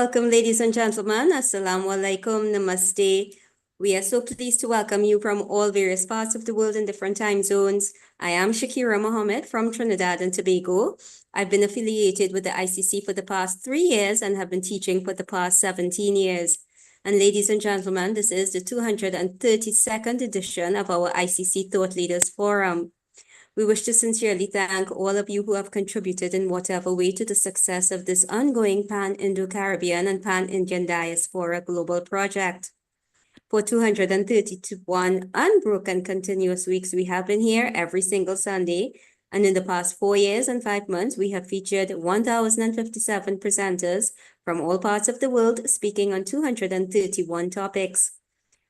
Welcome, ladies and gentlemen. Assalamu alaikum, namaste. We are so pleased to welcome you from all various parts of the world in different time zones. I am Shakira Mohammed from Trinidad and Tobago. I've been affiliated with the ICC for the past 3 years and have been teaching for the past 17 years. And ladies and gentlemen, this is the 232nd edition of our ICC Thought Leaders Forum. We wish to sincerely thank all of you who have contributed in whatever way to the success of this ongoing Pan-Indo-Caribbean and Pan-Indian Diaspora Global Project. For 231 unbroken continuous weeks, we have been here every single Sunday, and in the past 4 years and 5 months, we have featured 1,057 presenters from all parts of the world speaking on 231 topics.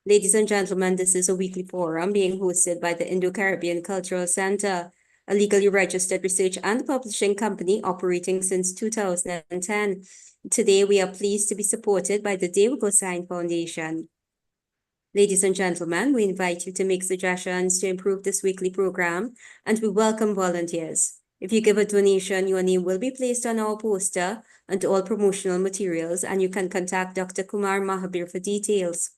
Ladies and gentlemen, this is a weekly forum being hosted by the Indo-Caribbean Cultural Center, a legally registered research and publishing company operating since 2010. Today, we are pleased to be supported by the Dave Gosain Foundation. Ladies and gentlemen, we invite you to make suggestions to improve this weekly program, and we welcome volunteers. If you give a donation, your name will be placed on our poster and all promotional materials, and you can contact Dr. Kumar Mahabir for details.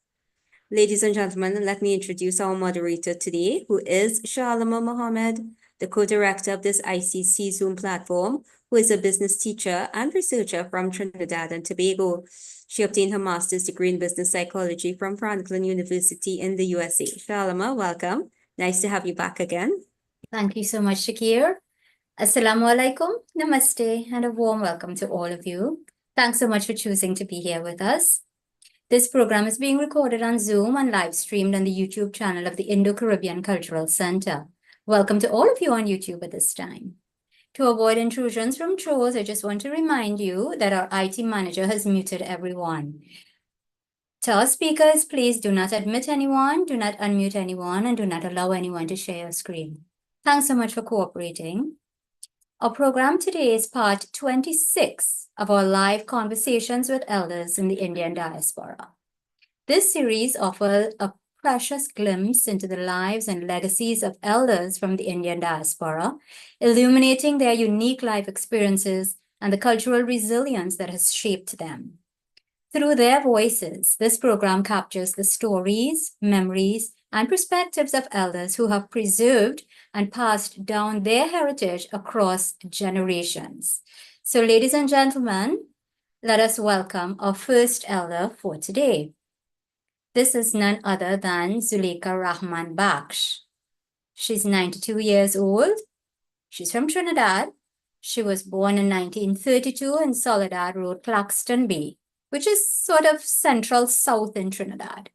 Ladies and gentlemen, let me introduce our moderator today, who is Shalama Mohammed, the co-director of this ICC Zoom platform, who is a business teacher and researcher from Trinidad and Tobago. She obtained her master's degree in business psychology from Franklin University in the USA. Shalama, welcome. Nice to have you back again. Thank you so much, Shakir. Assalamu alaikum, namaste, and a warm welcome to all of you. Thanks so much for choosing to be here with us. This program is being recorded on Zoom and live streamed on the YouTube channel of the Indo-Caribbean Cultural Center. Welcome to all of you on YouTube at this time. To avoid intrusions from trolls, I just want to remind you that our IT manager has muted everyone. To our speakers, please do not admit anyone, do not unmute anyone, and do not allow anyone to share your screen. Thanks so much for cooperating. Our program today is part 26 of our live conversations with elders in the Indian diaspora. This series offers a precious glimpse into the lives and legacies of elders from the Indian diaspora, illuminating their unique life experiences and the cultural resilience that has shaped them. Through their voices, this program captures the stories, memories, and perspectives of elders who have preserved and passed down their heritage across generations. So, ladies and gentlemen, let us welcome our first elder for today. This is none other than Zuleika Rahman Baksh. She's 92 years old. She's from Trinidad. She was born in 1932 in Soledad Road, Claxton Bay, which is sort of central south in Trinidad.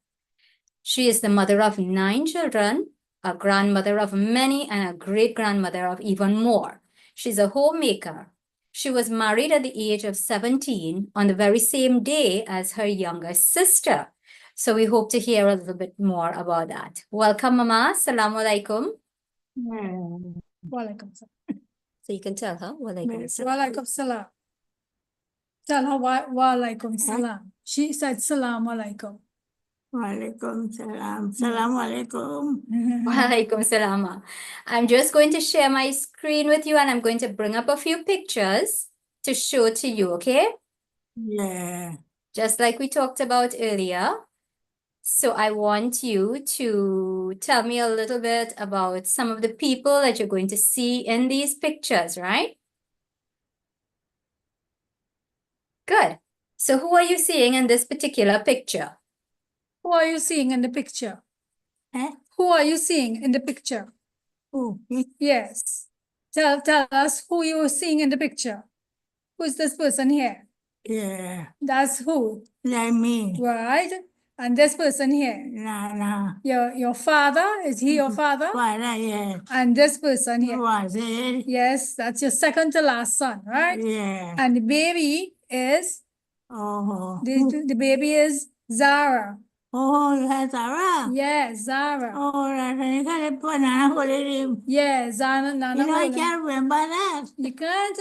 She is the mother of 9 children, a grandmother of many, and a great-grandmother of even more. She's a homemaker. She was married at the age of 17 on the very same day as her younger sister. So we hope to hear a little bit more about that. Welcome, Mama. Assalamu alaikum. Walaikum salam. So you can tell her. Walaikum salam. Walaikum salam. Tell her walaikum salam. She said salam alaikum. Walaikum salam. Salam alaikum. Walaikum salam. I'm just going to share my screen with you, and I'm going to bring up a few pictures to show to you, okay? Yeah. Just like we talked about earlier. So I want you to tell me a little bit about some of the people that you're going to see in these pictures, right? Good. So who are you seeing in this particular picture? Who are you seeing in the picture? Eh? Who are you seeing in the picture? Who? Yes. Tell us who you are seeing in the picture. Who is this person here? Yeah. That's who? Like me. Right? And this person here? Nah. Your father? Is he your father? Father, yeah. And this person here? Was it? Yes, that's your second to last son, right? Yeah. And the baby is? Oh. The baby is Zara. Oh, you had Zara? Yes, Zara. Oh, I got a banana for him. Yes, Zara. You know, I can't remember that. You can't?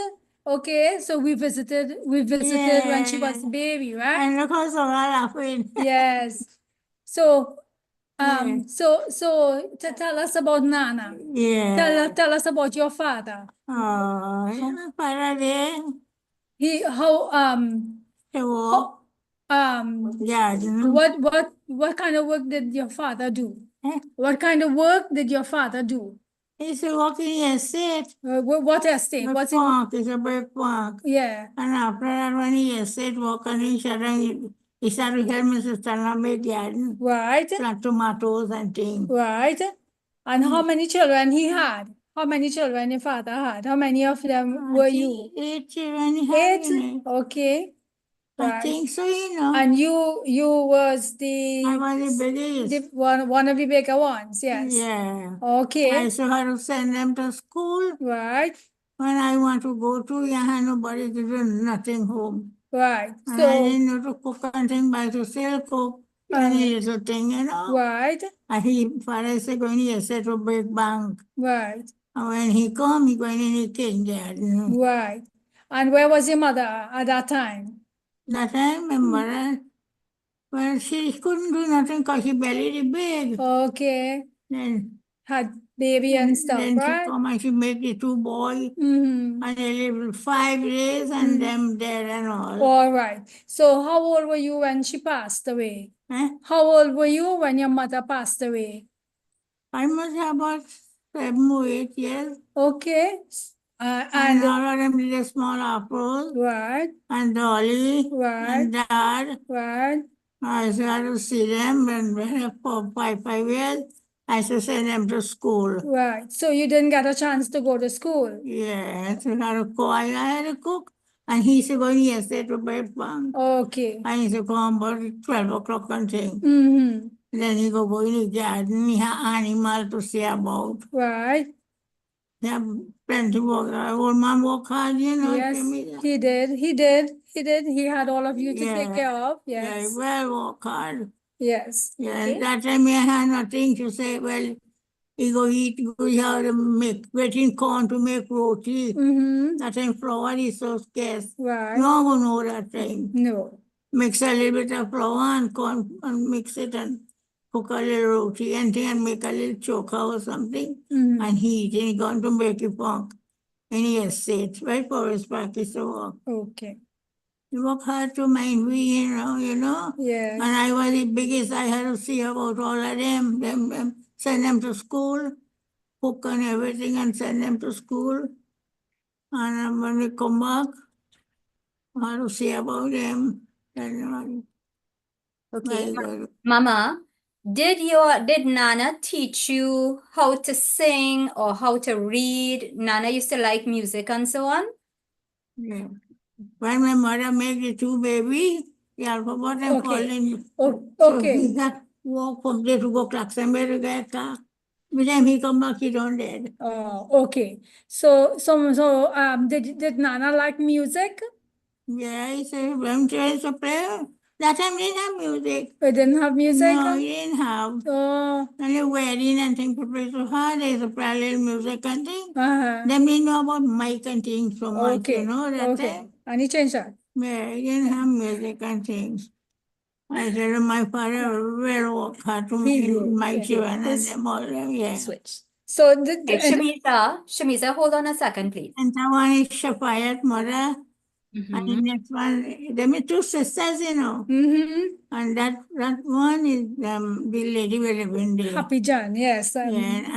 Okay, so we visited when she was a baby, right? And look how Zara laughing. Yes. So, tell us about Nana. Yeah. Tell us about your father. Oh, yeah, father there. He walk garden. What kind of work did your father do? Eh? What kind of work did your father do? He's walking estate. What estate? The What's in? park is a big park. Yeah, And after that, when he estate walking, he started to help me to stand up make garden. right, Plant tomatoes and things. right. And how many children he had? How many children your father had? How many of them were you? 8 children he had, Eight. you know. Okay, I right. think so, you know. And you was I was the biggest. one of the bigger ones. Yes. Yeah. Okay. I used to have to send them to school. Right. When I want to go to, you had nobody to do nothing home. Right. And I So didn't know to cook anything, but to still cook any little thing, you know. right. And father said, going to set to break bank. Right. And when he come, he going in the kitchen garden. Right. And where was your mother at that time? That I remember that. Well, she couldn't do nothing because she belly big. Okay. Then, Had baby and stuff, then she right? come and she make the 2 boys. Mm-hmm. And they live 5 days and them dead and all. All right. So how old were you when she passed away? Eh? How old were you when your mother passed away? I must have about 7 or 8 years. Okay. And And all of them did a small afros. right, And Dolly. right, And Dad. right. I used to have to see them and for 5 years. I used to send them to school. Right. So you didn't get a chance to go to school. Yes, I had to cook. I had to cook. And he used to go yesterday to break bank. Okay. I used to come about 12 o'clock and thing. Mm-hmm. Then he go in the garden. He had animal to see about. Right. He have plenty work. Old man work hard, you know. Yes, give me that. he did. He did. He did. He had all of you to take Yeah. care of. Yeah, Yes. well work hard. Yes. Yeah, Okay. and that time I had nothing to say. Well, he go eat, go have to make, waiting corn to make roti. Mm-hmm. That time flour is so scarce. Right. No one know that time. No. Mix a little bit of flour and corn and mix it and cook a little roti and thing and make a little choker or something. Mm-hmm. And he eat and he gone to make it punk. And he has said, right for his practice to work. Okay. He work hard to mind we, you know. Yes. And I was the biggest. I had to see about all of them, send them to school, cook and everything and send them to school. And when they come back, I had to see about them. And, Okay. very good. Mama, did Nana teach you how to sing or how to read? Nana used to like music and so on. Yeah. When my mother made the 2 babies, yeah, forgot them Okay. calling. Oh, So okay. he got walk from there to go Clarksonville to get a car. By the time he come back, he don't dead. Oh, okay. So did Nana like music? Yeah, he said, when tries to play. That time didn't have music. We didn't have music? No, he didn't have. Oh, Only wedding and things to play so hard. There's a play little music and things. uh-huh. Them didn't know about mic and things so much, Okay. you know, that Okay. time. And he changed that? Yeah, he didn't have music and things. I said, my father will work hard to He make did, my yeah. children and This- them all them, yeah. Switch. So Okay, Shamisa, hold on a second, please. And that one is Shafayat mother. And the Mhm. next one, them are 2 sisters, you know. mm-hmm. And that one is the lady we live in there. Happy John, yes. Yeah,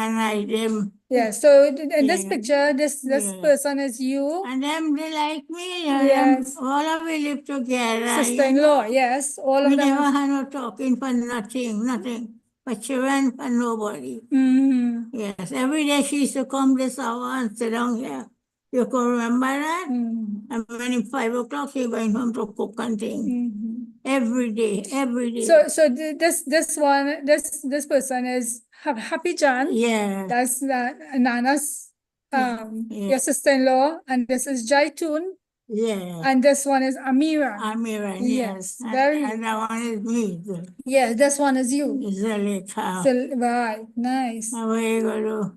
and I them. Yeah, so in this Yeah. picture, this Yeah. person is you, And them they like me. Yes. All of we live together. sister-in-law, yes, all We of them. never had no talking for nothing. But children for nobody. Mm-hmm. Yes, every day she used to come this hour and sit down here. You can remember that? Mm-hmm. And when it's 5 o'clock, she going home to cook and things. Mm-hmm. Every day, every day. So this person is Happy John. Yeah. That's Nana's Yeah. your sister-in-law, and this is Jaitun, Yeah. and this one is Amira. Amira, Yes, yes. very- And that one is me. Yes, this one is you. Zalika. So, right, nice. How are you going to?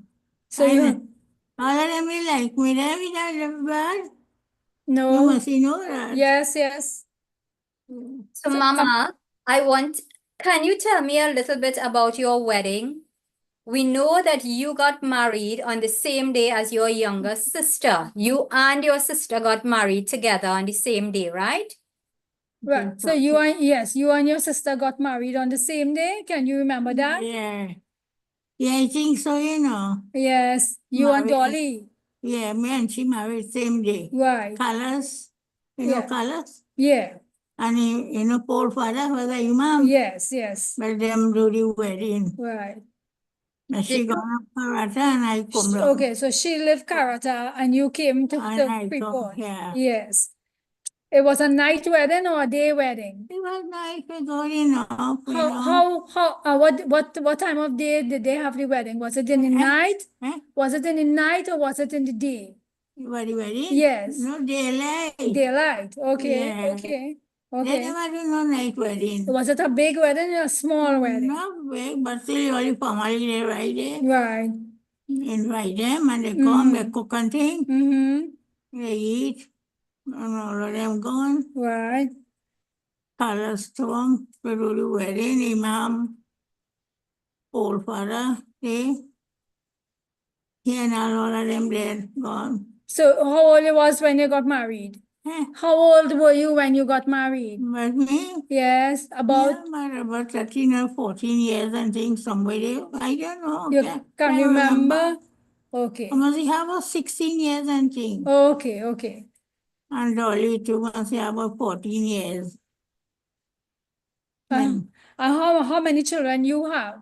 So you All of them will like me. Them is not bad. You know, must know that. yes. So, Mama, can you tell me a little bit about your wedding? We know that you got married on the same day as your younger sister. You and your sister got married together on the same day, right? Right. So you and your sister got married on the same day. Can you remember that? Yeah. Yeah, I think so, you know. Yes. You and Married. Dolly. Yeah, me and she married same day. Right. Colors, you know, Yeah. colors. Yeah. And you know, Paul father was the imam. Yes. Yes. But them do the wedding. Right. And she gone up Karata and I come down. Okay. So she lived Karata and you came to And I Freeport. come, yeah. Yes. It was a night wedding or a day wedding? It was nice, we going off, you know. What time of day did they have the wedding? Was it in the night? Eh? Was it in the night or was it in the day? What the wedding? Yes. No, daylight. Daylight. Okay. Yeah. Okay. They Okay. never do no night wedding. Was it a big wedding or a small wedding? Not big, but still all the family they right there. Right. Invite them and they come, they cook and thing, Mm-hmm. they eat, and all of them gone. Right. Colors to them, to do the wedding, imam, old father, he and all of them there gone. So how old you was when you got married? Eh, How old were you when you got married? but me, Yes, about about 13 or 14 years and things somewhere there. I don't know. you Can't can remember? Okay. I must have about 16 years and things. Okay, okay. And Dolly too must have about 14 years. And how many children you have?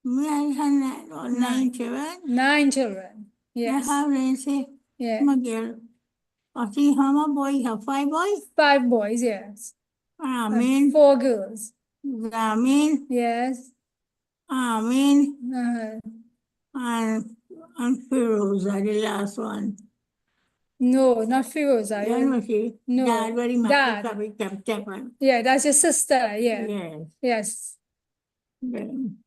Me, I had nine children. 9 children. Yes. I have, they say, Yeah. my girl. I think how many boys? You have 5 boys? 5 boys, yes. Amen. 4 girls. Amen. Yes. Amen. Uh, And Firoza, the last one. no, not Firoza. You know she? No. Dad, very much. Dad. Kept Yeah, that's your sister. Yeah. Yes. Yes. Then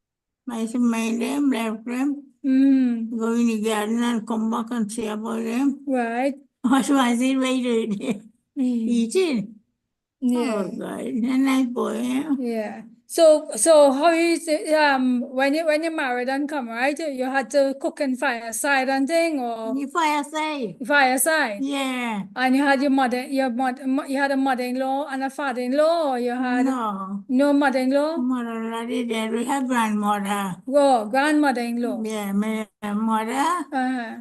my them, left them, Mm. go in the garden and come back and see about them. Right. What was it waited? Mm. Eating. Yeah. Oh God, a nice boy, yeah. Yeah. So how is it, when you married and come, right? You had to cook in fireside and thing or The fireside. fireside? Yeah. And you had you had a mother-in-law and a father-in-law, or you had No. mother-in-law? Mother did that. We have grandmother. Oh, grandmother-in-law. Yeah, my mother, Uh-huh.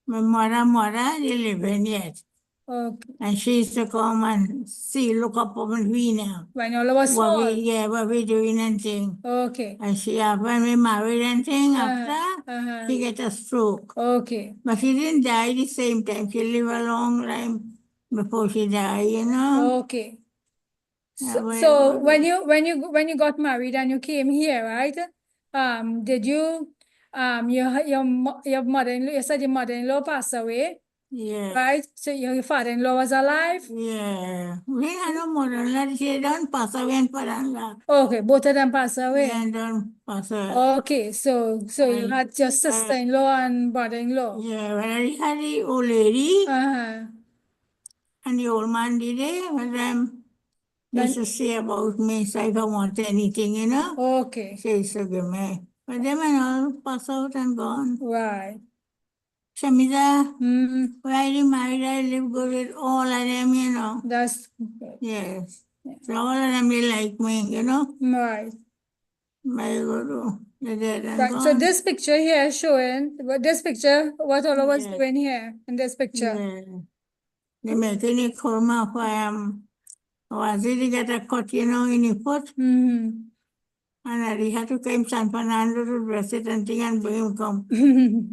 my mother, they live in yet. Okay. And she used to come and see, look up on we now. When all was What small. what we doing and thing. Okay. And she, when we married and thing, Uh-huh. after, she get a stroke. Okay. But she didn't die the same time. She lived a long time before she died, you know. Okay. Yeah, So when you got married and you came here, right? Did you your mother-in-law, you said your mother-in-law passed away, yeah. right? So your father-in-law was alive? Yeah. We had no mother-in-law. She done pass away and father-in-law. Okay, both of them passed away. Yeah, done pass away. Okay, so you had your sister-in-law and brother-in-law. Yeah, when I had the old lady Uh-huh. and the old man did it, but they used to say about me, so if I want anything, you know. Okay. She used to give me. But them and all pass out and gone. Right. Shamida, Mm, when I remarried, I live good with all of them, you know. that's good. Yes. So all of them, they like me, you know. Right. My guru, they're dead and Right. gone. So this picture here showing what all was Yeah. doing here in this picture. Yeah. They making a kurma for was it to get a cut, you know, in the foot. Mm-hmm. And he had to come San Fernando to dress it and thing and bring him come.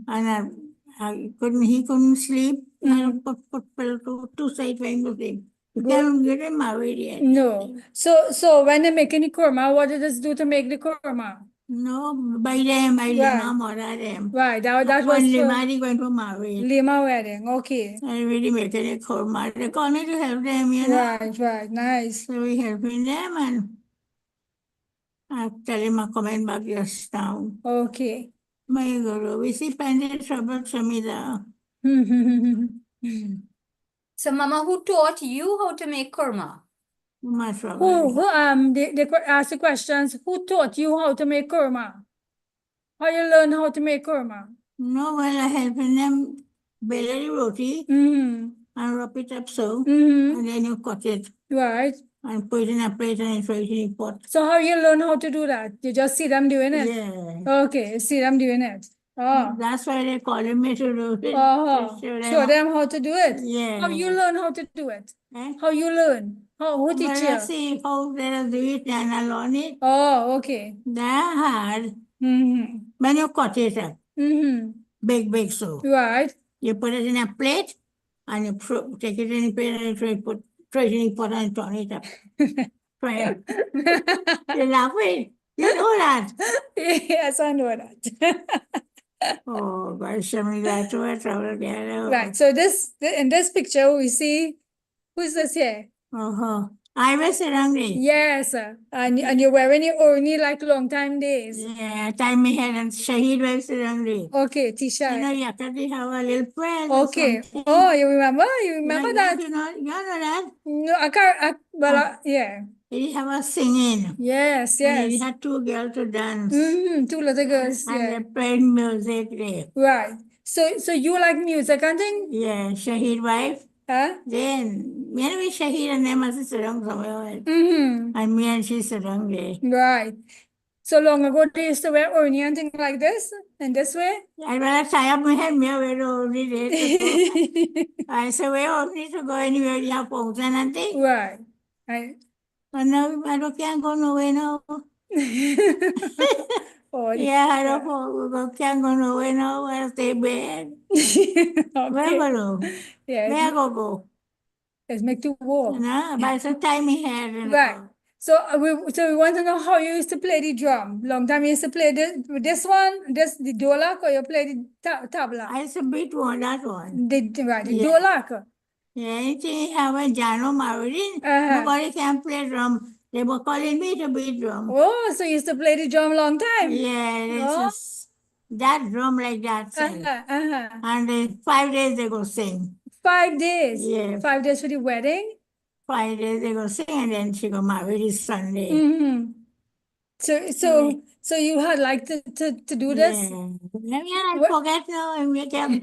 And he couldn't sleep. I had to put pillow two sides for him to sleep. You can't get him married yet. No. So when they're making the korma, what did this do to make the korma? No, by them, Right. Lima, Mora them. Right. That was When for Lima, going to marry. Lima wedding. Okay. And really making a kurma. They call me to help them, you know. Right. Nice. So we helping them and I tell him I'm coming back just now. Okay. My guru, we see plenty of trouble, Shamida. So, Mama, who taught you how to make kurma? My trouble. They ask the questions. Who taught you how to make korma? How you learn how to make korma? No, well, I helping them build the roti Mm-hmm. and wrap it up so, Mm-hmm. and then you cut it. Right. and put it in a plate and throw it in a pot. So how you learn how to do that? You just see them doing it? Yeah. Okay, you see them doing it. Oh. That's why they calling me to do it. Oh, to show them how to do it. Yeah. How you learn how to do it? Eh? How you learn? Who teach Well, I you? see how they do it and I learn it. Oh, okay. That hard. Mm-hmm. When you cut it up, Mm-hmm. big so. Right. You put it in a plate and you take it in a plate and throw it in a pot and turn it up. Try it. You're laughing. You know that. Yes, I know that. Oh, God, show me that to a trouble girl. Right. So in this picture we see who's this here? Uh-huh. I was hungry. Yes, and you're wearing your only like long time days. Yeah, time me head and Shahid was hungry. Okay, You know, Tisha. you have a little friend or Okay. something. Oh, you remember? You remember Yeah, that? you know that? No, I can't. Yeah. He have a singing. Yes, And he yes. had two girls to dance. Mm-hmm. Two little girls. And Yeah. they played music there. Right. So you like music and thing? Yeah, Shahid wife. Huh? Then, anyway, Shahid and them as surround somewhere. Mm-hmm. And me and she surround there. Right. So long ago they used to wear orni and thing like this, in this way. I rather tie up my head, me where only day to go. I said, we don't need to go anywhere, you have phones and nothing. Right. Right. But no, I don't can't go nowhere now. Oh, Yeah, I don't go, can't go nowhere now. I stay bed. Where okay. go? Yeah, Where go? let's make two war. You know, by some time he had. Right. So we want to know how you used to play the drum. Long time you used to play this one, the dolak, or you play the tabla? I used to beat one, that one. The Yeah. dolak. Yeah, anything have a Jano married, nobody can play drum. They were calling me to beat drum. Oh, so you used to play the drum long time? Yeah, it's Oh. just that drum like that. Sing. And 5 days they go sing. 5 days? Yeah. 5 days for the wedding? 5 days they go sing and then she got married this Sunday. Mm-hmm. So you had like to do this? Yeah, I forget now. And we can.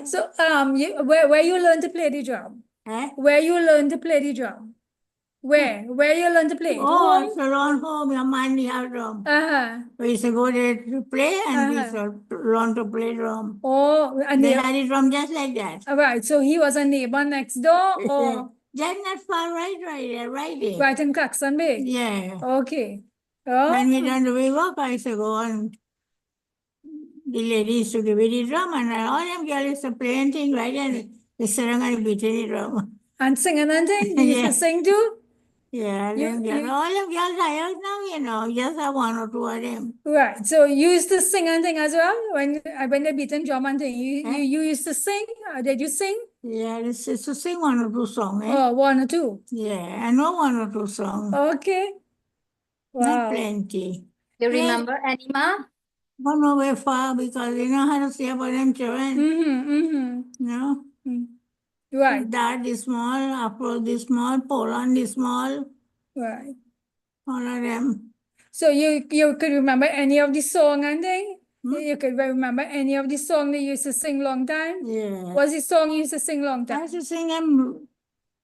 So where you learn to play the drum? Eh? Where you learn to play the drum? Where you learn to play? Oh, it's around home, your man we have drum. We used to go there to play and we used to learn to play drum. Oh, and They had a drum just like that. right. So he was a neighbor next door, or just not far, right there. right in Claxon Bay? Yeah. Okay. Oh. When we done the work, I used to go and the ladies used to give me the drum and all them girls used to play and things right and they sit around and beat the drum. And singing and thing? You used to sing too? Yeah, all them girls tired now, you know, just one or two of them. Right. So you used to sing and thing as well? When they beating drum and thing, you used to sing? Did you sing? Yeah, it's to sing one or two songs, eh? Oh, one or two? Yeah, I know one or two songs. Okay. Wow. Not plenty. Do you remember any, Ma? But no way far because you know how to say about them children. You know? Right. Dad is small, Afro is small, Poland is small, Right. all of them. So you could remember any of the song and thing? Hmm? You could remember any of the song they used to sing long time? Yeah. What's the song you used to sing long I time? used to sing them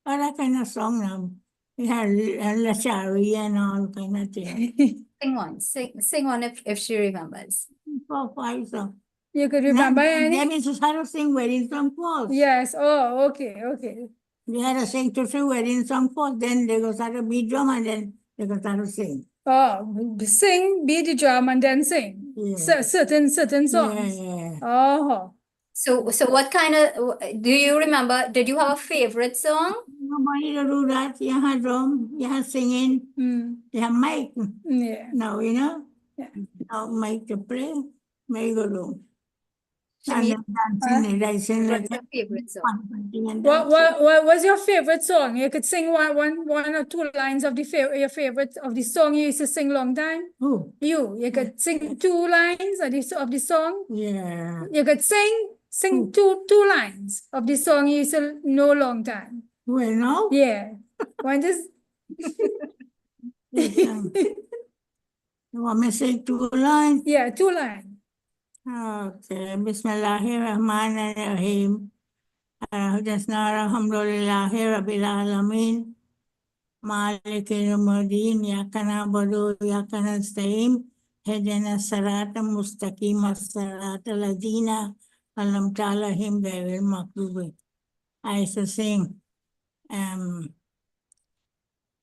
other kind of song now. We had Lachari and all kind of things. Sing one. Sing one if she remembers. 4, 5 songs. You could remember any? Them used to have to sing wedding song first. Yes. Oh, okay, okay. We had to sing 2, 3 wedding song first, then they go start to beat drum and then they go start to sing. Oh, sing, beat the drum and then sing. Yeah. Certain songs. Yeah. Oh. So what kind of, do you remember, did you have a favorite song? Nobody to do that. You have drum, you have singing, you have mic. Yeah. Now, you know? Yeah. Now mic to play, may go do. Shami, And dancing, dancing like what's your favorite song? What was your favorite song? You could sing one or two lines of your favorite of the song you used to sing long time. Who? You could sing 2 lines of the song. Yeah. You could sing two lines of the song you used to know long time. Well, no? Yeah. One just You want me to sing 2 lines? yeah, 2 lines. Okay. Bismillahirrahmanirrahim. Jasna alhamdulillahi rabbil alamin. Malikin Modin, Yakana Bodo, Yakana Staim, Hedena Sarata Mustaqima Sarata Ladina, Alam Tala him Devil Makrubi. I used to sing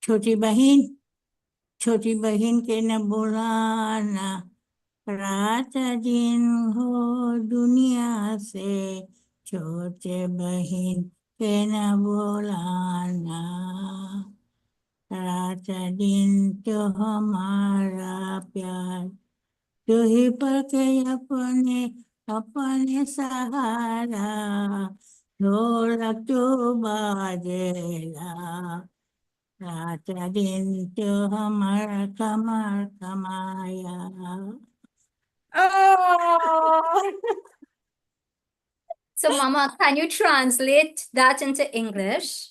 Choti Bahin, Choti Bahin ke na bolana, रात दिन हो दुनिया से छोटे बहन के न बोलाना रात दिन तो हमारा प्यार तू ही पर के अपने अपने सहारा ढोलक तो बाजेला रात दिन तो हमारा कमर कमाया Oh, So, Mama, can you translate that into English?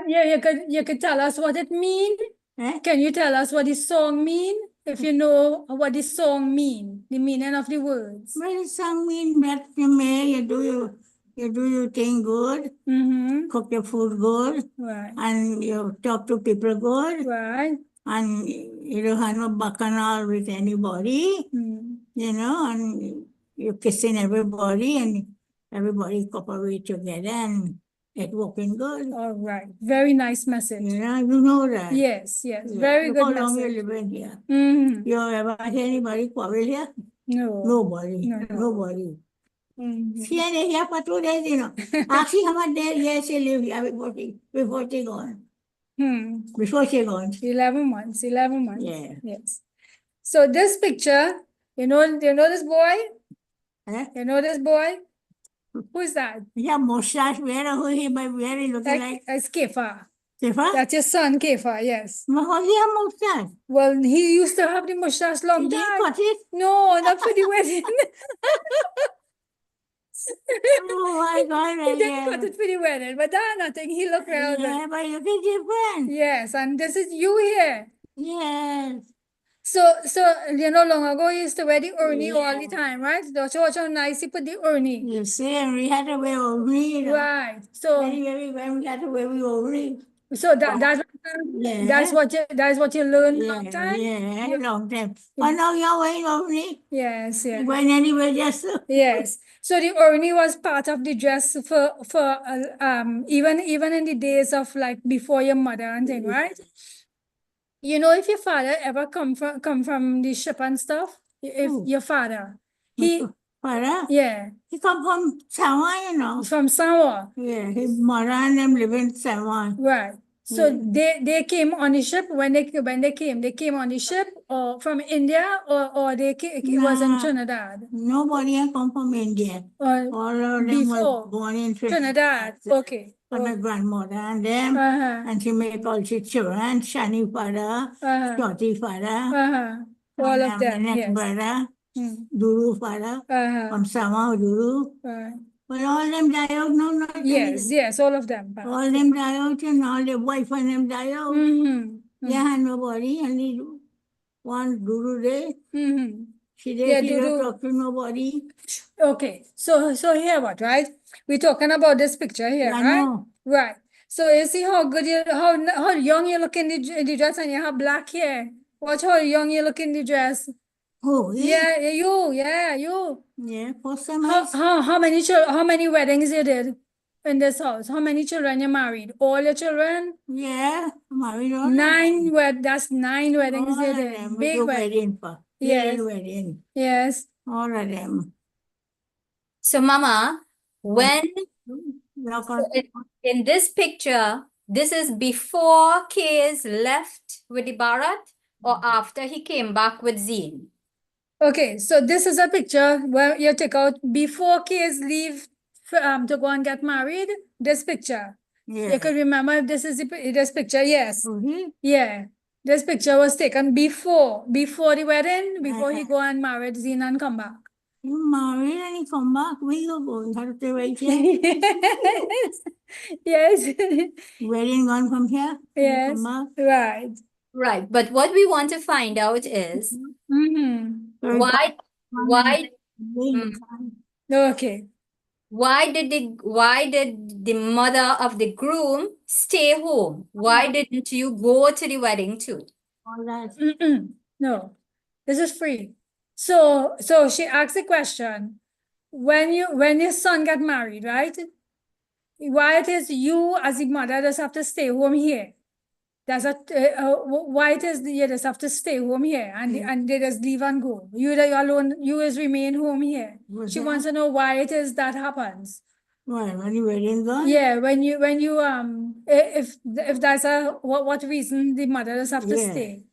yeah, you could tell us what it mean. Eh? Can you tell us what the song mean? If you know what the song mean, the meaning of the words. Well, some mean that you do your thing good, Mm-hmm. cook your food good, Right. and you talk to people good, Right. and you don't have no bacchanal with anybody, Mm. and you're kissing everybody, and everybody cooperate together, and it working good. All right. Very nice message. You know that. Yes, yes. Yeah. Very Look good how long you message. living here. Mm-hmm. You ever hear anybody quarrel here? No. Nobody. No. Nobody. Mm-hmm. She ain't here for 2 days. Actually, how much days here she live here before she gone. Before she gone. 11 months. 11 months. Yeah. Yes. So this picture, you know this boy? Eh? You know this boy? Who's that? Yeah, mustache, who he looking like? That's Kefa. Tifa? That's your son, Kefa, yes. How he have mustache? Well, he used to have the mustache long Did he time. cut it? No, not for the wedding. Oh my God, He didn't cut yeah. it for the wedding, but that's nothing. He looked real good. Yeah, but look at different. Yes, and this is you here. Yes. So long ago you used to wear the urni all the Yeah. time, right? Don't you watch how nice you put the urni? You see, and we had to wear only, Right. So Anyway, we had to wear only. that's what you learned long time? Yeah, long time. But now you're wearing only. Yes, yes. When anyway, just Yes. So the urni was part of the dress for even in the days of like before your mother and thing, right? If your father ever come from the ship and stuff, if Who? your father, he Para. yeah, He come from Samoa, from Samoa, Yeah, his mother and them live in Samoa. right? So Yeah. they came on the ship when they came on the ship or from India or it was in Nah. Trinidad Nobody had come from India. or All of them was before born in Trinidad. Okay. For my grandmother and them. Uh-huh. And she make all she children, Shani father, Uh-huh. Shorty father, Uh-huh. All of my them, next yes. brother, Mm. Duru father, Uh-huh. from Samoa, Duru. Right. But all them die out, no, not Yes, all of them. all them die out, and all their wife and them die out. Mm-hmm. Yeah, nobody, only one Duru there. Mm-hmm. She Yeah, she don't Duru. talk to nobody. Okay, so here what, right? We're talking about this picture here, I right? know. Right. So you see how good how young you look in the dress and you have black hair. Watch how young you look in the dress. Oh, Yeah, you. Yeah, first time How many weddings you did in this house? How many children you married? All your children? Yeah, married all That's 9 weddings all you of did. them. Big We wedding. wedding for. Yes. Big wedding. Yes. All of them. So, Mama, when Look so on- in this picture, this is before Kay's left with the Bharat or after he came back with Zeen? Okay, so this is a picture where you take out before kids leave to go and get married. This picture. You Yeah. could remember if this is this picture. Yes. Mhm. Yeah. This picture was taken before the wedding, before he go and married Zeen and come back. You married and you come back, we go going. How to stay right here? Yes. Wedding gone from here? you Yes. Come back. Right. Right. But what we want to find out is Mm-hmm. Very why Really Mm. fun. Okay. why did the mother of the groom stay home? Why didn't you go to the wedding too? All that. No, this is free. So she asked the question, when your son got married, right? Why it is you as the mother just have to stay home here? Why it is you just have to stay home here and they just leave and go? You alone, you is remain home here. Was She that? wants to know why it is that happens. Why, when you wedding gone? Yeah, when you if that's what reason the mother just have to Yeah. stay.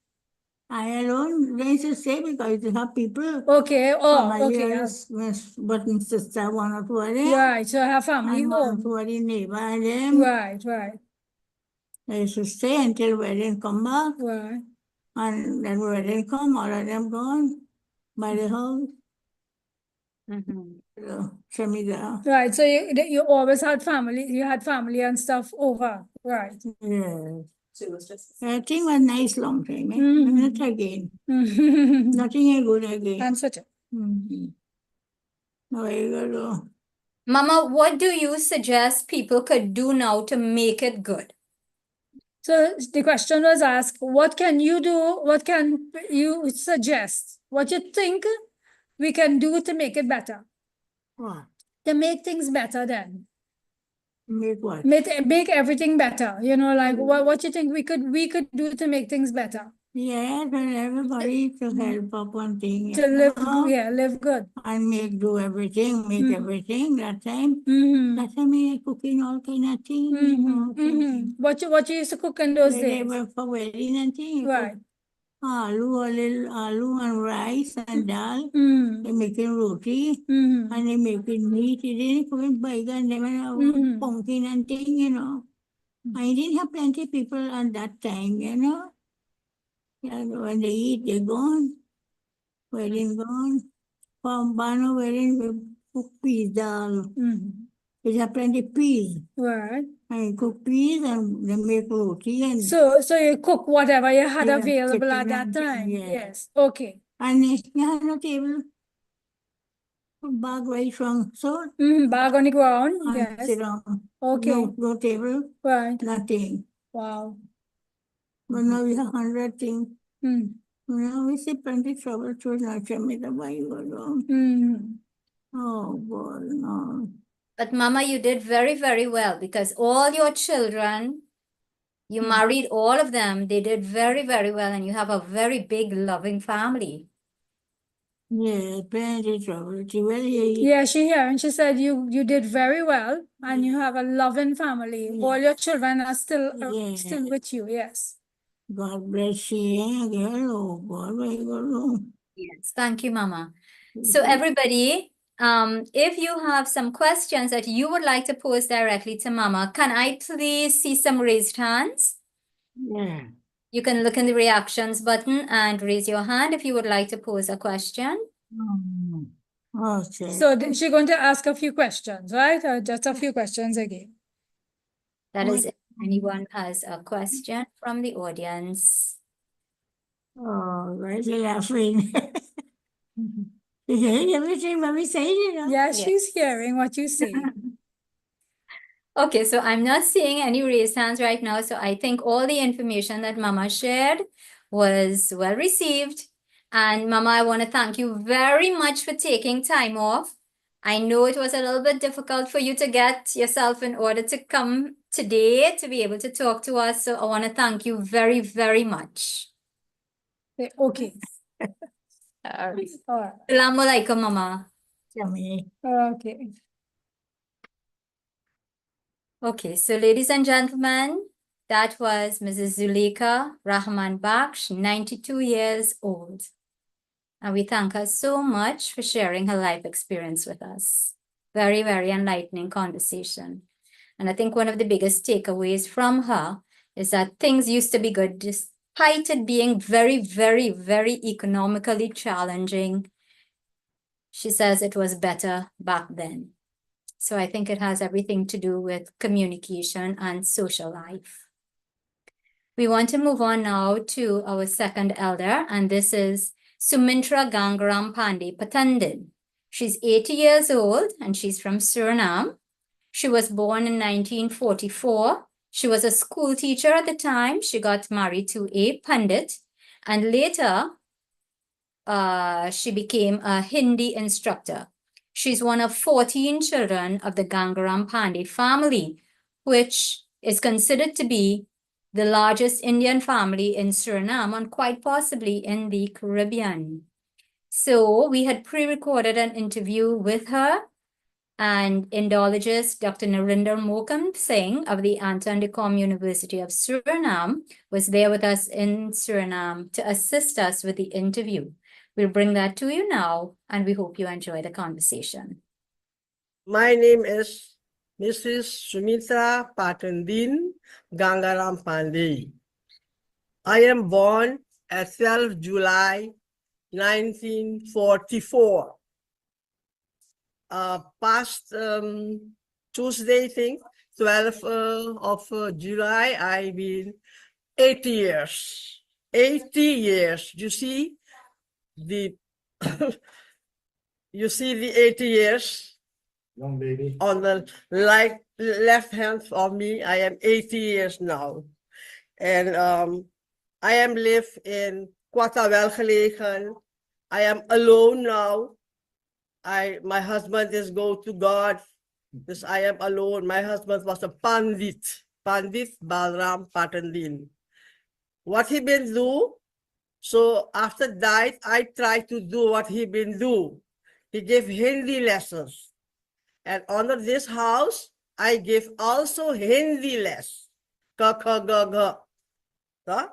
I alone went to stay because you have people. Okay, My okay. years, but my sister, one or two of them. Right, so her family And one or home. two of the neighbor and them. Right. I used to stay until wedding come back. Right. And then wedding come, all of them gone by the house. Send me there. Right. So you always had family, you had family and stuff over. Right. Yeah. I think was nice long time. Mhm. Not again. And Nothing is good again. such a. No, I go. Mama, what do you suggest people could do now to make it good? So the question was asked, what can you do? What can you suggest? What you think we can do to make it better? What? To make things better then. Make what? Make everything better. You know, like what you think we could do to make things better. Yeah, and everybody to help up one thing. To live good. And do everything, make everything that time. Mm-hmm. That time I cooking all kind of things, you know. What you used to cook in those When they days? were for wedding and things. Right. Aloo and rice and dal. Mm-hmm. They making roti. Mm-hmm. And they making meat. They didn't cook bacon, they were pumpkin and thing, you know. I didn't have plenty people at that time, you know. Yeah, when they eat, they're gone. Wedding gone. From Bano wedding, we cook peas dal. They have plenty peas. Right. I cook peas and they make roti and So you cook whatever you had Yeah, available at chicken that and time. yeah. Yes. Okay. and you have no table. Bag right from so Bag on the ground. and Yes. sit down. Okay. No table, Right. nothing. Wow. But now we have 100 things. Mm. Now we see plenty trouble to not show me the way you go wrong. Mm. Oh boy, no. But Mama, you did very, very well because all your children, you married all of them. They did very, very well, and you have a very big, loving family. Yeah, plenty trouble. She really Yeah, she here and she said you did very well and you have a loving family. All your children are still still with you. Yes. God bless you, girl. Oh God, where you go wrong? Yes, thank you, Mama. So everybody, if you have some questions that you would like to pose directly to Mama, can I please see some raised hands? Yeah. You can look in the reactions button and raise your hand if you would like to pose a question. Okay. So she's going to ask a few questions, right? Just a few questions again. That is, if anyone has a question from the audience. Oh, right, you're laughing. You hear everything Mommy said, you know? Yeah, she's hearing what you say. Okay, so I'm not seeing any raised hands right now. So I think all the information that Mama shared was well received. And Mama, I want to thank you very much for taking time off. I know it was a little bit difficult for you to get yourself in order to come today to be able to talk to us. So I want to thank you very, very much. Okay. All right. All right. Assalamu alaikum, Mama. Okay. Okay, so ladies and gentlemen, that was Mrs. Zuleika Rahman Baksh, 92 years old. And we thank her so much for sharing her life experience with us. Very, very enlightening conversation. And I think one of the biggest takeaways from her is that things used to be good despite it being very, very, very economically challenging. She says it was better back then. So I think it has everything to do with communication and social life. We want to move on now to our second elder, and this is Sumintra Gangaram Pandey Patandin. She's 80 years old and she's from Suriname. She was born in 1944. She was a school teacher at the time. She got married to a Pandit, and later she became a Hindi instructor. She's one of 14 children of the Gangaram Pandey family, which is considered to be the largest Indian family in Suriname and quite possibly in the Caribbean. So we had pre-recorded an interview with her, and Indologist Dr. Narinder Mokam Singh of the Anton de Com University of Suriname was there with us in Suriname to assist us with the interview. We'll bring that to you now, and we hope you enjoy the conversation. My name is Mrs. Sumitra Patandin Gangaram Pandey. I am born at 12 July 1944. Past Tuesday, I think, 12 of July, I mean 80 years. 80 years. You see the you see the 80 years Young baby. on the left hand of me. I am 80 years now. And I am live in Kwatawelgelegen. I am alone now. My husband is go to God. Because I am alone. My husband was a Pandit Balram Patandin. What he been do? So after that, I try to do what he been do. He gave Hindi lessons. And under this house, I give also Hindi less. Ka, ka, ga, ga. Huh?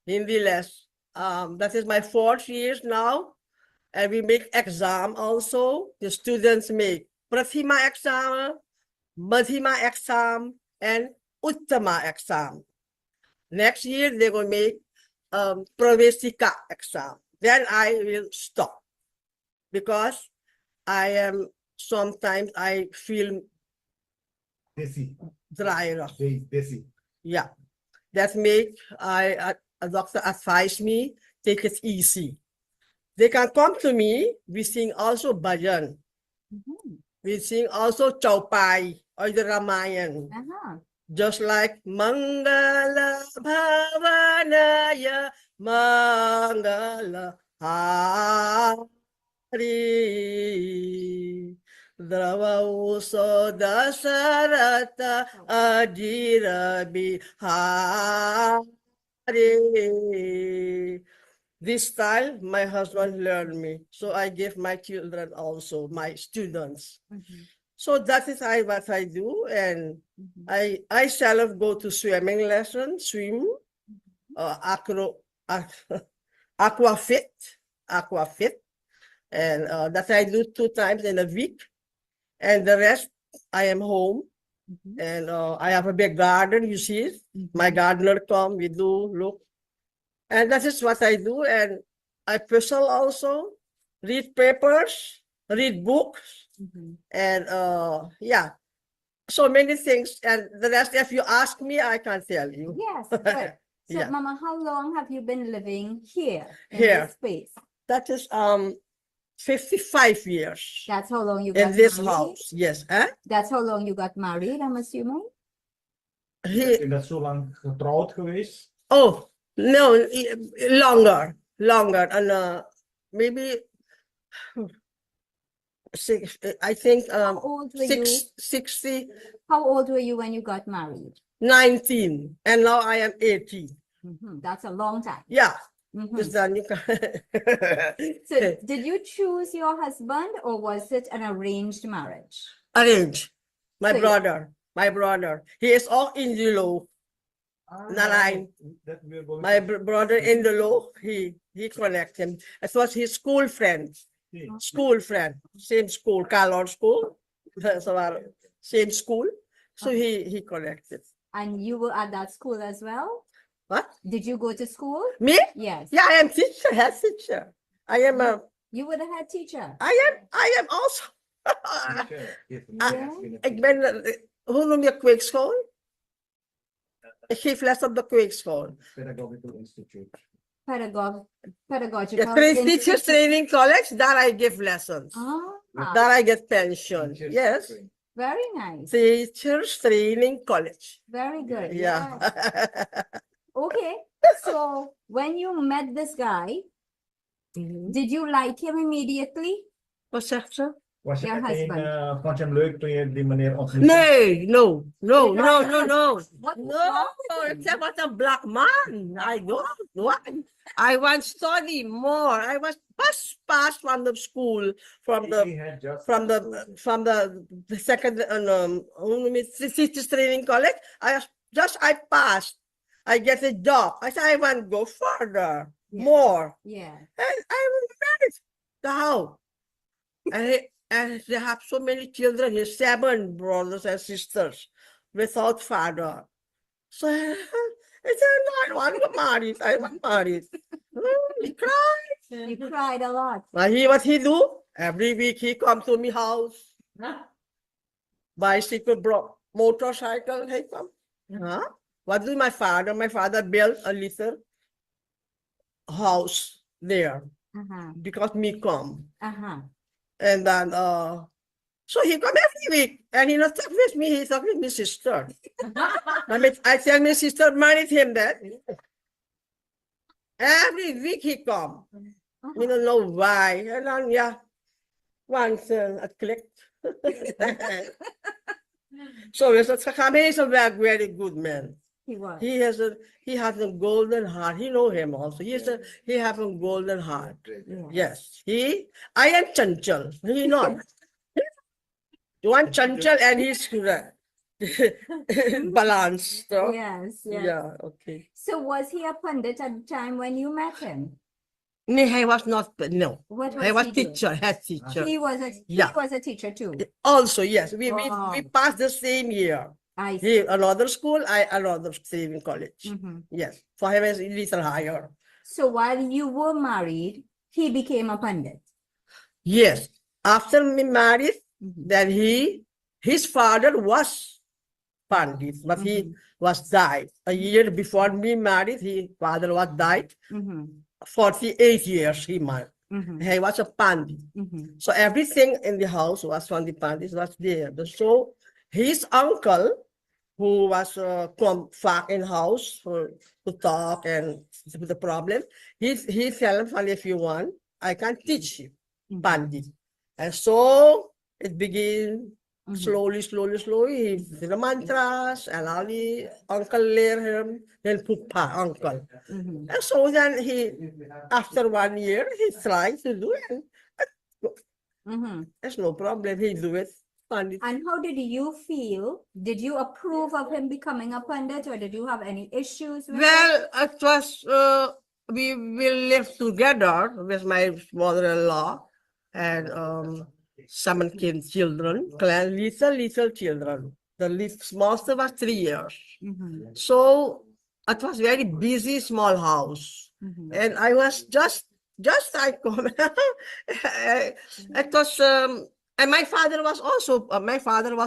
Hindi less. That is my 4th year now. And we make exam also. The students make Prathima exam, Madhima exam, and Uttama exam. Next year, they're going to make Pravesika exam. Then I will stop. Because sometimes I feel Busy. dry. Very busy. Yeah. That make a doctor advise me, take it easy. They can come to me. We sing also bhajan. We sing also chaupai or the Ramayan. Just like Mangala Bhavanaya Mangala Hari Drava Uso Dasarata Adirabi Hari. This style my husband learned me. So I give my children also, my students. So that is what I do. And I self go to swimming lesson, swim, aquafit. And that I do 2 times in a week. And the rest, I am home. And I have a big garden, you see it. My gardener come, we do, look. And that is what I do. And I puzzle also, read papers, read books. And yeah, so many things. And the rest, if you ask me, I can't tell you. Yes, good. So, Yeah. Mama, how long have you been living here in Here. this space? That is 55 years That's how long you in got this married? house. Yes. Huh? That's how long you got married, I'm assuming? Je bent zo lang getrouwd geweest. Oh, no, longer. And maybe I think How old were you? 60, How old were you when you got married? 19. And now I am 80. That's a long time. Yeah. Mhm. Just then you can So, did you choose your husband or was it an arranged marriage? arrange. My So you- brother. He is all in the law. Narayan. That we're going My to- brother in the law, he connect him. It was his school friend. Okay. School friend. Same school, Kalon school. So, same school. So he connected. And you were at that school as well? What? Did you go to school? Me? Yes. Yeah, I am teacher, head teacher. I am You were the head teacher. I am also. Teacher, heeft een Ah, les binnen- Ik ben, hoe noem je kweekschool? Ik geef les op de kweekschool. Pedagogical Institute. Pedagogical. Ja, Teachers Institute. Training College, daar I give lessons. Ah, that I get pension. Yes, Very nice. Teachers Training College. Very good. Yeah. Okay. So when you met this guy, did you like him immediately? What's that, sir? Was je Jouw meteen, husband. vond je hem leuk toen je die meneer ontmoette? Nee, no, no, no, no, no. What was No, wrong with him? it's about a black man. I don't want. I want study more. I was pass from the school, from He the had just second teachers training college. I passed. I get a job. I said I want to go further, Yeah. more. Yeah. And I was married. The how? And they have so many children. He has 7 brothers and sisters without father. So I said, no, I want to marry. I want married. He cried. You cried a lot. But what he do? Every week he come to me house. Bicycle, motorcycle, he come. Huh? What do my father? My father built a little house there Uh-huh. because me come. Uh-huh. And then, so he come every week and he not talk with me, he talk with my sister. I tell my sister married him that. Every week he come. We don't know why. And then, yeah, once a click. So he's a very good man. He was. He has a golden heart. He know him also. He have a golden heart. Yes. I am chanchal. He not. You want chanchal and he's balanced. So. Yes. Yes. Yeah, okay. So was he a pundit at the time when you met him? No, he was not, no. What was He was he doing? teacher, head teacher. He was a Yeah. he was a teacher too. Also, yes, we Wow. passed the same year. I He see. another school, I another saving college. Mhm. Yes, for him is a little higher. So while you were married, he became a pundit. Yes, after me married, Mhm. then his father was Pandit, but he was died. A year before me married, his father was died. Mhm. 48 years he married. Mhm. He was a Pandit. Mhm. So everything in the house was from the Pandit, was there. So his uncle, who was come back in house to talk and with the problem, he tell him, if you want, I can teach you Pandit. And so it began slowly. He did the mantras and all the uncle learn him, then Pupa uncle. Mhm. And so then after 1 year, he tried to do it. Mhm. There's no problem, he do it. Pandit. And how did you feel? Did you approve of him becoming a pundit, or did you have any issues with it? Well, it was, we will live together with my mother-in-law and 17 children, little children. The smallest was 3 years. Mhm. So it was very busy small house. Mhm. And I was just like, it was, and my father was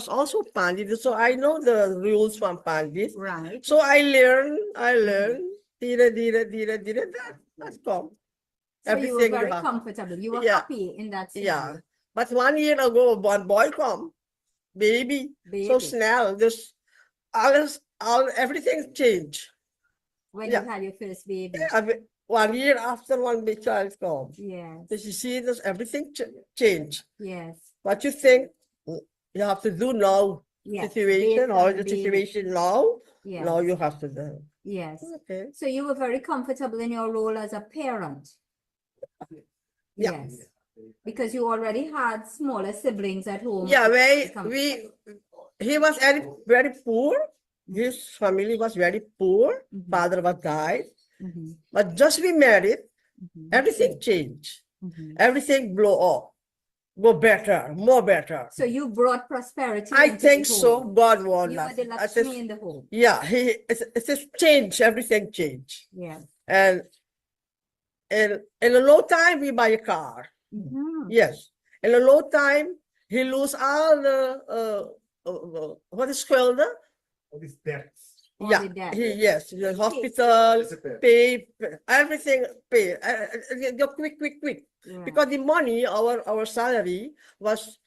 also Pandit, so I know the rules from Pandit. Right. So I learned, did that's come. So you were Everything very have- comfortable. You were Yeah. happy in that Yeah. scenario. But 1 year ago, one boy come, baby, so Baby. snell, just everything changed. When Yeah. you had your first baby. 1 year after one big child come. Yes. So you see this, everything change. Yes. What you think you have to do now, Yes. situation, Based or on the baby. situation now, Yes. now you have to do. Yes. Okay. So you were very comfortable in your role as a parent. Yeah. Yes. Because you already had smaller siblings at home. Yeah, Become- he was very poor. His family was very poor. Mhm. Father was died. Mhm. But just we married, Mhm. everything changed. Mhm. Everything blow up, go better, more better. So you brought prosperity. I into think the so. home. God wants You were that. the Lakshmi in the home. Yeah, it's a change. Everything change. Yes. And in a low time, we buy a car. Mhm. Yes. In a low time, he lose all the what is called What is that? All Yeah, the debt. yes, the hospital, Disappear. pay, everything, pay. Go quick. Right. Because the money, our salary was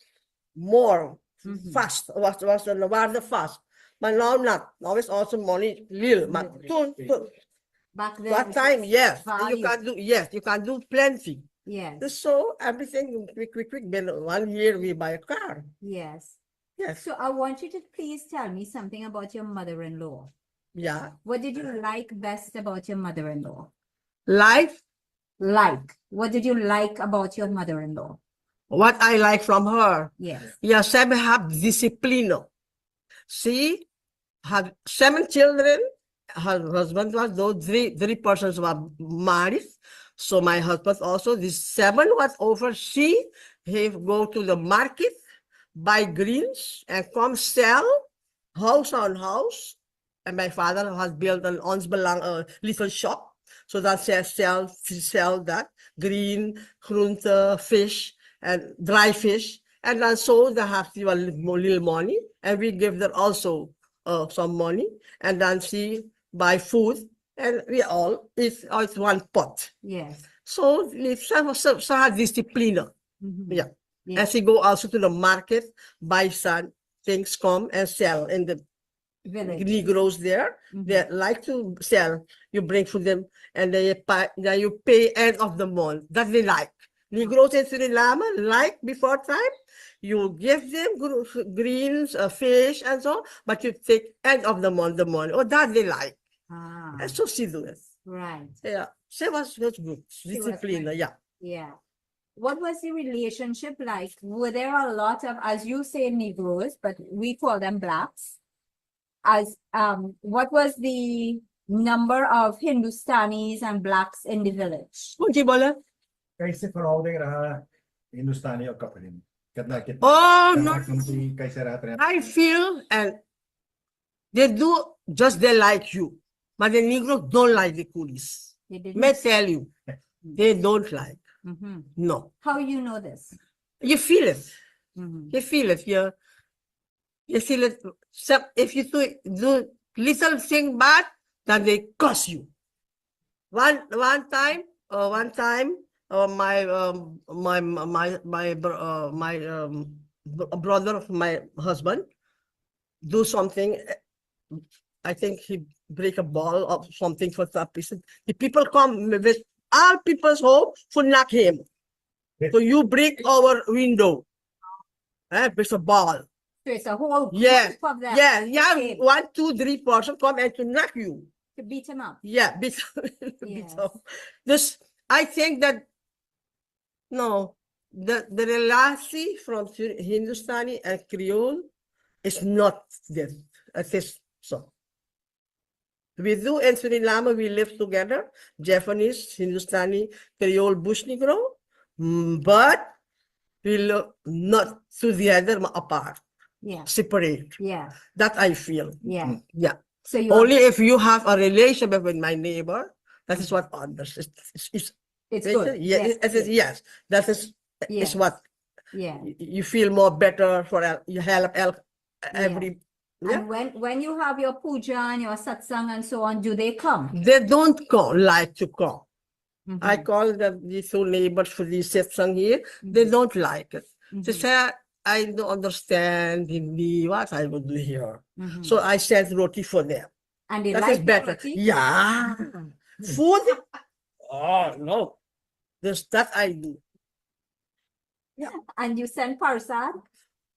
more Mhm. fast, was rather fast. But now not. Now it's also money little. But Back then. that it time, was yes, value. you can do plenty. Yes, So everything quick. Then 1 year we buy a car. yes. Yes, So I want you to please tell me something about your mother-in-law. yeah. What did you like best about your mother-in-law? Life, What did you like about your mother-in-law? what I like from her. Yes. Yeah, seven have discipline. She had 7 children. Her husband was those three persons were married. So my husband also, this 7 was over. He go to the market, buy greens and come sell house on house. And my father has built an little shop. So that sell that green, groente, fish and dry fish. And then so they have a little money and we give them also some money. And then she buy food and we all it's one pot. Yes. So it's so discipline. Mhm. Yeah. Yeah. And she go also to the market, buy some things, come and sell in the Village. Negroes there. Mhm. They like to sell. You bring for them and then you pay end of the month. That they like. Negroes in Suriname like before time. You give them greens, fish and so, but you take end of the month the money. Oh, that they like. Ah, And so she do it. right. Yeah. She was good. She was Discipline. good. Yeah. Yeah. What was the relationship like? Were there a lot of, as you say, Negroes, but we call them blacks? What was the number of Hindustanis and blacks in the village? Kunji bola? कैसे verhouding रहा हिंदुस्तानी और कपड़े में कितना कितना Oh, करना no. कमती कैसे रहते हैं I feel and they do just they like you. But the Negroes don't like the coolies. They didn't. May tell you, they don't like. Mhm. No. How you know this? You feel it. Mhm. You feel it. You feel it. So if you do little thing bad, then they curse you. One time, my brother of my husband do something. I think he break a ball or something for that reason. The people come with all people's home to knock him. So you break our window. With a ball. So it's a whole Yes. group of them. Yeah. came 1, 2, 3 person come and to knock you. to beat him up. Yeah, Yes. this I think that no, the relation from Hindustani and Creole is not this. It is so. We do in Suriname, we live together, Japanese, Hindustani, Creole, Bush Negro, but we look not together apart, Yeah. separate. Yeah. That I feel. Yeah. Yeah. So you Only if you have a relationship with my neighbor, that is what others. it's good. Yes, yes. That is Yes. what Yeah. you feel more better for you help every. Yeah. And when you have your puja and your satsang and so on, do they come? They don't like to come. I Mhm. call them these two neighbors for the satsang here. They don't like it. They Mhm. say, I don't understand Hindi, what I would do here. Mhm. So I send roti for them. And they That like is your better. roti? Yeah. Food? Oh, no. That I do. And you send parsad?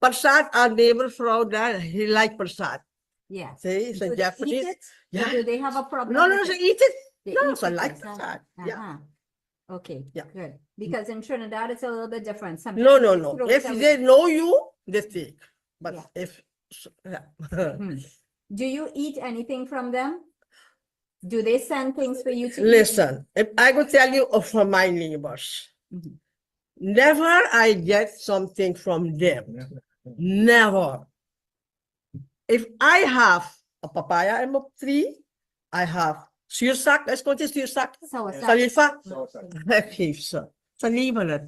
Prasad, our neighbor from there, he like prasad. Yes. See, it's Do a they Japanese. eat it? Yeah. Or do they have a problem? No, with so it? eat it. They No, eat so I the like prasad. prasad. Yeah. Uh-huh. Okay. Yeah. Good. Because in Trinidad, it's a little bit different. No, Sometimes no, they no. throw If it they away. know you, they take. But Yeah. if, yeah. Hmm. Do you eat anything from them? Do they send things for you to eat? Listen, if I could tell you from my neighbors, Mhm. never I get something from them. Never. If I have a papaya and a tree, I have zuursak. Let's go to zuursak. Soursop. Saliva. So, so. Geef ze. Ze nemen het.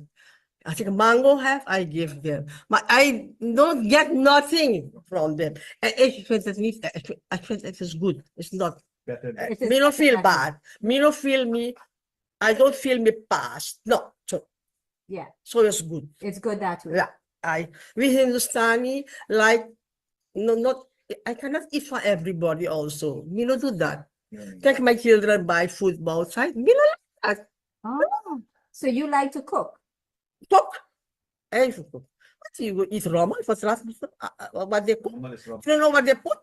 I think mango have, I give them. I don't get nothing from them. And if it is good. It's not. Better. It is Me don't feel better. bad. Me don't feel me. I don't feel me past. No. Yeah, So it's good. it's good that way. Yeah. We Hindustani like not. I cannot eat for everybody. Also, me not do that. Take my children buy food outside. Me not like that. Oh, so you like to cook? Cook. I cook. What you go eat ramen for last? What they cook? You don't know what they put?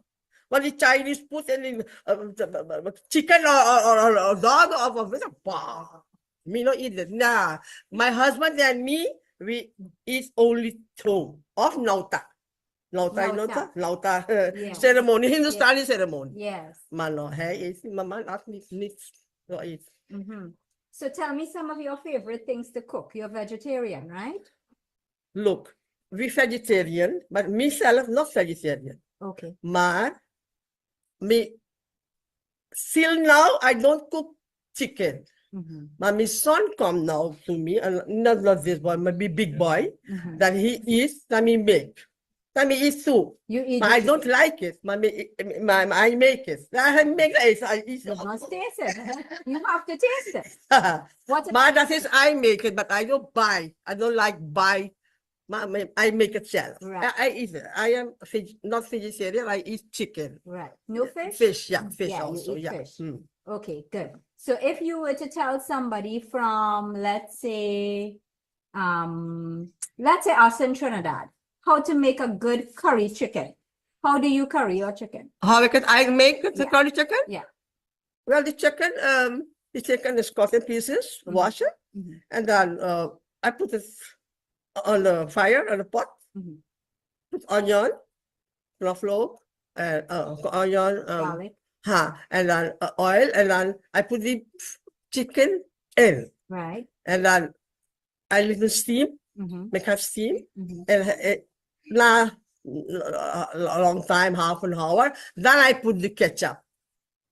What the Chinese put in chicken or dog or me not eat it. Nah, my husband and me, we eat only two of nauta. Nauta. Yeah. Ceremony, Hindustani ceremony. Yes. Mano, hey, mama ask me to eat. So tell me some of your favorite things to cook. You're vegetarian, right? Look, we vegetarian, but myself not vegetarian. Okay. Maar, me, still now, I don't cook chicken. But my son come now to me, and not this boy, maybe big boy, that he eats, that me make. That me eat too. You eat But the I don't like it. I make it. I make it. I eat You it. must taste it. You have to taste it. What But that is I make it, but I don't buy. I don't like buy. I make it self. Right. I eat it. I am not vegetarian. I eat chicken. Right. No fish? Fish, yeah, fish Yeah, you also, eat yeah. fish. Mm. Okay, good. So if you were to tell somebody from, let's say us in Trinidad, how to make a good curry chicken. How do you curry your chicken? How can I make the Yeah. curry chicken? Yeah. Well, the chicken is cut in pieces, wash it, and then I put it on the fire, on the pot, put onion, flour, and onion, Garlic, and then oil, and then I put the chicken in, right? and then I leave it steam, make it steam, Mhm. and a long time, half an hour. Then I put the ketchup.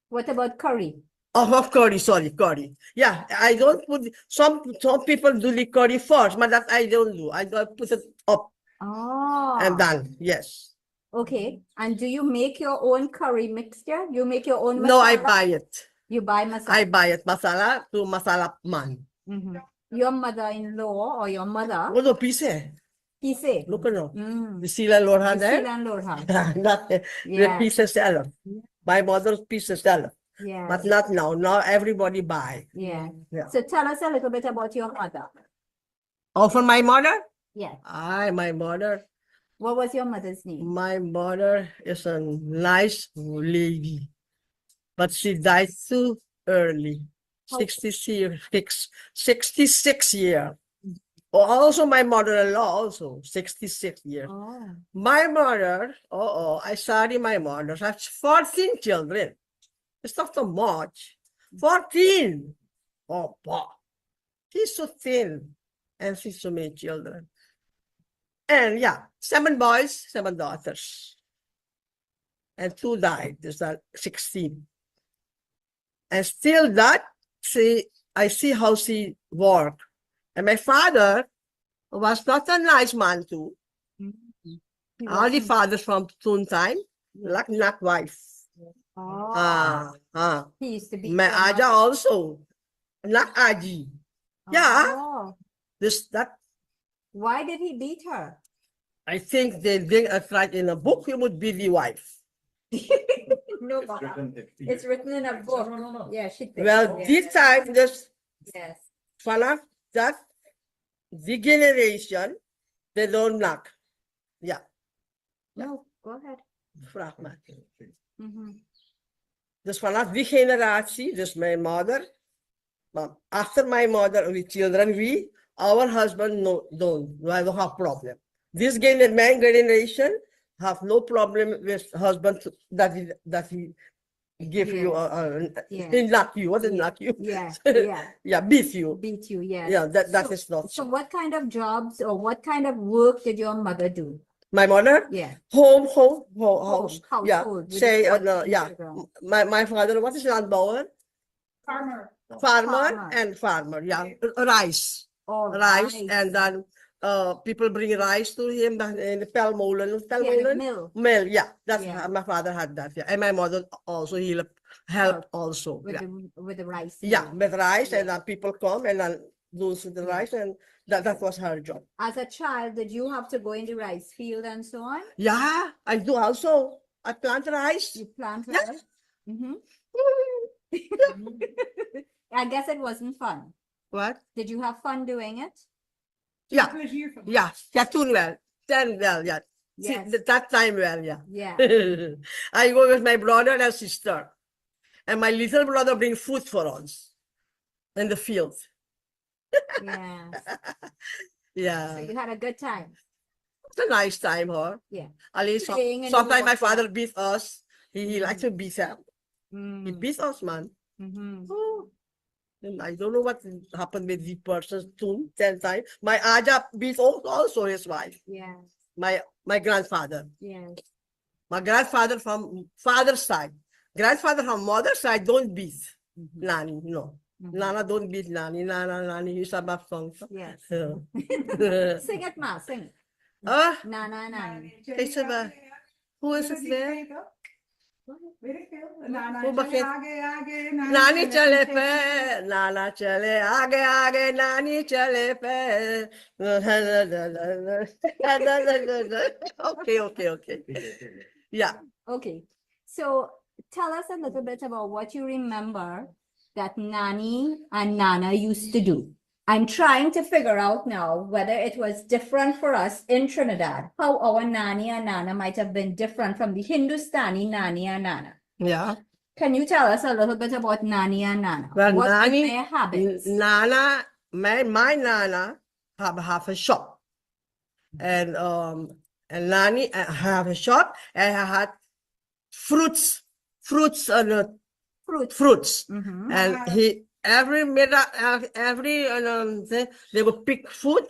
What about curry? Oh, of curry, sorry, curry. Yeah, I don't put some people do the curry first, but that I don't do. I don't put it up Oh, and done. Yes. okay. And do you make your own curry mixture? You make your own No, I masala? buy it. You buy masala. I buy it. Masala to masala man. Your mother-in-law or your mother, What a piece? he say, Look at no. mm, The sila Lorhan you there. see landlord house. Not the Yeah. pieces seller. My mother's pieces seller. Yeah, But not now. Now everybody buy. yeah. Yeah. So tell us a little bit about your mother. Oh, for my mother? Yeah. My mother. What was your mother's name? My mother is a nice lady, but she died too early. How- 66 years. Also, my mother-in-law also 66 years. Oh, My mother, I sorry, my mother has 14 children. It's not so much. 14. Oh, boy. She's so thin, and she's so many children. And yeah, 7 boys, 7 daughters. And 2 died. There's 16. And still that, I see how she worked. And my father was not a nice man too. he All the wasn't- fathers from Toon time, like not wife. Oh, he used to be. My your Aja mother. also, not Aji. Yeah. Oh, That why did he beat her? I think they did write in a book, he would be the wife. No, it's written in a book. No. Yeah, she thinks. Well, Yeah. this time, this Yes. fella, that the generation, they don't knock. Yeah, No, go ahead. fragment. Mhm. Dus vanaf die generatie, dus mijn mother, but after my mother, we children, our husband, we don't have problem. This my generation have no problem with husband that he give you, Yeah. he knock you, what is knock you? Yeah, yeah. Yeah, beat you. Beat you, yes. Yeah, that So- is not. So what kind of jobs or what kind of work did your mother do? My mother, Yeah. house. Yeah, Household with say, the no, yeah. children. My father, what is landbouwer? Farmer. Farmer Farmer. and farmer, yeah. Rice. Oh, Rice and then people bring rice to him in the pelmolen. Yeah, the Pelmolen? mill Mill, yeah. That's Yeah. my father had that. Yeah. And my mother also, he helped also. with Yeah. with the rice. Yeah, mill. with rice, and Yeah. then people come and then lose the Yeah. rice, and that was her job. As a child, did you have to go in the rice field and so on? Yeah, I do also. I plant rice. You plant Yeah. rice? Mm-hmm. I guess it wasn't fun. What? Did you have fun doing it? Yeah, yeah, too well. Then well, yeah. See, Yes. that time well, yeah. Yeah. I go with my brother and sister, and my little brother bring food for us in the field. Yeah. Yeah, So you had a good time. it's a nice time, huh? Yeah. At least Playing in the sometimes my water. father beat us. He likes to beat him. He Mm. beats us, man. Mm-hmm. Oh, and I don't know what happened with the person too, 10 times. My Aja beat also his wife, Yeah. my grandfather. Yeah. My grandfather from father's side. Grandfather from mother's side don't beat Mhm. Nani, no. Mhm. Nana don't beat Nani, Nani, you said that song. Yes. Yeah. Sing it, Ma. Sing it. Ah, Nana, nana. is het wel? Hoe is het weer? Weet ik veel. Nana, Hoe begint- Nani, Nani chale pe, Nana chale, age, Nani chale pe. Okay. Yeah. Okay. So tell us a little bit about what you remember that Nani and Nana used to do. I'm trying to figure out now whether it was different for us in Trinidad, how our Nani and Nana might have been different from the Hindustani Nani and Nana. Yeah. Can you tell us a little bit about Nani and Nana? Well, What were Nani- their habits? Nana, my Nana have a shop. And Nani have a shop, and I had fruits and fruits. Mhm. And he every they would pick food,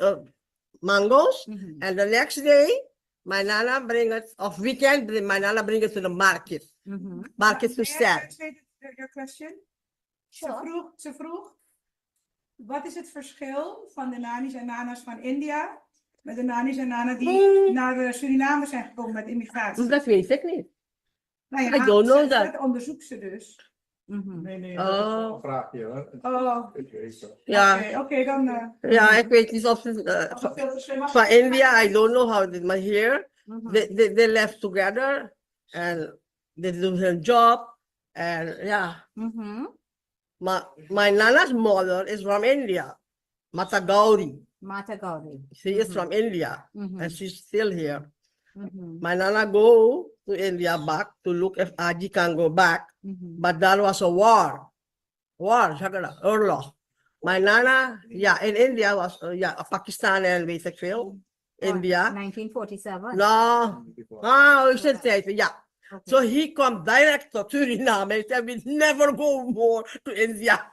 mangoes, Mhm. and the next day my Nana bring it of weekend. My Nana bring it to the market Mhm. to sell. Your question? Sure. Ze vroeg, wat is het verschil van de nanis en nana's van India met de nanis en nana die naar Suriname zijn gekomen met immigratie? Dat weet ik niet. Nou I don't know dat that. onderzoekt ze dus. Mhm. Nee, Oh. dat is een vraagje hoor. Oh, Ik weet zo. Ja, oké, dan... ja, ik weet niet of als het veel verschil mag- van India, I don't know how it is, but here Mhm. they left together and they do their job, and yeah. Mhm. My Nana's mother is from India, Mata Gauri. Mata Gauri. She is from India, Mhm. and she's still here. Mhm. My Nana go to India back to look if Aji can go back, Mhm. but that was a war, Shagada, Urlaw. My Nana, yeah, in India was, Pakistan and basically India. 1947. No, we should say, yeah. Okay. So he come direct to Suriname. He said, we never go more to India.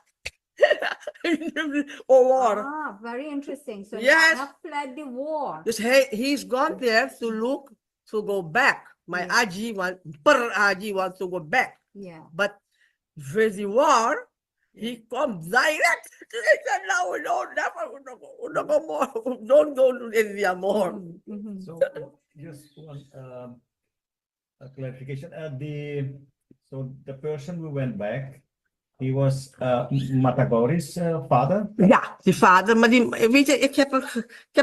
Or war. Ah, very interesting. So Yes. Nana fled the war. Just he's gone there to look to go back. My Yeah. Aji wants to go back. Yeah. But with the war, he comes direct. He said, no, we don't never go more. Don't go to India more. Mhm. Mhm. So just one a clarification. So the person who went back, he was Matagori's father. Ja, die vader, maar weet je, ik heb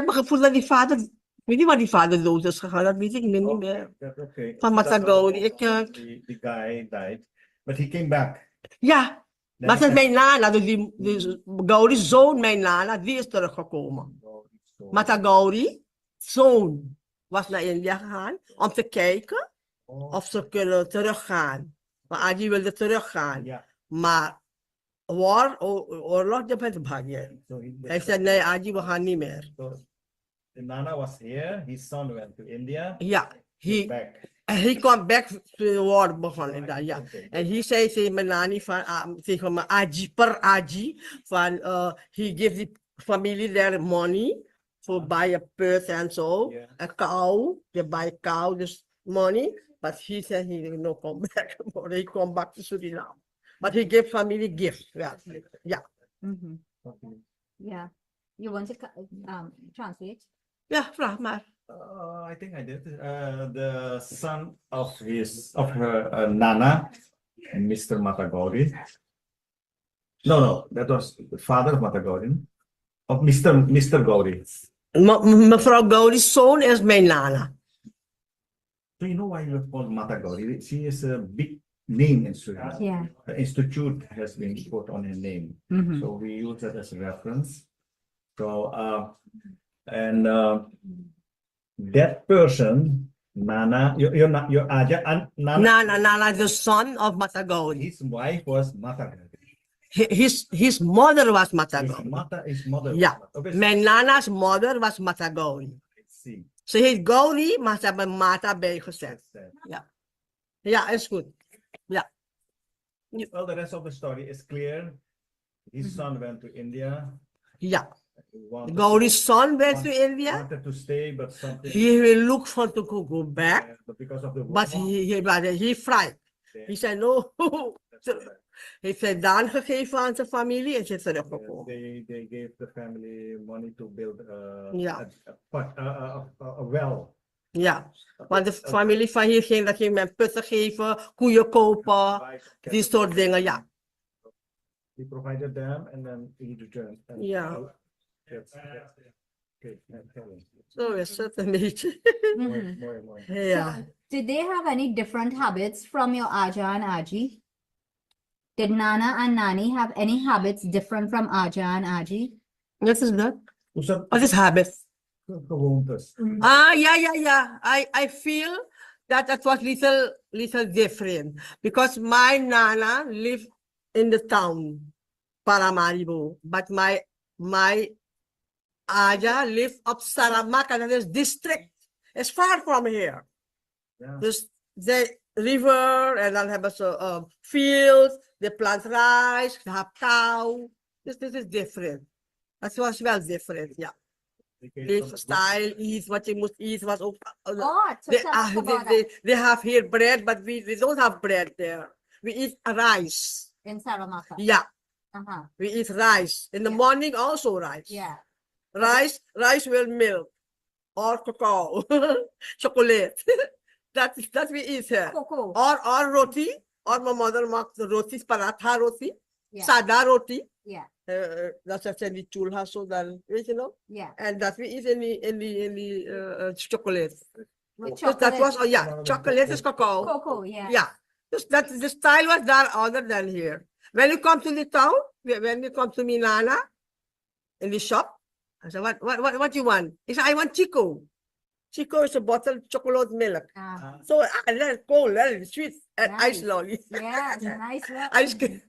een gevoel dat die vader, ik weet niet waar die vader dood is gegaan, dat weet ik niet meer. Okay. Van Matagori, The guy died, but he came back. Ja, Then maar dat is he- mijn nana, dus die Gauri's zoon, mijn nana, die is teruggekomen. Matagori, zoon, was naar India gegaan om te kijken of ze kunnen teruggaan. Maar Aji wilde teruggaan. Ja. Maar oorlog, dat werd bagje. So Hij zei, nee, Aji, we gaan niet meer. So the Nana was here. His son went to India. Ja, Came back. he come back to the war begonnen daar, ja. Okay. En hij zei tegen mijn nani van, tegen mijn Aji, per Aji, van, he gives the familie their money for buy a purse and so, Yeah. a cow, they buy cow, this money, but he said he didn't know come back, or he come back to Suriname. But he gave family gift, yeah. Mhm. Okay. Yeah. You want to translate? Yeah, Rahman. I think I did. The son of her Nana, Mr. Matagori. No, that was the father of Matagori, of Mr. Gauri. Mevrouw Gauri's zoon is mijn nana. So you know why you called Matagori? She is a big name in Suriname. Yeah. The institute has been put on her name. Mhm. So we use that as a reference. So, that person, Nana, your Aja, and Nana, Nana, the son of Matagori. his wife was Matagori. His mother was His Matagori. mother. Yeah. Okay, Mijn nana's mother was Matagori. let's see. Ze heet Gauri, maar ze hebben Mata bijgezet. Ja. Ja, is goed. Ja. Well, the rest of the story is clear. His son went to India. Ja. He wanted, Gauri's son went to India. wanted to stay, but something. He will look for to go back, But because of the but war, he fried. they- He said no. that's correct. Heeft hij daan gegeven aan zijn familie en ze is teruggekomen. They gave the family money to build Ja. a well. Ja, want de familie van hier ging dat men putten geven, koeien kopen, die soort dingen, ja. He provided them and then he returned. And Ja. Okay, tell me. Zo is het een beetje. Mhm. More. Ja. Did they have any different habits from your Aja and Aji? Did Nana and Nani have any habits different from Aja and Aji? Wat is dat? Usap Wat is habit? gewoontes. Yeah. I feel that that was little different because my nana lived in the town, Paramaribo, but my Aja lived up Saramaka, that is district. It's far from here. Yeah. Dus the river en dan hebben ze fields, they plant rice, they have cow. This is different. That was well different, yeah. Live style, eat what you must eat was ook. Oh, so They, tell us about they have here bread, but we don't have bread there. We eat rice. in Saramaka. Yeah, Uh-huh. we eat rice. In the Yeah. morning also rice. Yeah. Rice with milk or cacao, chocolate. that we eat here. Cocoa. Or roti. Or my mother makes the rotis, paratha roti, Yeah. sada roti. Yeah. That's actually chulha, so then, you know. Yeah. And that we eat in the chocolate. With Because that was, chocolate. chocolate is cacao. Cocoa, yeah. Yeah. The style was there other than here. When you come to the town, when you come to Minana, in the shop, I said, what you want? He said, I want Chico. Chico is a bottled chocolate milk. Ah, So I let it cold, let it sweet, and ice Nice. lolly. yeah, nice one. Ice cream.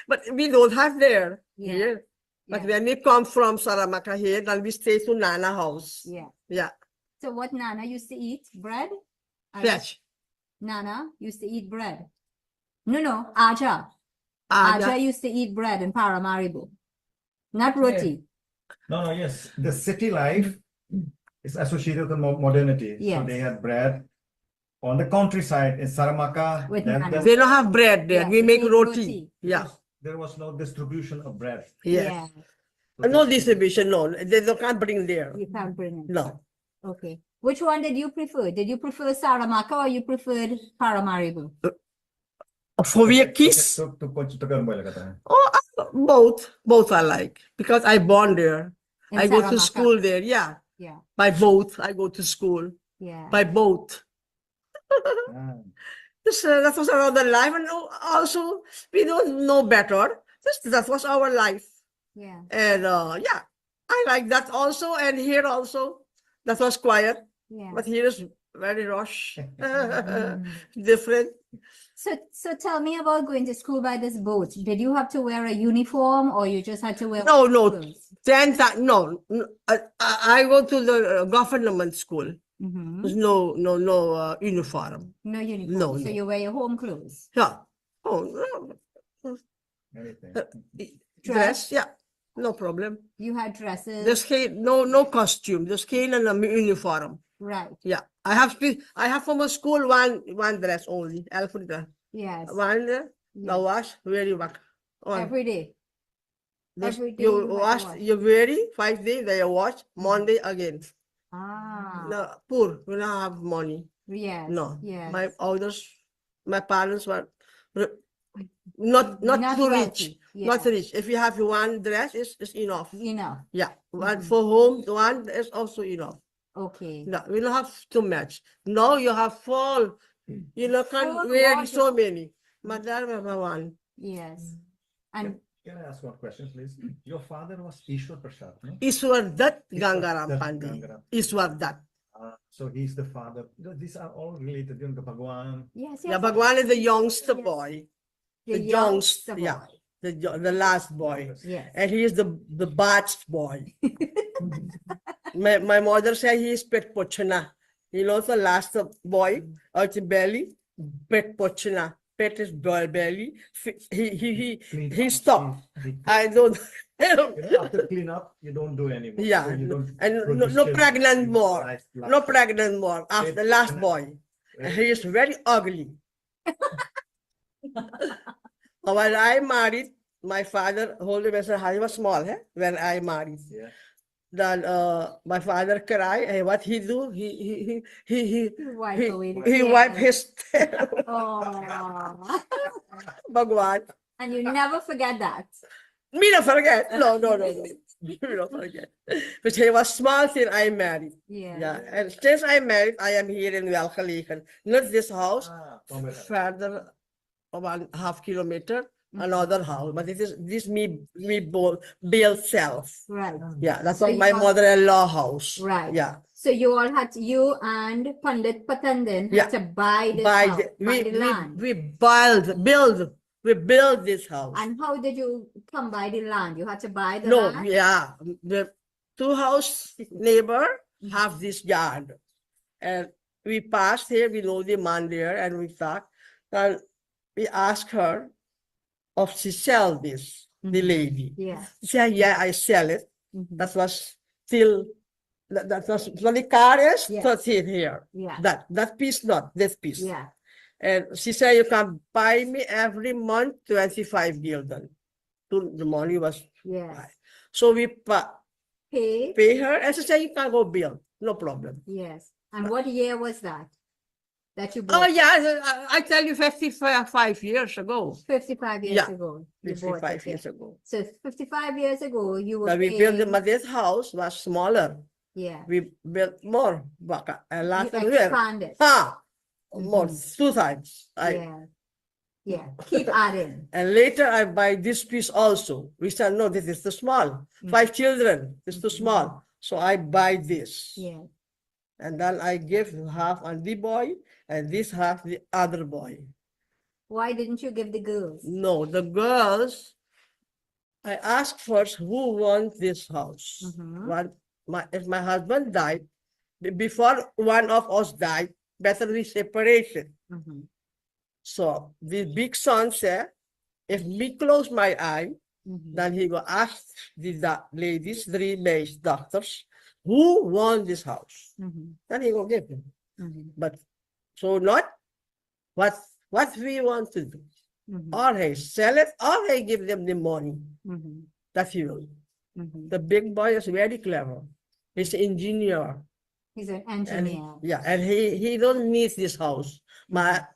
But we don't have there Yeah. here. But Yeah. when we come from Saramaka here, then we stay to Nana house. Yeah. Yeah. So what Nana used to eat? Bread? Fresh. Nana used to eat bread. No, Aja. Ah, Aja used to eat bread in Paramaribo. Not roti. No, yes. The city life is associated with modernity. So Yes. they had bread. On the countryside in Saramaka, With then nana. they don't have bread there. Yeah, We they make eat roti. roti. Yeah. there was no distribution of bread. Yes. Yeah. No distribution, no. They can't bring there. You can't bring it. No. Okay. Which one did you prefer? Did you prefer Saramaka or you preferred Paramaribo? For we kiss. Oh, both I like because I born there. In I go to Saramaka? school there. Yeah. Yeah. By boat, I go to school Yeah. by boat. Ah, That was another life, and also we don't know better. That was our life, Yeah. and yeah, I like that also. And here also, that was quiet, Yeah. but here is very rush, different. So tell me about going to school by this boat. Did you have to wear a uniform or you just had to wear No, no, clothes? 10 times. No, I go to the government school. Mhm. There's no uniform. No uniform. No, So no. you wear your home clothes. Yeah. Oh, no. anything. Dress. Yeah, no problem. You had dresses. The scale, no costume. The scale and the uniform. Right. Yeah, I have from a school one dress only. Alfred, Yes. one Yeah. the wash very work on. Every day. Every day you you had to wash, wash. you wearing 5 days, then you wash, Monday again. Ah, No, poor, we don't have money. yes, No, yes. my parents were not Not too wealthy, rich, not yeah. rich. If you have one dress, it's enough. Enough, Yeah, one Mhm. for home, one is also enough. okay. No, we don't have too much. Now you have full, you know, can Full wear so wardrobe. many. Madam, have one. Yes. And Can I ask one question, please? Your father was Ishwar Prasad, no? Ishwar Dutt Ishwar Gangaram Dutt Pandey. Gangaram. Ishwar Dutt. So he's the father. These are all related, you know, the Bhagwan. yes, Yeah, yes. Bhagwan is the youngster Yes. boy. The the youngster youngst, yeah. boy. The last boy. Yes. And he is the batched boy. My mother said he is pet pochana. You know, the last boy out the belly, pet pochana. Pet is belly. He stopped. I don't. You know, after clean up, you don't do anymore. Yeah, So you don't and no produce children. pregnant You more. life No lasts. pregnant more. After the Pet last pochana. boy. And he is very ugly. When I married, my father, holy vessel, he was small when I married. Yeah. Then my father cried. And what he do? He Wipe away the he wiped tears. his tail. Oh. Bhagwan. And you never forget that. Me not forget. No. Me not forget. But he was small till I married. Yeah. Yeah. And since I married, I am here in Welgelegen. Not this house. Somewhere. Further 1.5 kilometer, Mhm. another house. But this me build self. Right. Yeah, that's So like you my have- mother-in-law house. Right. Yeah. So you all had to, you and Pandit Patandin Yeah. had to buy this By house, buy the land. we build this house. And how did you come by the land? You had to buy the No, land? yeah, the two house neighbor have this yard, and we passed here. We know the man there, and we talk, and we ask her if she sell this, the Mhm. lady. Yeah. She said, yeah, I sell it. Mhm. That was still that was when the car is Yeah. 13 here. Yeah. That piece, not this piece. Yeah. And she said, you can buy me every month 25 gulden. The money was Yes. so we Pay. her, and she said, you can go build, no problem. Yes. And what year was that? That you Oh bought? yeah, I tell you 55 years ago. 55 years Yeah, ago. You bought 55 it, years yeah. ago. So 55 years ago, you were Now we built paying, this house was smaller. yeah. We built more baka. And last You time we expanded. more 2 times. Yeah. Yeah. Keep adding. And later I buy this piece also. We said, no, this is too small. 5 children, it's too small. So I buy this. Yeah. And then I give half on the boy and this half the other boy. Why didn't you give the girls? No, the girls, I asked first who wants this house. Mhm. If my husband died, before one of us died, better we separation. Mhm. So the big son said, if me close my eye, Mhm. then he go ask the ladies, 3 maids, doctors, who won this house? Mhm. Then he will give them. Mhm. But so not what we want to do. Mhm. Or he sell it, or he give them the money. Mhm. That he will. Mhm. The big boy is very clever. He's an engineer. He's an And engineer. yeah, and he don't need this house.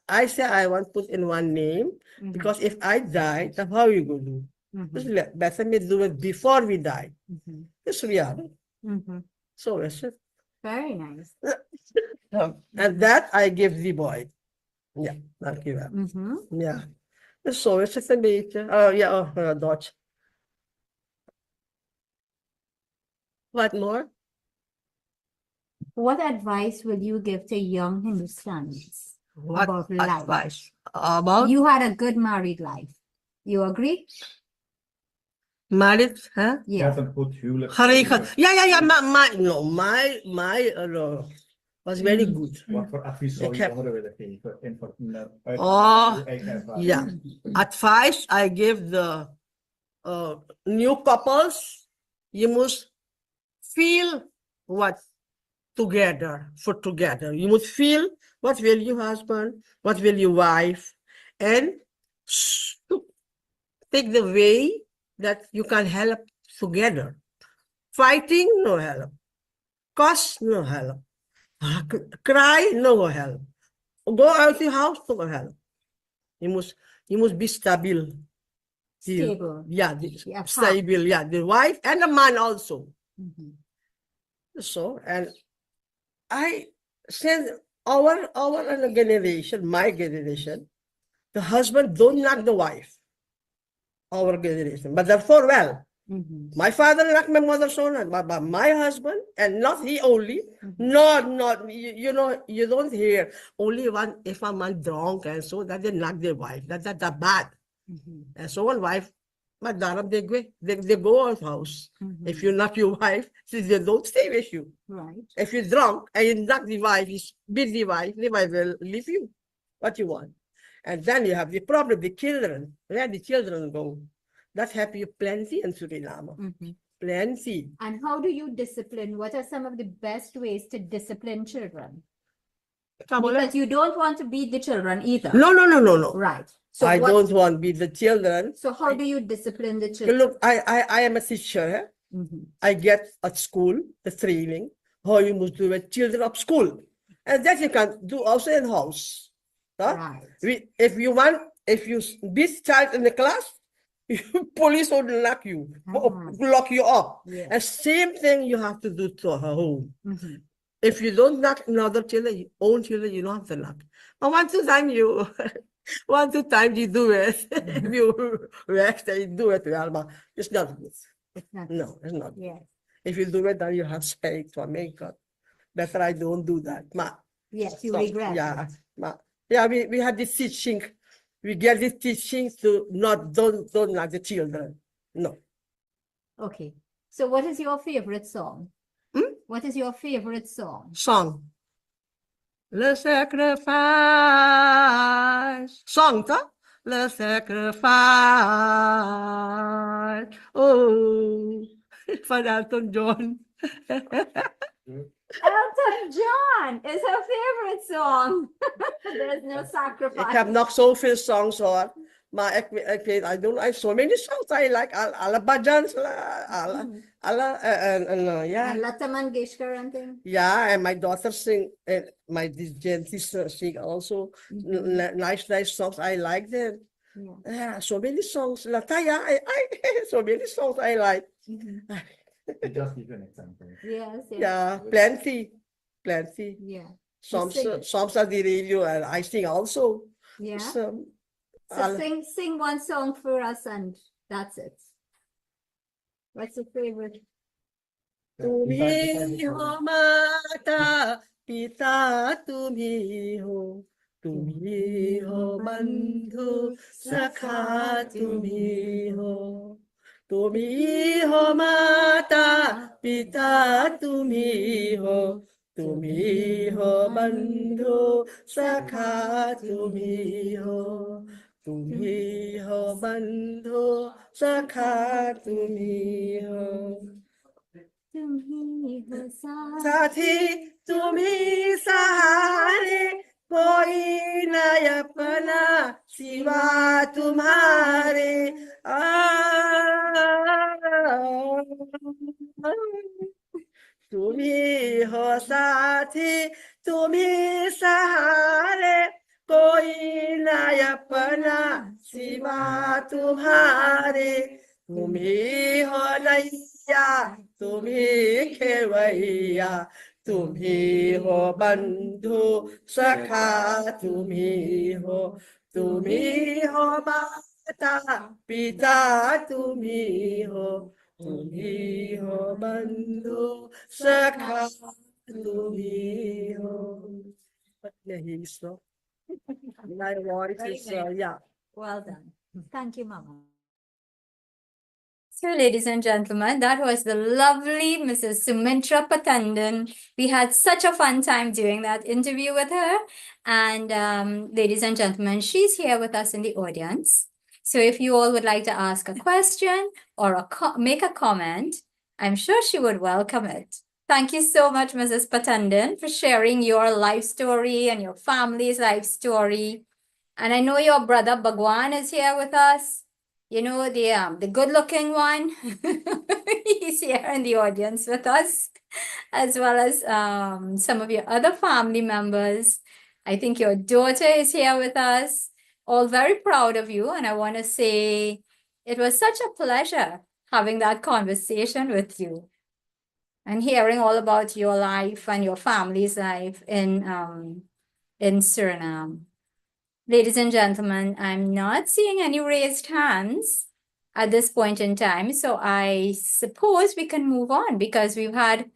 I say I want put in one name Mhm. because if I die, then how you go do? Just Mhm. better me do it before we die. Mhm. This we are. Mhm. So is it. Very nice. And that I give the boy. Yeah, I'll give that. Mhm. Yeah. So is it a beetje. Oh yeah, Dutch. What more? What advice will you give to young Hindustanis What about life? advice? About You had a good married life. You agree? married, huh? Yeah. Een goed huwelijk. Yeah. My was very good. Wat voor advies zou Ik je heb- jongeren willen geven? Uit Oh, uw eigen ervaring. yeah. Advice I give the new couples, you must feel what together, for together. You must feel what will your husband, what will your wife, and take the way that you can help together. Fighting, no help. Cuss, no help. Cry, no help. Go out the house, no help. You must be stable. Stable. Yeah, Yeah, stable. Yeah, the wife and the man also. Mhm. So, and I said, our generation, my generation, the husband don't knock the wife. Our generation, but therefore, well, Mhm. my father knocked my mother so not, but my husband, and not he only, Mhm. not you know, you don't hear only one if a man drunk and so that they knock their wife. That's bad. Mhm. And so one wife, madam, they go out house. If you knock your wife, they don't stay with you. Right. If you're drunk and you knock the wife, you beat the wife will leave you. What you want. And then you have the problem, the children. Where the children go? That have you plenty in Suriname. Mhm. Plenty. And how do you discipline? What are some of the best ways to discipline children? Because you don't want to beat the children either. No. Right. So I what, don't want to be the children. so how do you discipline the children? Look, I am a teacher. Mhm. I get at school the training how you must do with children of school. And that you can do also in house. Huh? Right. If you beat child in the class, police will lock you, lock you up. Yeah. And same thing you have to do to her home. Mhm. If you don't knock another children, own children, you don't have to knock. But one, two time you, one, two times you do it. If you rest and you do it well, but it's not good. It's not. No, it's not. Yes. If you do it, then you have space for makeup. Better I don't do that. Ma, Yes, you so, regret. yeah, yeah, we have this teaching. We get this teaching to don't like the children. No. Okay. So what is your favorite song? Hmm? What is your favorite song? Song. Le sacrifice. Song, ta? Le sacrifice. Oh, Father Elton John. Elton John is her favorite song. There's no Ik sacrifice. heb nog zoveel songs hoor. Maar ik weet, I don't like so many songs I like. Alle bhajans, yeah. And Lata Mangeshkar and things. Yeah, and my daughter sing, and my sister sing also nice songs. I like them. Yeah. Yeah, so many songs. Lataya, so many songs I like. Mhm. Just give an example. Yes, yes. Yeah, plenty. Yeah. Some sing it. songs are the radio, and I sing also. Yeah. Some, So sing one song for us and that's it. What's your favorite? तुम्ही हो माता पिता तुम्ही हो बंधु सखा तुम्ही हो माता पिता तुम्ही हो बंधु सखा तुम्ही हो बंधु सखा तुम्ही हो तुम्ही हो साथी तुम्ही सहारे कोई न अपना सिवा तुम्हारे तुम्ही हो साथी तुम्ही सहारे कोई न अपना सिवा तुम्हारे तुम्ही हो नैया तुम्ही खेवैया तुम्ही हो बंधु सखा तुम्ही हो माता पिता तुम्ही हो बंधु सखा तुम्ही हो. यही सो. My voice is yeah. Well done. Thank you, Mama. So, ladies and gentlemen, that was the lovely Mrs. Sumitra Patandan. We had such a fun time doing that interview with her. And ladies and gentlemen, she's here with us in the audience. So if you all would like to ask a question or make a comment, I'm sure she would welcome it. Thank you so much, Mrs. Patandan, for sharing your life story and your family's life story. And I know your brother Bhagwan is here with us. you know, the good-looking one. He's here in the audience with us, as well as some of your other family members. I think your daughter is here with us. All very proud of you, and I want to say it was such a pleasure having that conversation with you and hearing all about your life and your family's life in Suriname. Ladies and gentlemen, I'm not seeing any raised hands at this point in time, so I suppose we can move on because we've had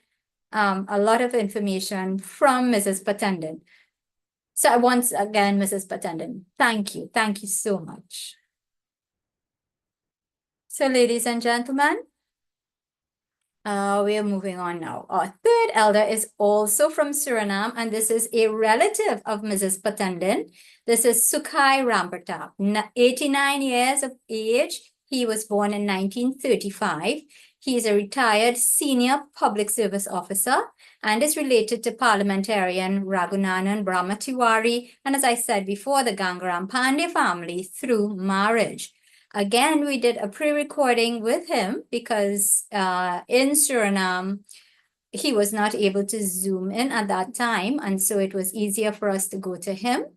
a lot of information from Mrs. Patenden. So once again, Mrs. Patenden, thank you. Thank you so much. So ladies and gentlemen, we are moving on now. Our third elder is also from Suriname, and this is a relative of Mrs. Patenden. This is Sukhai Rampatap, 89 years of age. He was born in 1935. He is a retired senior public service officer and is related to parliamentarian Raghunanan Brahmatiwari, and as I said before, the Gangaram Pandey family through marriage. Again, we did a pre-recording with him because in Suriname, he was not able to zoom in at that time, and so it was easier for us to go to him.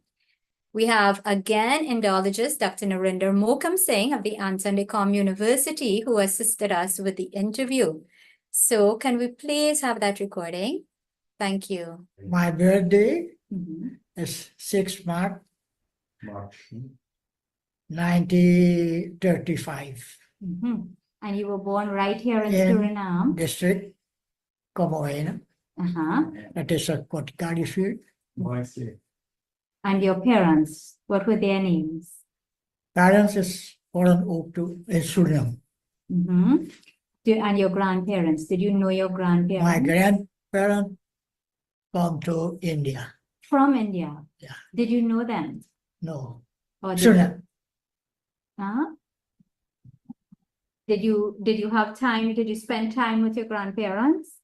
We have again Indologist Dr. Narinder Mokam Singh of the Anton de Com University who assisted us with the interview. So can we please have that recording? Thank you. My birthday Mhm. is 6 March March. 1935, Mhm. And you were born right here in In- Suriname. district Comoena. Uh-huh. That is a Kotikari field. I see. And your parents, what were their names? Parents is foreign oak to Suriname. Mhm. And your grandparents, did you know your My grandparents? grandparents come to India. From India? Yeah. Did you know them? No, Or did Suriname. Huh? Did you have time? Did you spend time with your grandparents?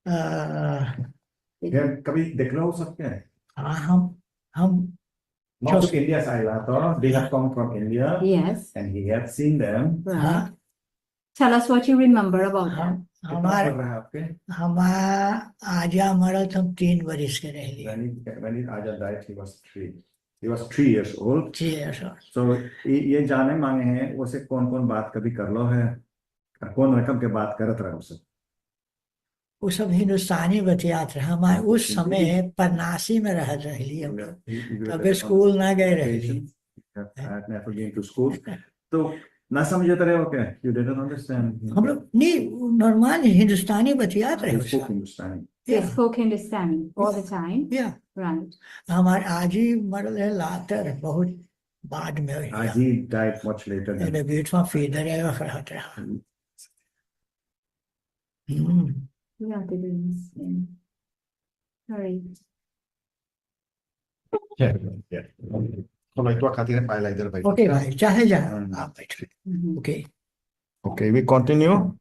Yeah, कभी देखना हो सकते हैं. हम Most of India's island, they have come from India, Yes. and he had seen them. Right. Tell us what you remember about them. कितना हमारे पढ़ रहा है आपके? हमारा आजा हमारा हम 3 बरिस के रह लिए. When Aja died, he was 3. He was 3 years old. 3 years old. So ये जाने मांगे हैं उसे कौन-कौन बात कभी कर लो है कौन रकम के बात करत रहा उसे वो सब हिंदुस्तानी बतियात रहे. हमारे उस समय परनासी में रह रही हम लोग. तबे स्कूल ना गए रही. had never been to school. तो ना समझते रहे हो क्या? You didn't understand. हम लोग नहीं नॉर्मल हिंदुस्तानी बतियात रहे. They spoke Hindustani. They spoke Hindustani all the time. Yeah. Right. हमारे आजी मरल है लातर बहुत बाद में हुई. Aji died much later In than the beautiful feeder है वफरात रहा. Yeah, they did. Sorry. yeah. Kalau itu akan pakai leader baik. Okay भाई चाहे जा आप बैठो. Mhm. Okay. Okay, we continue.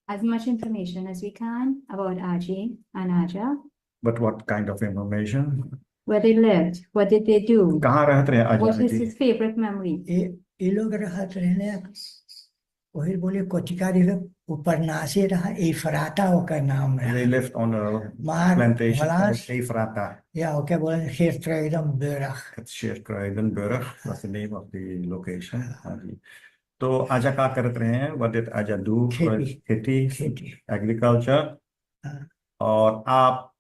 As much information as we can about Aji and Aja, But what kind of information? where they lived, what did they do, कहाँ रहते रहे what आजा is ji? his favorite memory. ये लोग रहत रहने वही बोले कोटिकारी में ऊपर नासे रहा एफराता होकर नाम रहा. They lived on a Maar plantation called helaas Efrata. ja oké बोले Geertruidenburg. It's Sheerkruidenburg. That's the name of the location. तो आजा क्या करते रहे हैं? What did आजा do? खेती. खेती, agriculture. हाँ. और आप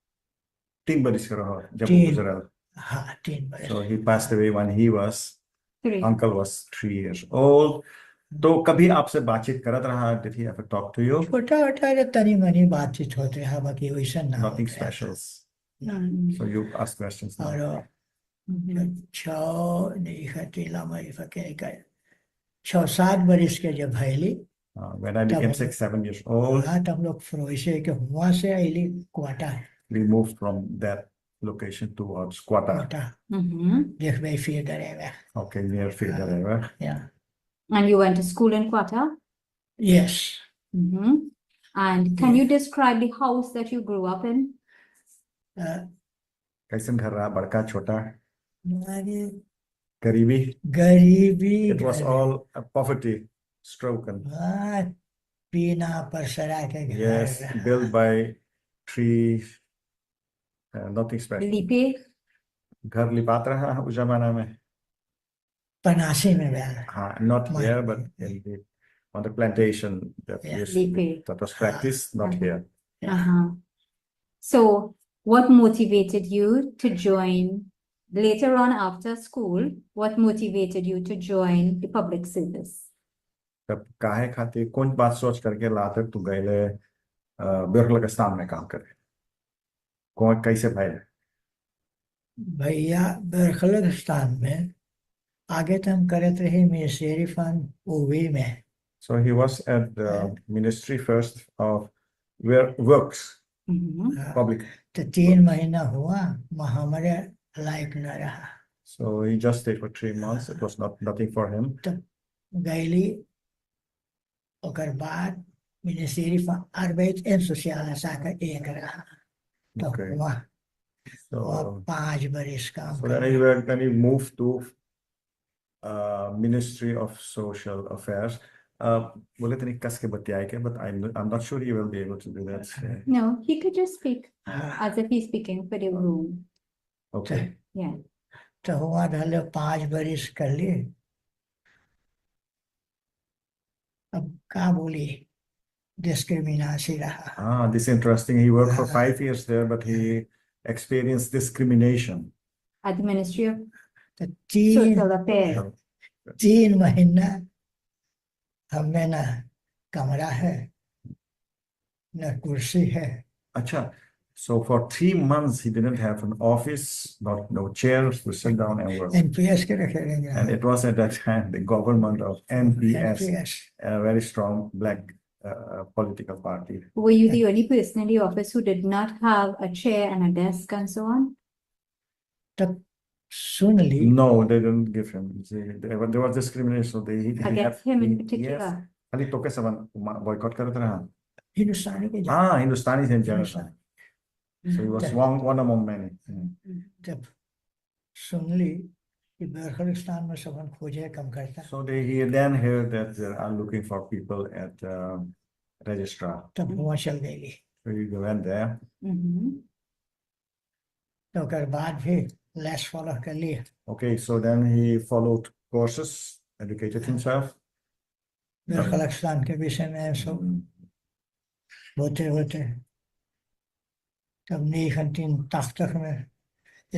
3 बरिस के रहो जब वो 3 गुजरा. हाँ 3 बरस. So he passed away when he was, 3. uncle was 3 years old. तो कभी आपसे बातचीत करत रहा? Did he ever talk to you? छोटा तनी मनी बातचीत होते हैं बाकी वैसा ना. Nothing special. Mhm. So you ask questions now. और Mhm. 6 नहीं खाती लामा इफके का 6-7 बरस के जब भैली When I became 6-7 years old, हाँ तब लोग फ्रोइसे के हुआ से आईली quota we moved from that location towards Quata. Mhm. देख भाई फिर डरेगा. Okay, near Federer. Yeah. And you went to school in Quetta? Yes. Mhm. And can you describe the house that you grew up in? कैसन घर रहा? बड़का छोटा? हमारे Garibi. गरीबी It was घर all poverty stricken. हाँ, पीना परसरा के Yes, घर built by trees, nothing special. Lipe, घर लिपात रहा उस जमाना में. पनासी में गया हाँ, not My- here, but in on the plantation that Yeah. used to be, Lipe. that was practiced, not Uh-huh. here. Uh-huh. So, what motivated you to join later on after school? What motivated you to join the public service? तब काहे खातिर कौन बात सोच करके लाते तू गए बिरखलगस्तान में काम करे कौन कैसे भाई भैया बरखलगस्तान में आगे तो हम करते रहे मिनिस्ट्री फंड ओवी में So he was at the ministry first of where works public. तो 3 महीना हुआ हमारे लायक न रहा So he just stayed for 3 months. It was nothing for him. गैली ओकर बाद मिनिस्ट्री फंड अर्बेट एंड सोशल का एक रहा तो Okay. हुआ So, 5 बरिस काम so then he moved to Ministry of Social Affairs. बोले तनिक कस के बताया के, but I'm not sure he will be able to do that. No, he could just speak as if he's speaking for the room. Okay. Yeah. तो हुआ ढले 5 बरिस कर लिए अब का बोली डिस्क्रिमिनेशन रहा This is interesting. He worked for 5 years there, but he experienced discrimination. At the Ministry of तो 3 Social Affairs. 3 महीना हमें ना कमरा है न कुर्सी है Acha. So for 3 months, he didn't have an office, no chairs to sit down and work. NPS के रखे रहेंगे And it was at that time the government of NPS, NPS a very strong black political party. Were you the only person in the office who did not have a chair and a desk and so on? तब सुन ली No, they didn't give him. There was discrimination. So he Against him in Yes. particular? खाली तो कैसे boycott करते रहा. हिंदुस्तानी के Hindustani in general. So he was Mm. one among many. जब सुन ली कि बरखलस्तान में सबन खोजे कम करता So he then heard that they are looking for people at registrar. तब हुआ चल गई So he went there. तो कर बाद भी लेस फॉलो कर लिए Okay, so then he followed courses, educated himself. बरखलस्तान के विषय में सब होते होते तब नहीं खंतीन तख्तक में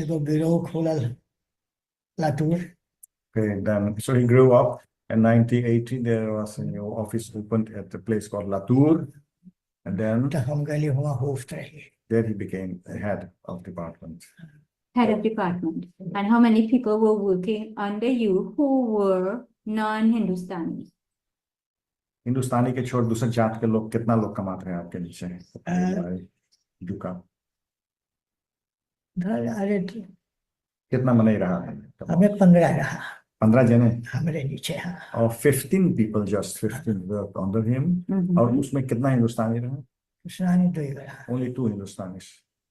एगो बिरो खोलल Latur Okay, then so he grew up. In 1980, there was a new office opened at a place called Latour, and then तो हम गली हुआ होफ्ट रही there he became the head of department. Head of department. And how many people were working under you who were non-Hindustani? हिंदुस्तानी के छोड़ दूसरे जात के लोग कितना लोग कमाते हैं आपके नीचे दुका अरे कितना मना ही रहा है हमें 15 रहा 15 जने हमारे नीचे हाँ और 15 people just 15 worked under him और उसमें कितना हिंदुस्तानी रहा हिंदुस्तानी 2 रहा only 2 Hindustanis.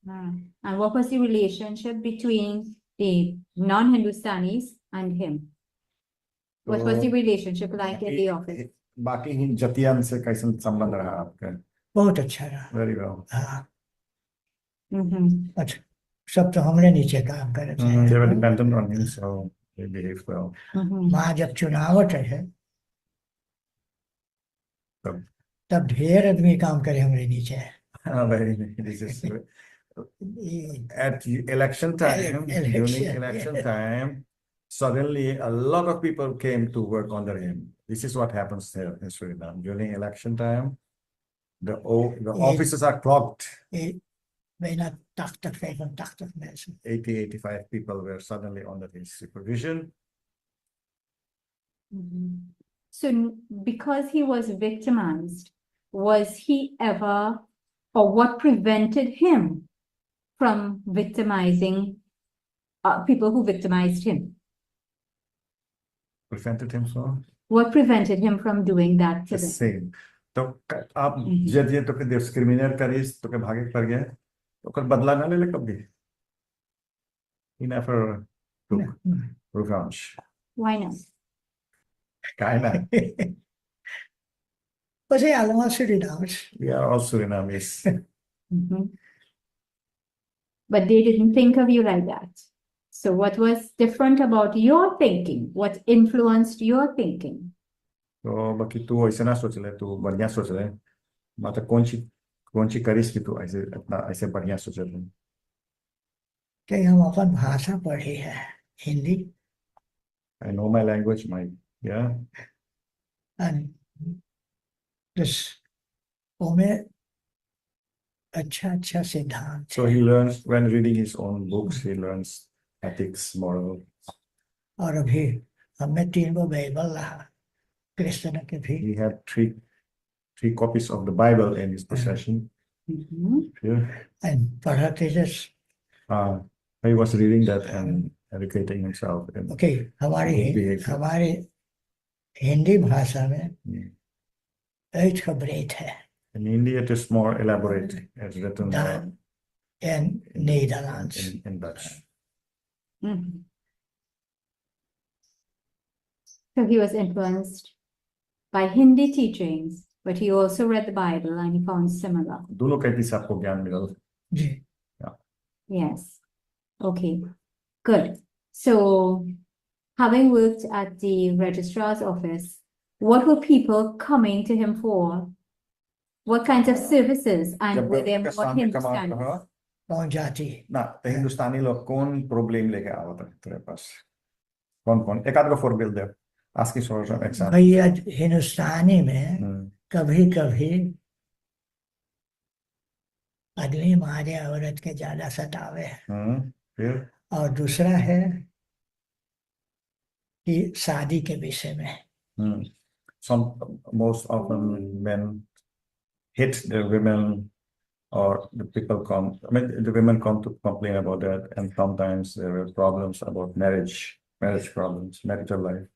And what was the relationship between the non-Hindustanis and him? What was the relationship like in the office? बाकी हिंद जतियन से कैसे संबंध रहा आपका बहुत अच्छा रहा very well. हाँ Mm-hmm. अच्छा सब तो हमरे नीचे काम कर रहे थे They were dependent on him, so they behaved well. Mm-hmm. माँ जब चुनाव है तब तब ढेर आदमी काम करे हमरे नीचे this is at election time, during election time, suddenly a lot of people came to work under him. This is what happens there in Suriname. During election time, the offices are clogged. bijna 80, 85 mensen 85 people were suddenly under his supervision. So because he was victimized, was he ever, or what prevented him from victimizing people who victimized him? Prevented him from What prevented him from doing that to the them? same. तो आप जब तो के discriminate करीस तो के भागे पड़ गए तो कर बदला ना ले ले कभी. He never took revenge. Why not? Kinda. But they are all Surinamese. We are all Surinamese. Mhm. But they didn't think of you like that. So what was different about your thinking? What influenced your thinking? तो बाकी तू ऐसे ना सोच ले, तू बढ़िया सोच ले। मतलब कौन सी करिस कि तू ऐसे इतना ऐसे बढ़िया सोच ले। कि हम अपन भाषा पढ़ी है Hindi I know my language, yeah. and this उनमें अच्छा सिद्धांत So he learns when reading his own books, he learns ethics, moral. और अभी हमें 3 बाइबल रहा क्रिश्चियन के भी He had three copies of the Bible in his possession. Mhm. Yeah. and पढ़ते जस He was reading that and educating himself. In okay good behavior. हमारी हिंदी भाषा में Yeah. uitgebreid है In India, it is more elaborate. It's written dan in Nederlands. in Dutch. Mhm. So he was influenced by Hindi teachings, but he also read the Bible and he found similar. दोनों कहती से आपको ज्ञान मिला। जी Yes. Okay. Good. So, having worked at the registrar's office, what were people coming to him for? What kinds of services, and were there more Hindustanis? कौन जाति ना तो हिंदुस्तानी लोग कौन प्रॉब्लम लेके आवा था तेरे पास कौन एक आध का फॉरबिल they ask for some example भैया हिंदुस्तानी में कभी कभी आदमी मारे औरत के ज्यादा सतावे फिर और दूसरा है कि शादी के विषय में some most often men hit the women or the people come I mean the women come to complain about that and sometimes there are problems about marriage problems marital life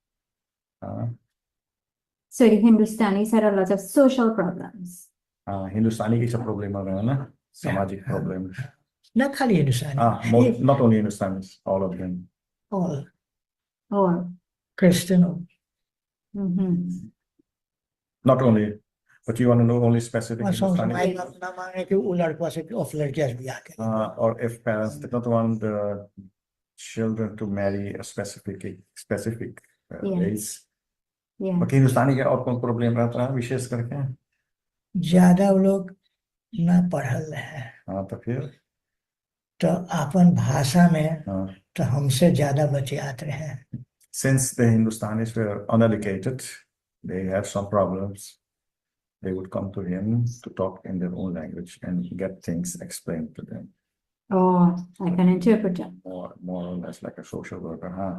So the Hindustanis had a lot of social problems. हिंदुस्तानी की सब problem आ रहा है ना सामाजिक problem न खाली हिंदुस्तानी not only Hindustanis all of them और Or, Christian mhm. not only but you want to know only specific my Hindustani बाप ना मांगे कि वो लड़का से ऑफ लड़कियां भी आके or if parents did not want the children to marry a specific Yeah. race Yeah. बाकी हिंदुस्तानी का और कौन प्रॉब्लम रहता है विशेष करके ज्यादा वो लोग ना पढ़ल है हाँ तो फिर तो अपन भाषा में हाँ तो हमसे ज्यादा बचियात रहे since the Hindustanis were uneducated they have some problems they would come to him to talk in their own language and get things explained to them Or like an interpreter. more or less like a social worker huh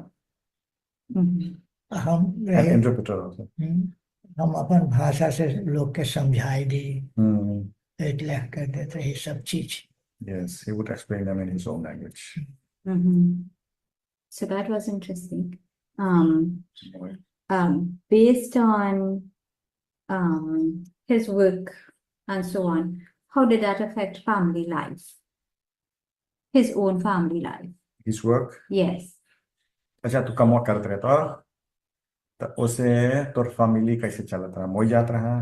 Mhm. हम an रहे interpreter also हम अपन भाषा से लोग के समझाई दी Hmm. एक लिख कर देते ये सब चीज Yes, he would explain them in his own language. Mhm. So that was interesting. Based on his work and so on, how did that affect family life? His own family life? His work. Yes. अच्छा तू कम करते रहता तो उसे तोर family कैसे चलता रहा मोई जात रहा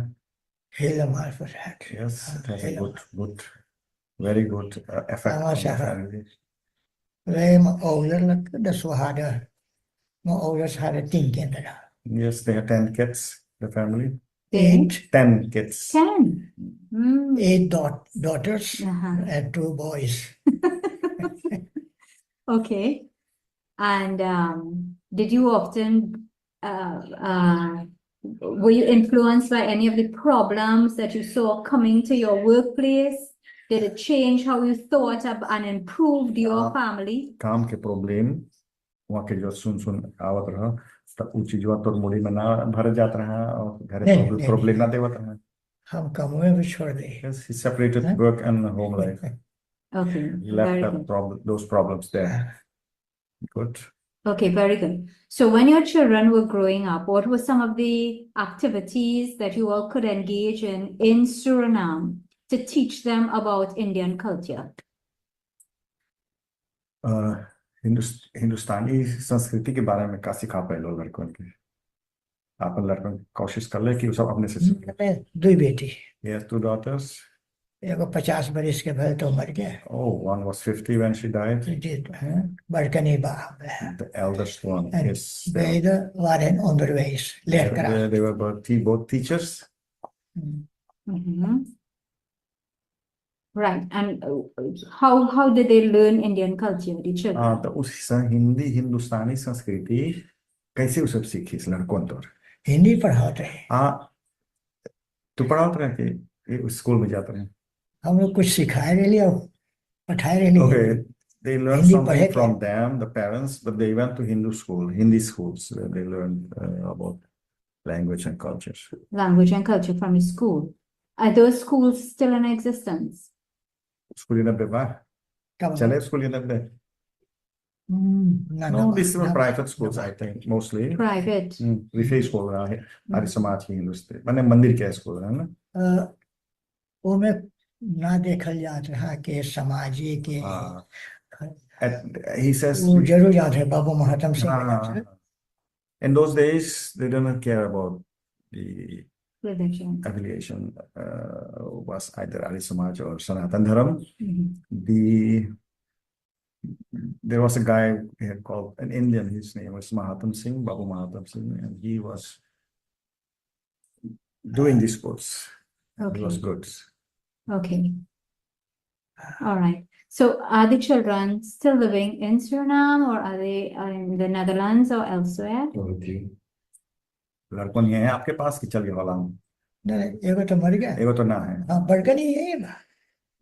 hele maar verhaal yes it has a good very good effect on the family wij mijn ouders dat is wat hadden mijn ouders hadden 10 kinderen yes they had 10 kids the family 10 kids 10. Mm. 8 daughters Uh-huh. and 2 boys Okay. And did you often were you influenced by any of the problems that you saw coming to your workplace? Did it change how you thought of and improved your family? काम के problem वहाँ के जो सुन आवत रहा तब वो चीज तोर मुड़ी में ना भर जात रहा और घर प्रॉब्लम ना देवत रहा हम कमरे में छोड़ दे yes he separated work and home life Okay, he left very that good. those problems there good Okay, very good. So when your children were growing up, what were some of the activities that you all could engage in Suriname to teach them about Indian culture? हिंदुस्तानी संस्कृति के बारे में का सिखा पहले लड़कों के अपन लड़कों की कोशिश कर ले कि वो सब अपने से सीखे मैं दुई बेटी He has two daughters. एगो 50 बरिस के भले तो मर गया Oh, one was 50 when she died. बड़कनी बाप The eldest one En is beide waren onderwijs, leerkracht. they were both teachers. Mhm. Right. And how did they learn Indian culture, the children? तो उस हिंदी हिंदुस्तानी संस्कृति कैसे वो सब सीखी इस लड़कों तो हिंदी पढ़ाते हैं तो पढ़ाते रहे कि स्कूल में जाते रहे हम लोग कुछ सिखाए रहे लिए पढ़ाए रहे लिए Okay, they learned Hindi something पढ़े from them, the parents, but they went to Hindi schools where they learned about language and culture. Language and culture from the school. Are those schools still in existence? School in Abeba? कब Chale school in Abeba? ना No, these were private schools, I think, mostly. Private. Rifai school है, आर्य समाज की हिंदुस्तान, माने मंदिर के school है ना? वो में ना देखल जात रहा कि समाजी के He says, वो जरूर याद है बाबू महात्म Singh in those days, they didn't care about the Religion. affiliation, was either Arya Samaj or Sanatan Dharam. Mhm. There was a guy here called an Indian, his name was Mahatam Singh, Babu Mahatam Singh, and he was doing these sports. He was Okay. good. Okay. All right. So are the children still living in Suriname or are they in the Netherlands or elsewhere? लड़कों नहीं है आपके पास कि चल गया वाला नहीं एगो तो मर गया एगो तो ना है हाँ बड़कनी है बा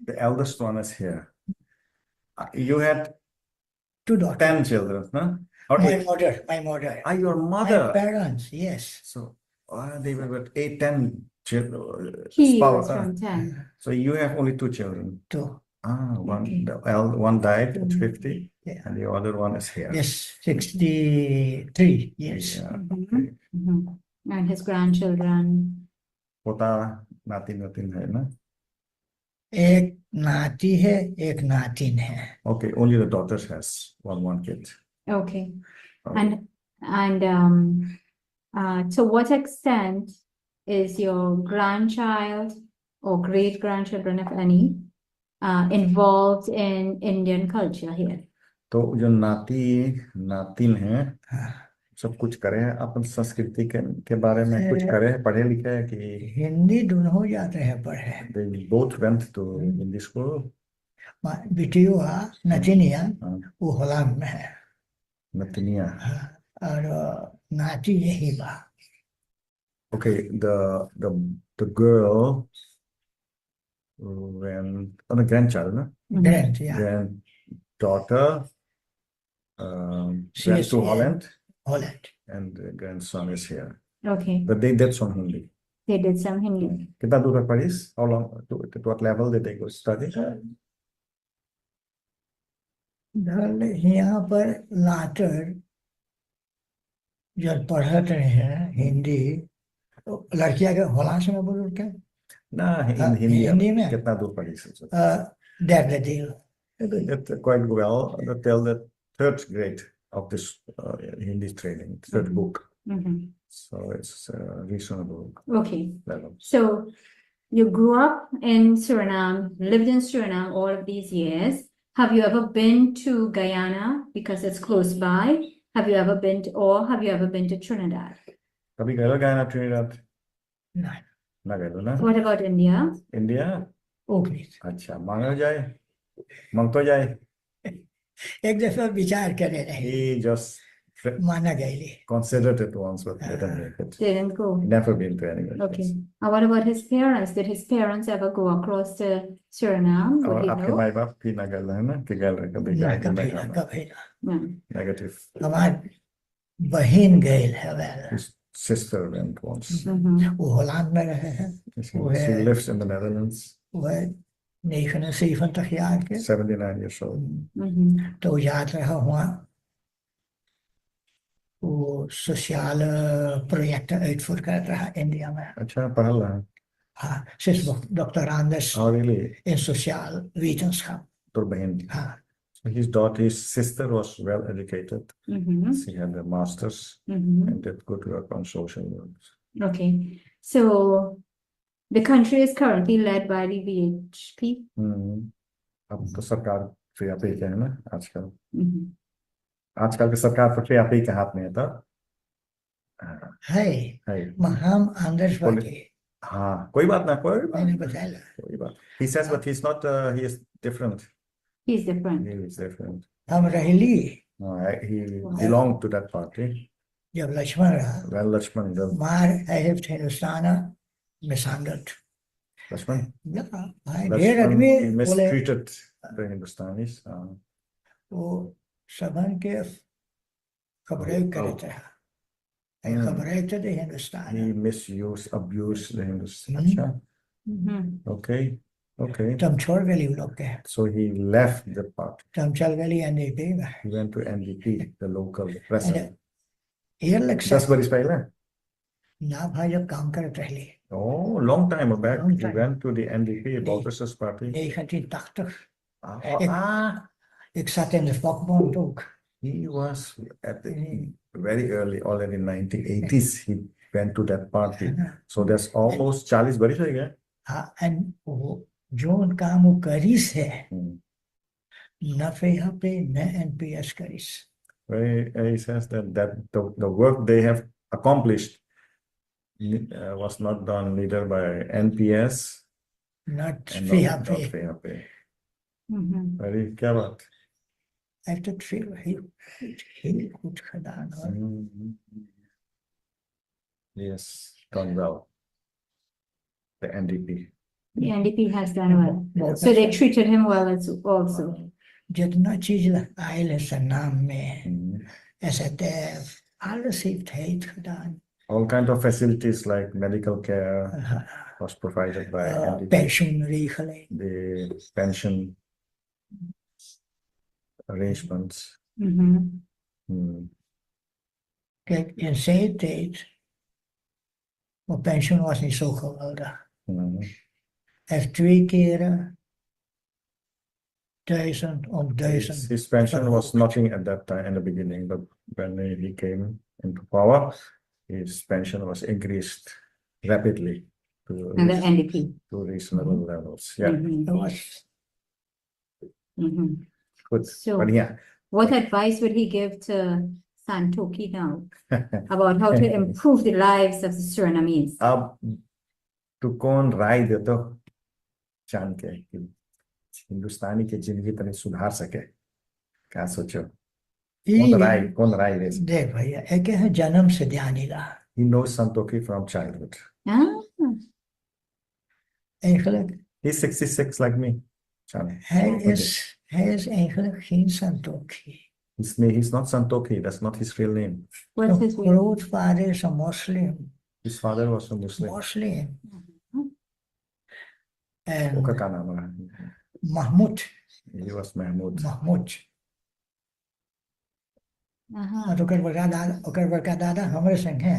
The eldest one is here. You had two daughters 10 children, huh? Or my eight? mother Your my mother. parents yes So they were with 8, 10 children. He was from 10. So you have only 2 children. two One one died at 50, yeah. and the other one is here. yes 63 yes Yeah. Mhm. Mhm. And his grandchildren. पोता नातिन नातिन है ना? एक नाती है एक नातिन है Okay, only the daughters has one kid. Okay. Okay. And to what extent is your grandchild or great grandchildren, if any, involved in Indian culture here? तो जो नातिन है सब कुछ करे हैं अपन संस्कृति के बारे में कुछ करे हैं पढ़े लिखे हैं कि हिंदी दोनों जाते हैं पढ़े they both went to Hindi school. बिटिया नतिनिया वो होलैंड में है नतिनिया और नाती यही बा Okay, the girl when the grandchild, no? Grand या Granddaughter She went is to here. Holland, Holland and the grandson is here. Okay. But they did some Hindi. They did some Hindi. Kita दूर है Paris? How long? To what level did they go study? यहाँ पर लाटर जब पढ़ते हैं हिंदी तो लड़कियां के होलांस में बोलो क्या Nah, Hindi में कितना दूर पढ़ी सोचो? that the deal They did quite well until the 3rd grade of this Hindi training, 3rd book. Mhm. So it's reasonable Okay. level. So you grew up in Suriname, lived in Suriname all of these years. Have you ever been to Guyana because it's close by? Have you ever been to Trinidad? कभी गए हो Guyana, Trinidad? नहीं ना गए हो ना? What about India? India? Okay अच्छा मांगो जाए मांगतो जाए एक दफा विचार करे रहे He just माना गई considered it once but didn't make it. Didn't go. Never been to anywhere. Okay. And what about his parents? Did his parents ever go across to Suriname? Would और you आपके know? माँ बाप भी ना गए है ना कि गए रहे कभी गए कि नहीं गए कभी No. Negative. हमारी बहन गई है वह His sister went once. Mhm. वो होलैंड में रहे हैं She lives in the Netherlands. वह 79 jaar के 79 years old. Mhm. तो याद रहा हुआ वो सोशल प्रोजेक्ट uitvoer कर रहा इंडिया में अच्छा पढ़ रहा है. हाँ सिर्फ doctor आंदर्स Oh really? in sociaal wetenschap तो बहन. हाँ His sister was well educated. Mm-hmm. She had a master's Mm-hmm. and did good work on social work. Okay. So the country is currently led by the VHP. अब तो सरकार VAP के है ना आजकल Mm-hmm. आजकल की सरकार तो VAP के हाथ में है तो है है हम आंध्र Poli- हाँ कोई बात ना मैंने बताया कोई बात he says but he's not he is different He's different. he is different हम रहेली he belonged to that party जब लक्ष्मण रहा well Lakshman मार हैफ हिंदुस्तान mishandled Lakshman ढेर आदमी he बोले mistreated the Hindustanis वो सबन के खबरें करे थे खबरें थे Hindustan he misused abused the Hindustans अच्छा Mm-hmm. okay तम छोड़ गए लोग के so he left the party तम चल गए एनडीपी में he went to NDP the local president ये लग 10 बरस पहले ना भाई जब काम करते रहे Oh, long time back, Long he time. went to the NDP, Baltus's party. 1980 Ah, ik zat in de vakbond ook he was at the very early, already in 1980s, he went to that party. So that's almost 40 baris ho gaya. हाँ and वो जो काम वो करीस है न यहाँ पे न एनपीएस करीस Where he says that the work they have accomplished was not done neither by NPS not and यहाँ not पे FAP. Mm-hmm. Very क्या बात? ऐसे फिर ही कुछ खदान और Yes, done well. The NDP. The NDP has done well. बहुत So they अच्छा। treated him well as also. जितना चीज आयल है सन्नाम में एसएटीएफ alles heeft hij het gedaan All kinds of facilities like medical care was provided by NDP. pensioenregeling The pension arrangements. Mm-hmm. kijk in zijn tijd mijn pensioen was niet zo geweldig hij heeft 2 keren 1000 om 1000 His pension was nothing at that time in the beginning, but when he came into power, his pension was increased rapidly to, And the NDP. to reasonable levels. Yeah, Mm-hmm. dat was Mm-hmm. good. So- But yeah, What advice would he give to Santoki now about how to improve the lives of the Surinamese? अब तो कौन राय दे तो जान के कि हिंदुस्तानी की जिंदगी तनी सुधार सके क्या सोचो कौन राय दे देख भैया एक है जन्म से ध्यान ही रहा He knows Santoki from childhood. Ah, eigenlijk He's 66 like me. Chan. hij is eigenlijk geen Santoki He's not Santoki. That's not his real name. what's his zijn name? grootvader is een moslim His father was a Muslim. moslim en Oka ka naam hai. Mahmoud He was Mahmoud. Uh-huh. और ओकर बड़का दादा हमारे संग है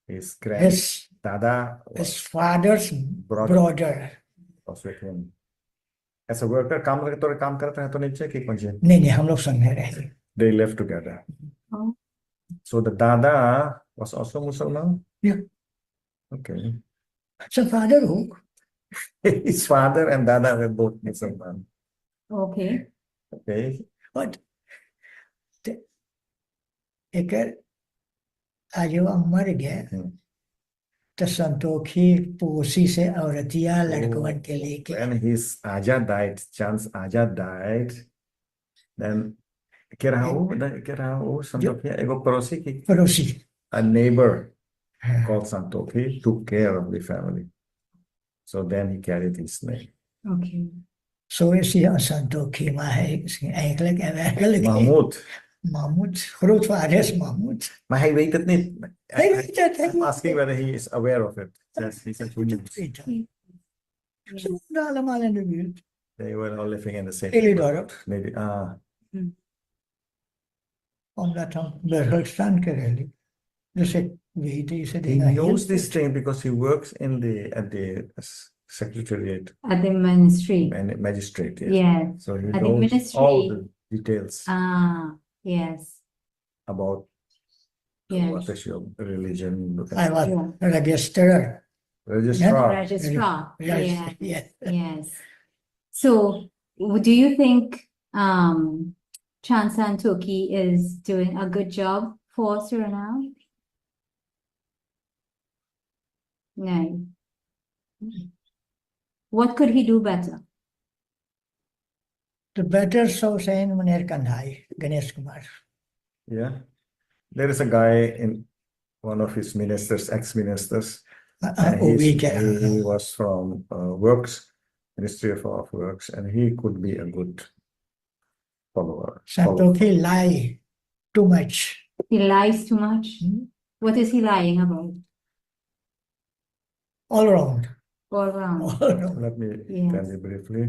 His his granddada his father's Brother. brother was with him. As a worker, काम करते हैं तो नीचे की पंजे. नहीं हम लोग संग में रहे They lived together. Oh. So the dada was also Muslim. Yeah. Okay. so father who His father and dada were both Muslim. Okay. Okay. but एक आज वो मर गया तो संतोखी पोसी से औरतिया लड़कवन के लेके When his Aja died, Chand's Aja died, then Kerao Santoki, ego Porosi ki पड़ोसी a neighbor called Santoki took care of the family. So then he carried his name. Okay. so is hij een Santokhi maar hij is eigenlijk Mahmoud. grootvader is Mahmoud Maar hij weet het niet. Hij weet het, hij I'm weet asking whether he is aware of it. Yes, he said who knows. ze woonden allemaal in de buurt They were all living in the same Hele neighborhood. dorp. Maybe, omdat हम burgerstand Kareli dus ik weet deze he dingen knows heel this thing because he works in at the secretariat At the ministry. and magistrate. Yes. Yes. So he At the knows all ministry. the details Ah, yes. about Yes. what is your religion. I was Yeah. registered. Registrar. Registrar. Yes, Yeah. yes. Yes. So, do you think Chansan Toki is doing a good job for Suriname? No. What could he do better? The better so saying Munir Kanhai, Ganesh Kumar. Yeah. There is a guy in one of his ministers, ex-ministers. And he was from Works, Ministry of Works, and he could be a good follower. Santoki lie too much. He lies too much. What is he lying about? All around. All around. All around. Let me Yes. tell you briefly.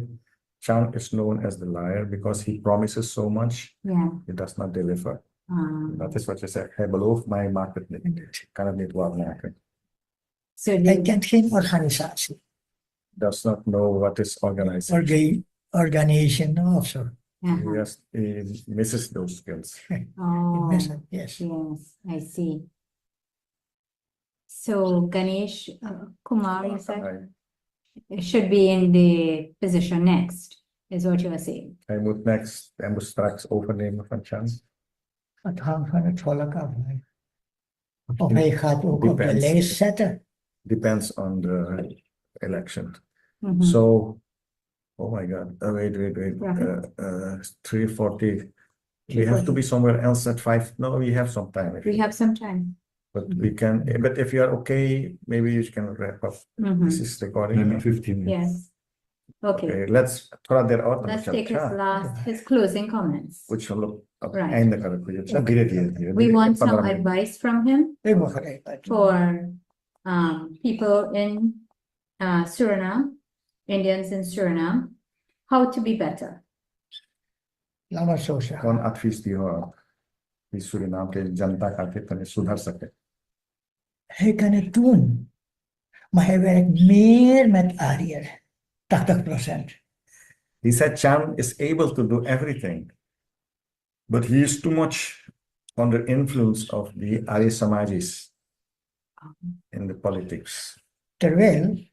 Chan is known as the liar because he promises so much, Yeah. he does not deliver. Um, Dat is wat je zegt. Hij belooft, maar hij maakt het niet. Ik kan het niet waarmaken. so Hij the, kent geen organisatie. Does not know what is organized. Organization also. uh-huh. He misses those skills. Oh, Yes. yes, I see. So Ganesh Kumar, you said, should be in the position next, is what you are saying. Hij moet straks overnemen van Chan. Het hangt van het volk af. Of hij gaat ook op de Depends. lijst zetten. Depends on the election. Mhm. So, oh my God, wait, Right. 3:40. We have to be somewhere else at 5. No, we have some time. We have some time. But we can, but if you are okay, maybe you can wrap up. Mhm. This is recording. 15 minutes. Yes. Okay, Okay, let's थोड़ा देर और let's तब take his चलते his closing comments. कुछ हम लोग अब Right. And कर कुछ धीरे We want some advice from him Ik mag er even. for people in Suriname, Indians in Suriname, how to be better. Laat maar zo zeggen. कौन advies die हो कि सूरीनाम के जनता खातिर तने सुधार सके Hij kan het doen. Maar hij werkt meer met Ariër. 80%. He said Chan is able to do everything, but he is too much under influence of the Arya Samajis in the politics. Terwijl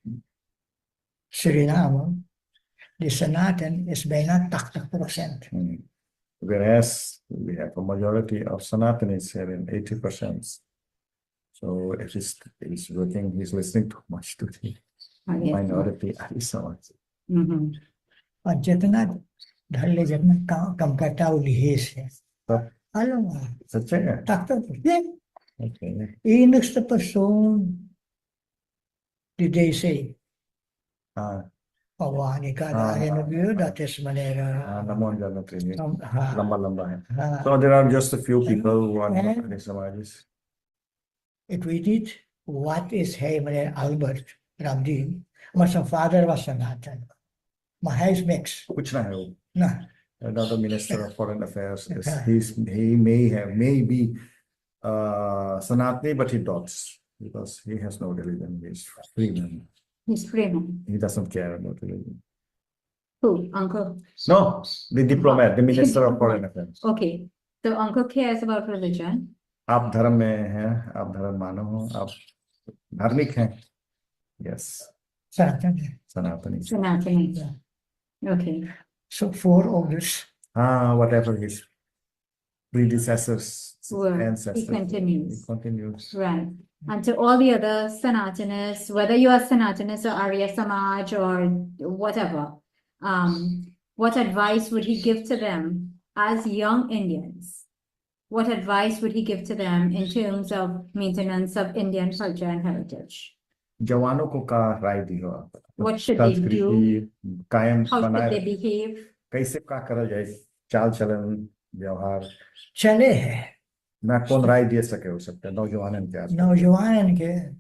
Suriname, de Senaten is bijna 80%. Whereas we have a majority of Sanatanis here in 80%. So if he's working, he's listening too much to the minority Arya Samaj. Mhm. और जितना ढल्ले जितना कम करता वो लिहेज है But Alam mo, such a takto. okay. Enigste persoon die deze Pawani ka na interview, that is meneer Namon Jana Trini. ha, Lamba lamba hai. ha. So there are just a few people who are not Arya Samajis. Ik weet niet wat is hij, meneer Albert Ramdien, maar zijn vader was Sanatan. Maar hij is mix. Which na hai? Nou, Another Minister of Foreign Affairs is Okay. he may be Sanatani, but he doubts because he has no religion. He's free man. He's Freeman. He doesn't care about religion. Who? Uncle? No, the diplomat, the Minister of Foreign Affairs. Okay. So Uncle cares about religion. आप धर्म में हैं, आप धर्म मानो हो, आप धार्मिक हैं. Yes, Sanatan. Sanatani. Sanatani. Okay. So voorouders. Whatever his predecessors, Were, he ancestors. continues. He continues. Right. And to all the other Sanatanists, whether you are Sanatanist or Arya Samaj or whatever, what advice would he give to them as young Indians? What advice would he give to them in terms of maintenance of Indian culture and heritage? जवानों को का राय दी हो आप? What should they do? संस्कृति कायम How should बनाए they behave? कैसे का करा जाए चाल चलन व्यवहार Chale hai. ना कौन राय दे सके हो सकता है नौजवान क्या Naujawanen ke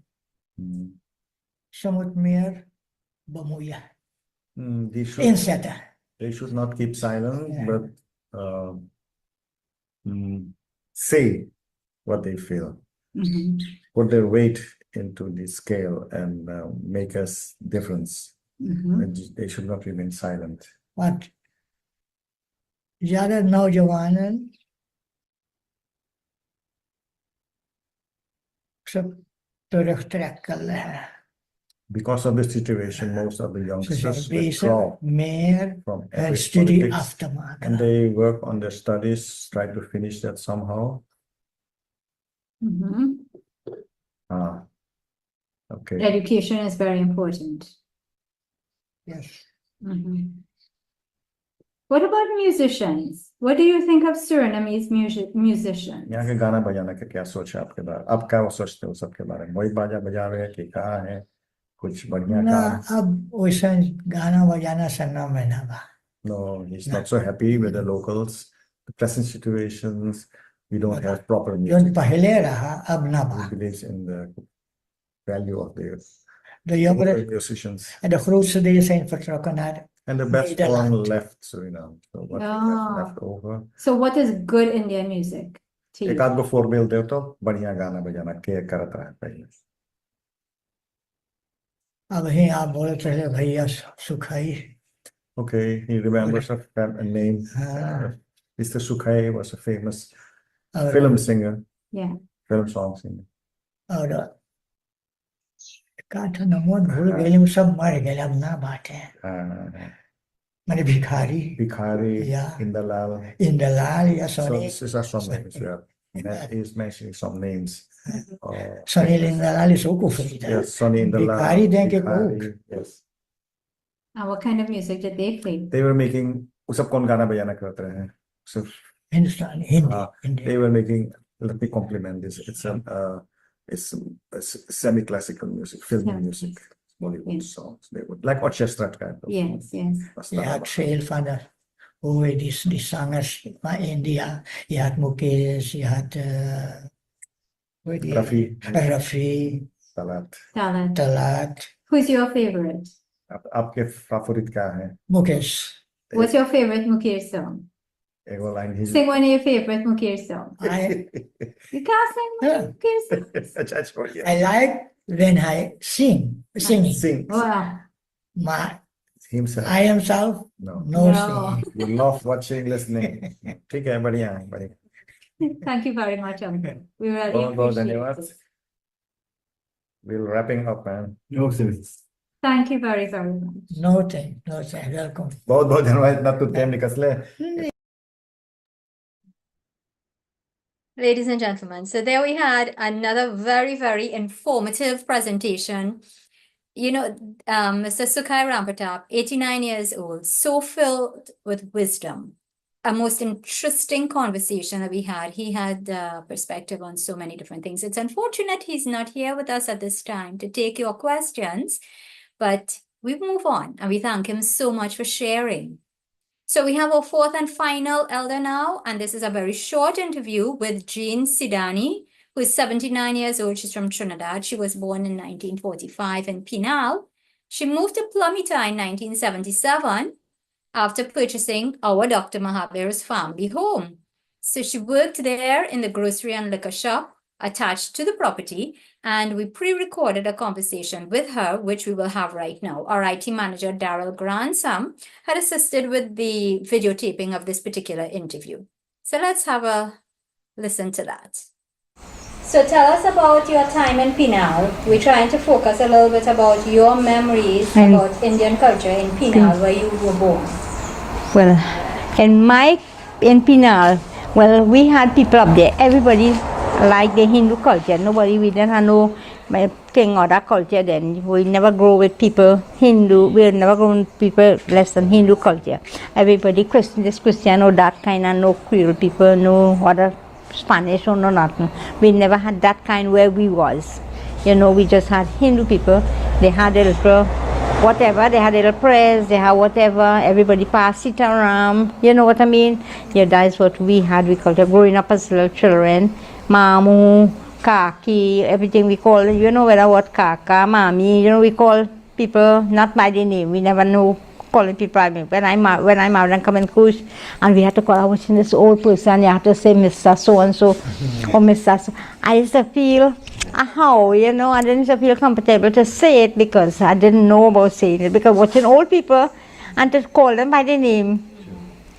samut meer bemoeien. Inzetten. they should not keep silent Yeah. but say what they feel, Mhm. put their weight into the scale and make us difference Mhm. and they should not remain silent. but ज्यादा नौजवान सब तरफ कर रहे हैं Because of the situation, most of the youngsters withdraw mayor from and every study politics, aftermath. and they work on their studies, try to finish that somehow. Mhm. Ah, okay. Education is very important. Yes. Mhm. What about musicians? What do you think of Surinamese musicians? यहाँ के गाना बजाना का क्या सोच है आपके बारे आप क्या सोचते हो सबके बारे में वही बाजा बजा रहे हैं कि कहाँ है कुछ बढ़िया ना काम अब वैसा गाना बजाना सुनना में ना बा No, he's not so happy with the locals, the present situations. We don't have proper जो music. पहले रहा अब ना बा He believes in the value of the the local younger musicians. and the grootste deel zijn vertrokken naar And the best one Nederland. left Suriname. So what we Ah. have left over. So what is good Indian music to एक you? आध गो voorbeeld दे तो बढ़िया गाना बजाना के करता है पहले. अब ही आप बोलते रहे भैया सुखाई Okay, he remembers a name. हाँ Mr. Sukhai was a famous और film singer, Yeah. film song singer. और का तो नमोन भूल गए सब मर गए अब ना बात है मैंने भिखारी Bhikhari, Yeah. Indalal. इंदलाल या So Soni these are some names. Yeah. He's mentioning some names. Soni इंदलाल इसको कुफरी था Yes, Sonny Indalal. भिखारी देंगे Bhikhari, yes. And what kind of music did they play? They were making वो सब कौन गाना बजाना करते हैं so Hindustani Hindi Hindi they were making let me compliment this it's semi-classical music film Yeah. music Bollywood Yes. songs they would like orchestra kind of Yes, yes. Je had veel van de hoe heet die zangers van India. Je had Mukesh, je had hoe heet die? Rafi. Rafi, Talat Talent. Talat, Who's your favorite? आपके favorite क्या है Mukesh. What's your favorite Mukesh song? एक वो line he Sing one of your favorite Mukesh songs. You can't sing one Yeah. Mukesh song. अच्छा छोड़िए I like when I singing. sing Wow. My, himself I am self, no no No. singing. you love watching listening ठीक है बढ़िया है बढ़िया Thank you very much, Uncle. We really बहुत बहुत appreciate धन्यवाद it. we're wrapping up man Thank you very, very much. No thing, welcome. बहुत बहुत धन्यवाद इतना तो टाइम निकल ले Ladies and gentlemen, so there we had another very, very informative presentation. You know, Mr. Sukhai Rampatap, 89 years old, so filled with wisdom. A most interesting conversation that we had. He had perspective on so many different things. It's unfortunate he's not here with us at this time to take your questions, but we move on and we thank him so much for sharing. So we have our fourth and final elder now, and this is a very short interview with Jean Sidani, who is 79 years old. She's from Trinidad. She was born in 1945 in Pinal. She moved to Plumita in 1977 after purchasing our Dr. Mahavir's family home. So she worked there in the grocery and liquor shop attached to the property, and we pre-recorded a conversation with her, which we will have right now. Our IT manager, Daryl Gransom, had assisted with the videotaping of this particular interview. So let's have a listen to that. So tell us about your time in Pinal. We're trying to focus a little bit about your memories about Indian culture in Pinal, where you were born. Well, in Pinal, well, we had people up there. Everybody liked the Hindu culture. We didn't have no thing or that culture then. We never grow with people Hindu. We never grow with people less than Hindu culture. Everybody Christian or that kind of no Creole people, no other Spanish or no nothing. We never had that kind where we was. You know, we just had Hindu people. They had a little whatever, they had little prayers, they had whatever, everybody passed it around, you know what I mean? Yeah, that's what we had, we called it growing up as little children. Mamu, Kaki, everything we call it, you know whether what Kaka, Mami, you know, we call people not by the name, we never know calling people by name. When I'm out and come in Kush, and we had to call, I was in this old person, you have to say Mr. So-and-so, or Mr. So. I used to feel how, you know, I didn't feel comfortable to say it because I didn't know about saying it. Because watching old people and to call them by the name,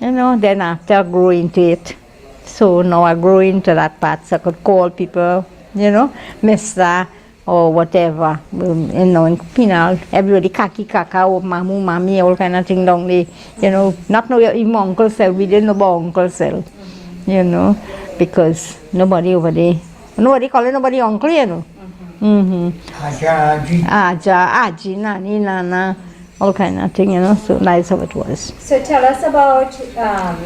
you know, then after I grew into it. So now I grew into that part, so I could call people, you know, Mr. or whatever, you know, in Pinal, everybody kaki kaka or mamu, mami, all kind of thing down there, you know, not know even Uncle Cell, we didn't know about Uncle Cell, you know, because nobody over there, nobody calling nobody uncle, you know. Aja, Aji, Nani, Nana, all kind of thing, you know, so that's how it was. So tell us about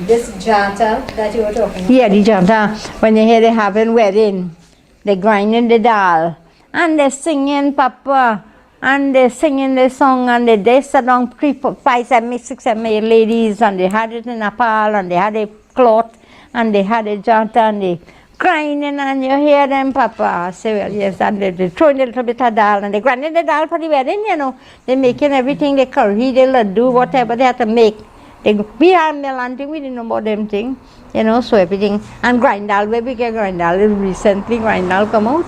this janta that you were talking about. Yeah, the janta, when you hear they having wedding, they grinding the dal, and they're singing Papa, and they're singing the song, and they sat down 3, 4, 5, 7, 6, 7, 8 ladies, and they had it in a pile, and they had a cloth, and they had a janta, and they grinding, and you hear them, Papa. I say, well, yes, and they're throwing a little bit of dal, and they're grinding the dal for the wedding, you know. They're making everything, they curry, they laddu, whatever they have to make. We had melon thing, we didn't know about them thing, you know, so everything. And grind dal, where we get grind dal, recently grind dal come out.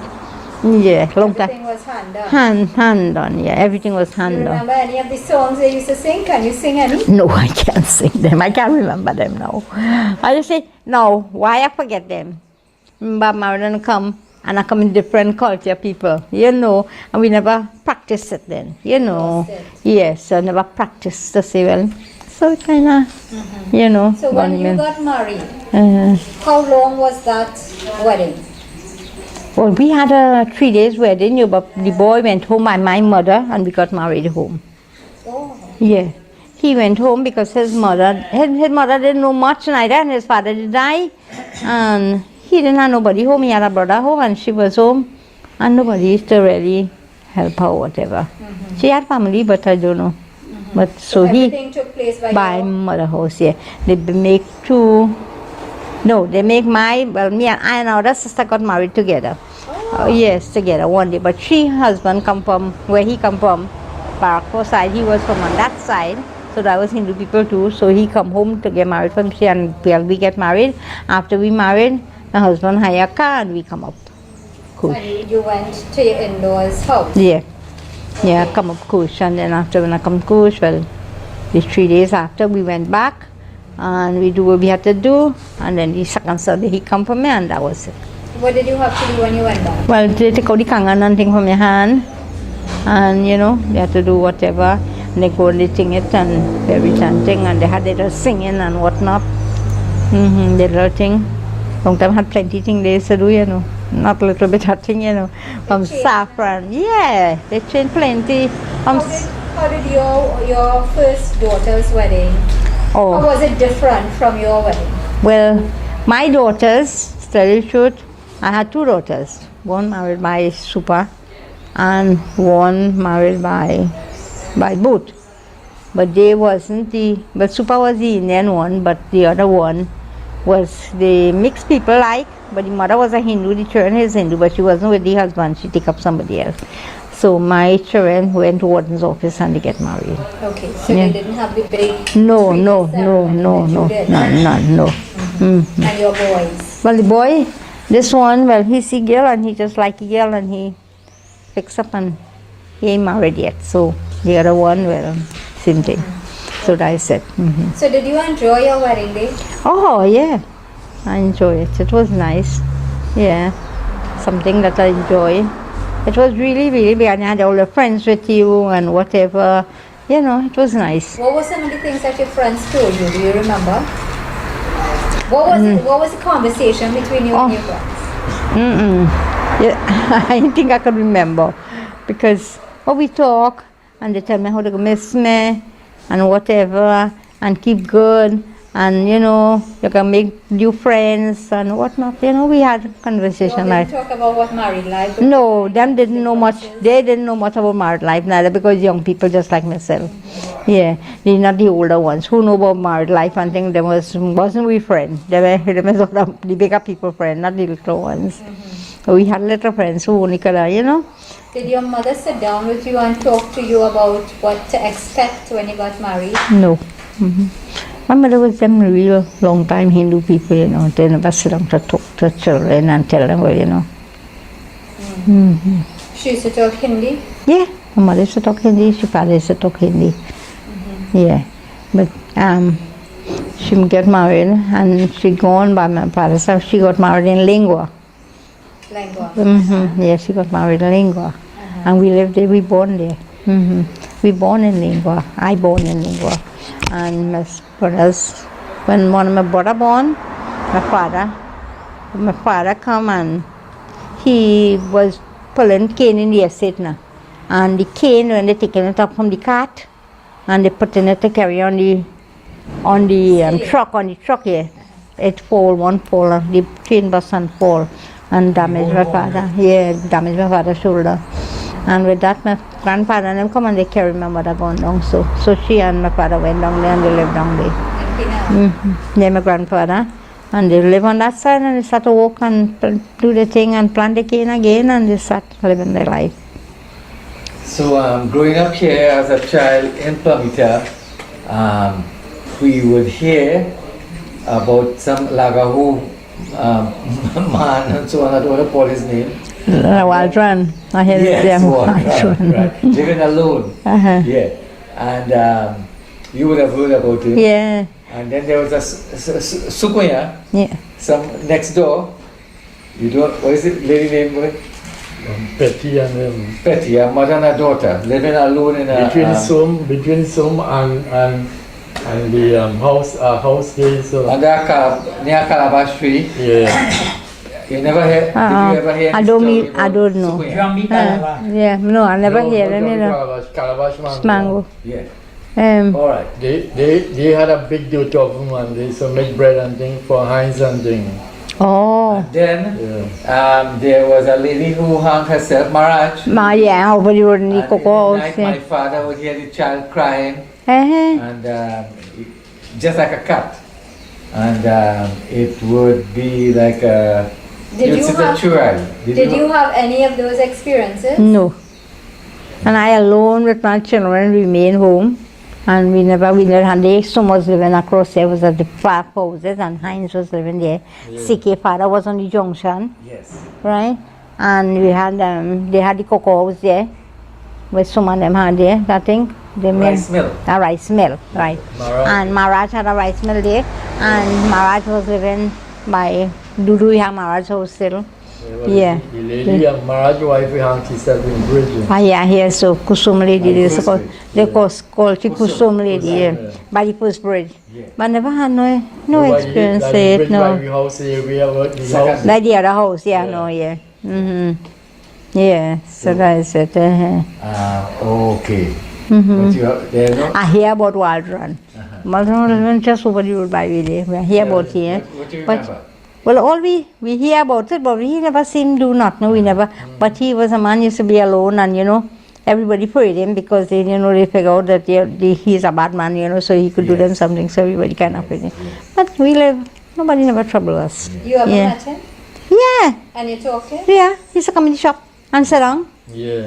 Yeah, long time. Everything was hand done. Hand done, yeah, everything was Do you hand done. remember any of the songs they used to sing? Can you sing any? No, I can't sing them, I can't remember them now. I just say, no, why I forget them? But Marilyn come, and I come in different culture people, you know, and we never practice it then, you know. Lost it. Yes, I never practiced to say, well, so it kind of, you know. So when you got married, uh, how long was that wedding? well, we had a 3 days wedding, but the boy went home by my mother, and we got married home. Oh. Yeah, he went home because his mother didn't know much neither, and his father did die, and he didn't have nobody home. He had a brother home, and she was home, and nobody used to really help her or whatever. She had family, but I don't know. But so Everything took place by your... mother house, yeah. They make they make me and I and our other sister got married together. Oh. Yes, together one day. But she husband come from where he come from, Barakpur side. He was from on that side. So that was Hindu people too. So he come home to get married from she, and we get married. After we married, my husband hire a car and we come up. Cool. And you went to your in-laws' house? Yeah. Yeah, come up Kush, and then after when I come Kush, well, the 3 days after we went back, and we do what we had to do, and then the second Sunday he come for me, and that was it. What did you have to do when you went back? Well, they take out the kangan and thing from your hand, and you know, they had to do whatever, and they go and they sing it, and every chanting, and they had little singing and whatnot, the little thing. Long time had plenty thing they used to do, you know. Not a little bit of thing, you know, from saffron. Yeah, they changed plenty. How did your first daughter's wedding, how was it different from your wedding? Well, my daughters, to tell you the truth, I had 2 daughters. One married by Super, and one married by Boot. But they wasn't but Super was the Indian one, but the other one was the mixed people like, but the mother was a Hindu, the children is Hindu, but she wasn't with the husband, she take up somebody else. So my children went to warden's office and they get married. Okay, so Yeah. they didn't have the big... No. And your boys? Well, the boy, this one, well, he's a girl and he just like a girl and he picks up and he ain't married yet. So the other one, well, same thing. So that's it. So did you enjoy your wedding day? Oh, yeah. I enjoy it. It was nice. Yeah. Something that I enjoy. It was really, really big. And I had all the friends with you and whatever. You know, it was nice. What were some of the things that your friends told you? Do you remember? What was the conversation between you and your friends? Yeah, I think I could remember. Because we talk and they tell me how they miss me and whatever and keep good. And you know, you can make new friends and whatnot. You know, we had conversation You like. didn't talk about what married life was? No, them didn't know much. They didn't know much about married life neither, because young people just like myself. Yeah, they're not the older ones who know about married life and think them wasn't we friends. They were sort of the bigger people friends, not the little ones. We had little friends who only could, you know. Did your mother sit down with you and talk to you about what to expect when you got married? No. My mother was them real long time Hindu people, you know. They never sit down to talk to children and tell them, well, you know. She used to talk Hindi. Yeah, my mother used to talk Hindi, she father used to talk Hindi. Yeah, but she get married and she gone by my father's house. She got married in Lingua. Lingua. Yeah, she got married in Lingua, and we lived there. We born there. We born in Lingua. I born in Lingua, and my brothers. When one of my brother born, my father come and he was pulling cane in the estate now. And the cane, when they taking it up from the cart, and they putting it to carry on the truck here. It fall, one fall, the train bus and fall, and damage my father. Yeah, damage my father's shoulder. And with that, my grandfather and them come and they carry my mother gone down. So she and my father went down there and they lived down there. Yeah, my grandfather. And they live on that side and they start to walk and do the thing and plant the cane again and they start living their life. So growing up here as a child in Plamita, we would hear about some Lagahu man and so on. I don't want to call his name. Waldron. I heard Yes, Waldron. right. Living alone. Yeah. And you would have heard about it. Yeah. And then there was a Sukoya, Yeah. some next door. You don't, what is it, lady name? What? Petty and Betty, a mother and a daughter, living alone in a... between some and the house there. So near Calabash Tree. yeah, You never hear, did you ever hear I any don't story mean, about I don't know. Sukoya? Yeah, no, I never hear any Calabash mango. Yeah. Um, All right. They had a big duty of them and they used to make bread and things for Heinz and things. oh, Then Yeah. there was a lady who hung herself, Maraj. yeah, over the road in And the in cocoa the house. night, my Yeah. father would hear the child crying, Uh-huh. and just like a cat, and it would be like a. Did you sit have- a child. Did you have any of those experiences? No. And I alone with my children remain home. And we never had the son was living across there, was at the far houses, and Heinz was living there. CK father was on the junction, Yes. right? And we had they had the cocoa house there, where some of them had there, that thing. They Rice mill. A rice mill, right. Maharaj. And Maharaj had a rice mill there, and Maharaj was living by Duduya Maharaj house still. Yeah. The lady, Maharaj wife, hung herself in bridge. Ah, yeah, here, so Kusum lady, they First called, bridge. they called she Kusum lady, yeah, by the first bridge. Yeah. But never had no experience Like it, bridge no. by the house area, the Second. house. Like the other house, yeah, no, yeah. Yeah, so that's it. Okay. But you have, there are no. I hear about Waldron. Waldron just over the road by me there. We hear about here. What do you But- remember? Well, all we hear about it, but we never seen do not know. We never. But he was a man used to be alone, and everybody prayed him because they they figure out that he's a bad man, so he could do them something. So everybody kind of prayed him. But we live. Nobody never trouble us. You ever Yeah. met him? Yeah, And you talked to him? yeah. He used to come in the shop and sit down. Yeah.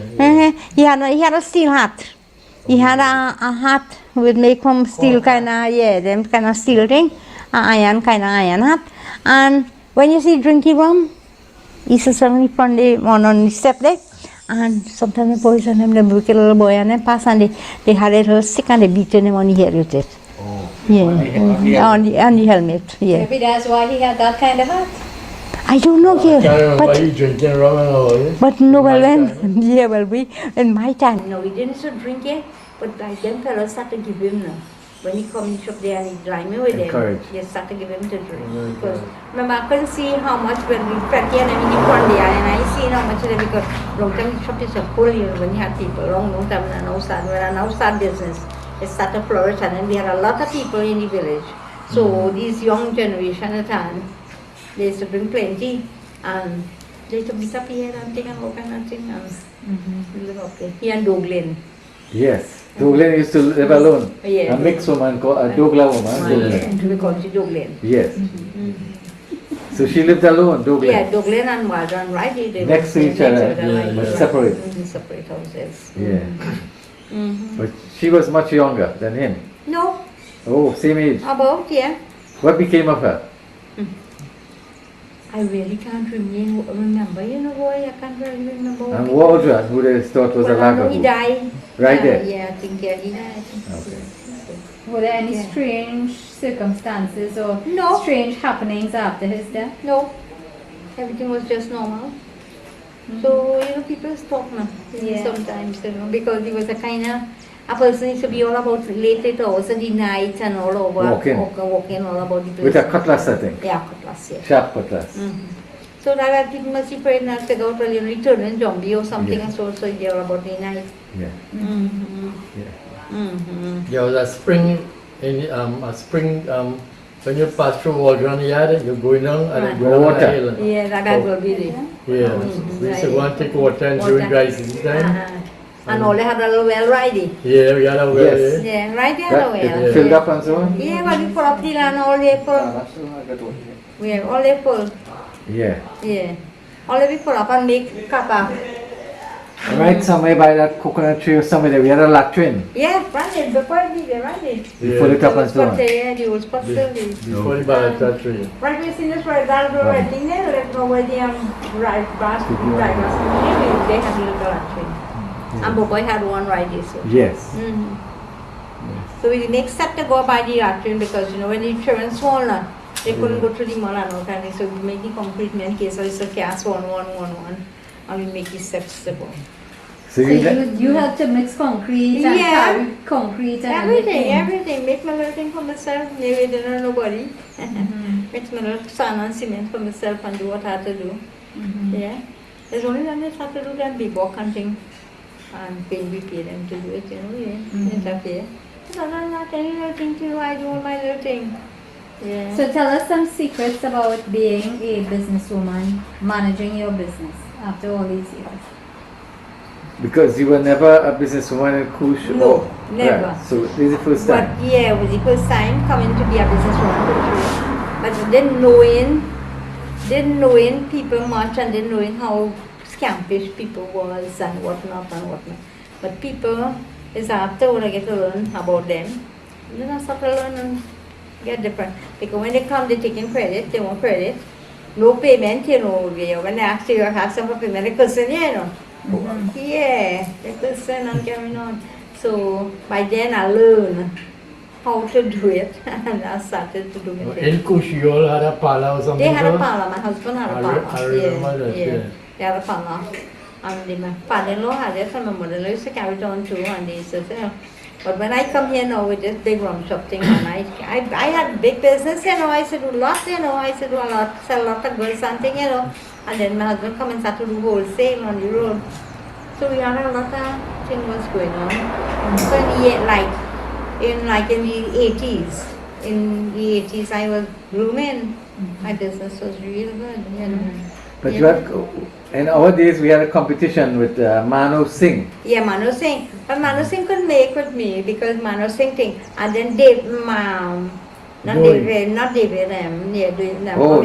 He had a steel hat. He had a hat would make from steel kind of them kind of steel thing, iron hat. And when you see drinking rum, he sits on the front on the step there, and sometimes the boys and them, the wicked little boy and them pass and they had a little stick and they beat him on the head with it. Oh. Yeah, on the helmet. Yeah, Maybe that's why he had that kind of hat. I don't know, I can't remember but you drinking rum and all, yeah? But no, well My then, time, yeah, well we in my time. No, we didn't used drink it, but like them fellows start to give him now. When he come in the shop there and he drive me with Encourage. them, they start to give him to drink. Because remember I couldn't see how much when we fed here and in the front there, and I see how much of them because long time the shop is so full here when you had people, long time and now start business, it started to flourish and then we had a lot of people in the village. So these young generation at time, they used to bring plenty and they used to meet up here and thing and all kind of thing and live up there. Here in Douglas. Yes. Douglas used to live alone. Yeah. A mixed woman called a Douglas woman. Douglas. We call it Douglas. Yes. So she lived alone, Douglas. Yeah, Douglas and Waldron, right? They live Next to each other, like but that. separate. Separate houses. Yeah. But she was much younger than him. No, Oh, same age. about, yeah. What became of her? I really can't remember, you know, boy, I can't really remember. And what was that? Who they thought was a Well, I know he Lagahu? died. Right there? Yeah, I think, yeah, he died. Okay. Were there any Yeah. strange circumstances or No. strange happenings after his death? No, everything was just normal. So, you know, people stop now, Yeah. sometimes, you know, because he was a kind of, a person used to be all about late hours of the night and all over. Walking. Walking all about the place. With a cutlass, I think. Yeah, cutlass, yeah. Sharp cutlass. So that people must be afraid not to go to, you know, return in zombie or something, Yeah. and so they're about the night. Yeah. There was a spring when you pass through Waldron Yard, you're going down and then Right. go down Water. the hill. Yeah, that will be there. Yeah, we used to go and take water and during dry season time. And all they had a little well ready. Yeah, we had a well Yes. there. Yeah, right there, That, well. it filled up and so on? Yeah, but you pull up the land, all they pull. Yeah, all they pull. Yeah. Yeah. All they pull up and make kappa. Right somewhere by that coconut tree or somewhere there, we had a latrine. Yeah, run it, before they run it. We pull it up and so on. Yeah, you will spot still there. Before the ballot tree. Right, we see this right, that little red thing there, let's go where the right grass, dry grass. They had a little latrine. And Boboy had one right there, so. Yes. So we make step to go by the latrine because, you know, when the children swollen, they couldn't go to the mall and all kind of, so we make the concrete in case it's a cast one, and we make the steps to go. So So you helped to mix concrete and Yeah. carry concrete and Everything. Make my little thing for myself, maybe they don't know nobody. Make my little sand and cement for myself and do what I had to do. Yeah. There's only one that had to do that big walk and thing. And we pay them to do it, you know, yeah. It's okay. But other than that, any little thing to do, I do all my little thing. Yeah. So tell us some secrets about being a businesswoman, managing your business after all these years. Because you were never a businesswoman in cruise ship? No, Oh, never. right. So this is the first time? But yeah, it was the first time coming to be a businesswoman. But didn't knowing people much and didn't knowing how scampish people was and whatnot. But people is after when I get to learn about them. Then I start to learn and get different. Because when they come, they're taking credit, they want credit. No payment, you know, when they ask you have some payment, they question, you know. Yeah, they question and carrying on. So by then I learned how to do it and I started to do it. In Kush, you all had a parlor or something? They had a so? parlor, my husband had a I parlor. remember that, yeah. They had a parlor. And my father-in-law had it and my mother-in-law used to carry it on too and they used to say, but when I come here now with this big rum shop thing and I had big business, you know, I used to do lots, you know, I used to do a lot, sell a lot of goods and thing, you know. And then my husband come and start to do wholesale on the road. So we had a lot of things was going on. So in the 80s, I was blooming. My business was real good, you know. But you had, in our days we had a competition with Mano Singh. Yeah, Mano Singh. But Mano Singh couldn't make with me because Mano Singh thing. And then David, Oh,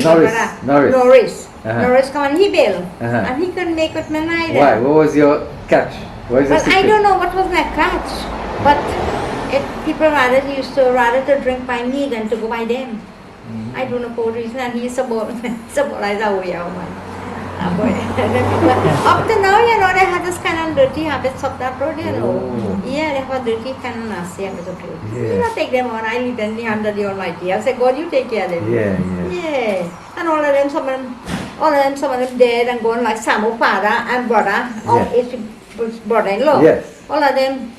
Norris. Norris come and he bailed. Uh-huh. And he couldn't make with me neither. Why? What was your catch? What is the Well, I secret? don't know what was my catch. But people used to drink by me than to go by them. I don't know for what reason, and he's about up to now, you know, they have this kind of dirty habits of that road, you know. Oh. Yeah, they have dirty kind of nasty habits of road. Yeah. You don't take them on, I leave them in the hand of the Almighty. I say, God, you take care of them. Yeah. And all of them, some of them dead and gone like Samu father and brother, or his brother-in-law. Yes. All of them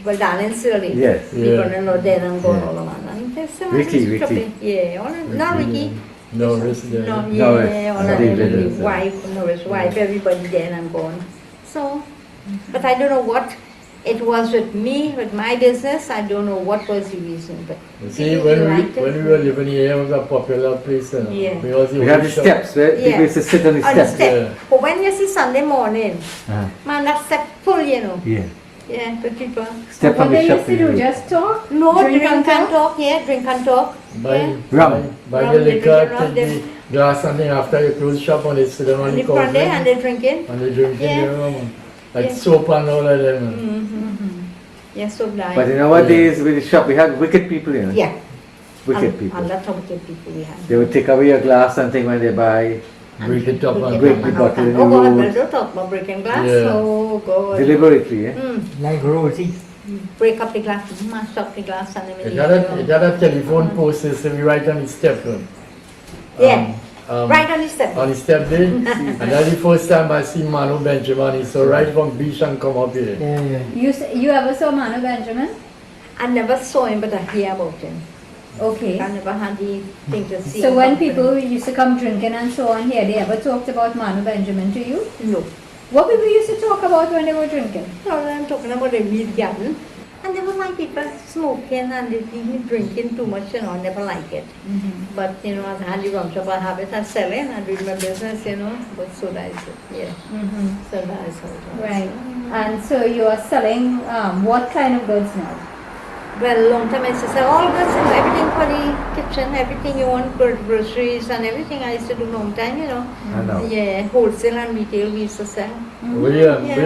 were darling silly. Yes. The brother-in-law dead and gone all of them. And they say, Ricky. Yeah, all of, not Ricky. Norris, No, yeah. yeah, all of David them, is, his wife, Norris' wife, everybody dead and gone. So, but I don't know what it was with me, with my business. I don't know what was the reason, but You see, people when liked it. we were living here, it was a popular place. You know, Yeah. because We had steps where people used to sit on the On the steps. step. Yeah. But when you see Sunday morning, Uh-huh. man, that step full, you know. Yeah. Yeah, the people. Step What from the they shop. used to do, just talk? No, drink and talk? talk, yeah, drink and talk. Buy, Rum. buy Rum, the they liquor, drink rum, take the glass and thing after you close shop and they sit down on And the they front there and counter they drinking. and they drinking Yeah. the rum. Like Yeah. soap and all of them. Yeah, so blind. But in our days with the shop, we had wicked people, you know. Yeah. Wicked people. A lot of wicked people we have. They would take away your glass and thing when they buy. Break it up and break the bottle in the Oh God, road. well, don't talk about breaking glass. Yeah. Oh God. Deliberately, eh? Like rosy. Break up the glass, mash up the glass and It had a telephone post system, we write on the step. Yeah. Right on the step. On the step there. And that's the first time I see Manu Benjamin. So right from beach and come up here. You ever saw Manu Benjamin? I never saw him, but I hear about him. Okay. I never had the thing to see. So him when happen. people used to come drinking and so on here, they ever talked about Manu Benjamin to you? No. What people used to talk about when they were drinking? No, I'm talking about the weed garden. And never mind people smoking and they drinking too much, you know, I never like it. But, you know, as I had the rum shop, I have it, I sell it, I do my business, you know, but so that is it, yeah. So that is how it was. Right. And so you are selling what kind of goods now? Well, long time I used to sell all goods, you know, everything for the kitchen, everything you want, groceries and everything I used to do long time, you know. I know. Yeah, wholesale and retail we used to sell. We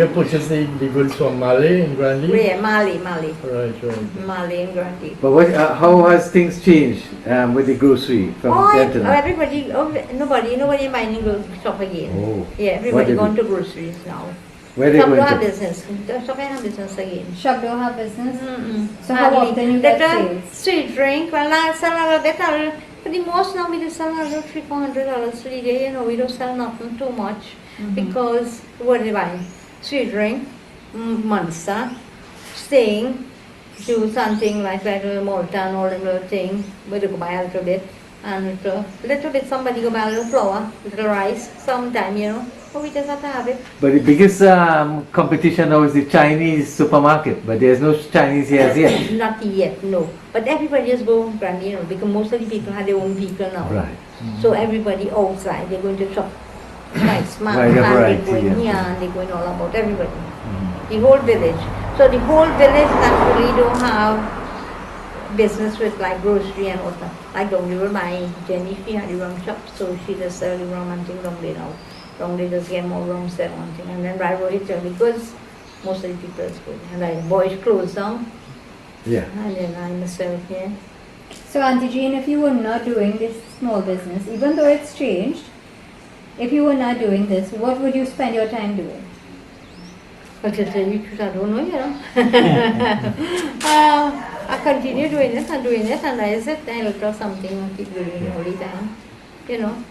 purchase the goods from Mali in Grandy? Yeah, Mali. Right. Mali and Grandy. But what, how has things changed with the grocery from then to now? Everybody, nobody minding go shop again. Oh. Yeah, What everybody they going do? to groceries now. Where they Shop going don't have to? business. Shop ain't have business again. Shop don't have business? So Hardly. how often you get sales? Street drink, well, I sell a lot better. For the most now, we just sell a lot $300-400 for the day. You know, we don't sell nothing too much because what do they buy? Street drink, Monster, Sting, do something like that, Malta and all them little thing. We do go buy a little bit. And a little bit, somebody go buy a little flour, little rice, sometime, you know. But we just have to have it. But the biggest competition now is the Chinese supermarket, but there's no Chinese here as yet. Not yet, no. But everybody just go brandy, you know, because most of the people have their own vehicle now. Right. So everybody outside, they're going to shop. Right, smart, Right, and variety, they're going yeah. here and they're going all about everybody. The whole village. So the whole village naturally don't have business with like grocery and all stuff. Like down there, my Jenny, she had the rum shop, so she just sell the rum and things down there now. Down there just get more rum, sell one thing. And then right over here, because most of the people is good. And like boys closed down. Yeah. And then I myself, yeah. So Auntie Jean, if you were not doing this small business, even though it's changed, if you were not doing this, what would you spend your time doing? But to tell you the truth, I don't know, you know. I continue doing it and I sit and look for something and keep doing it all the time, you know.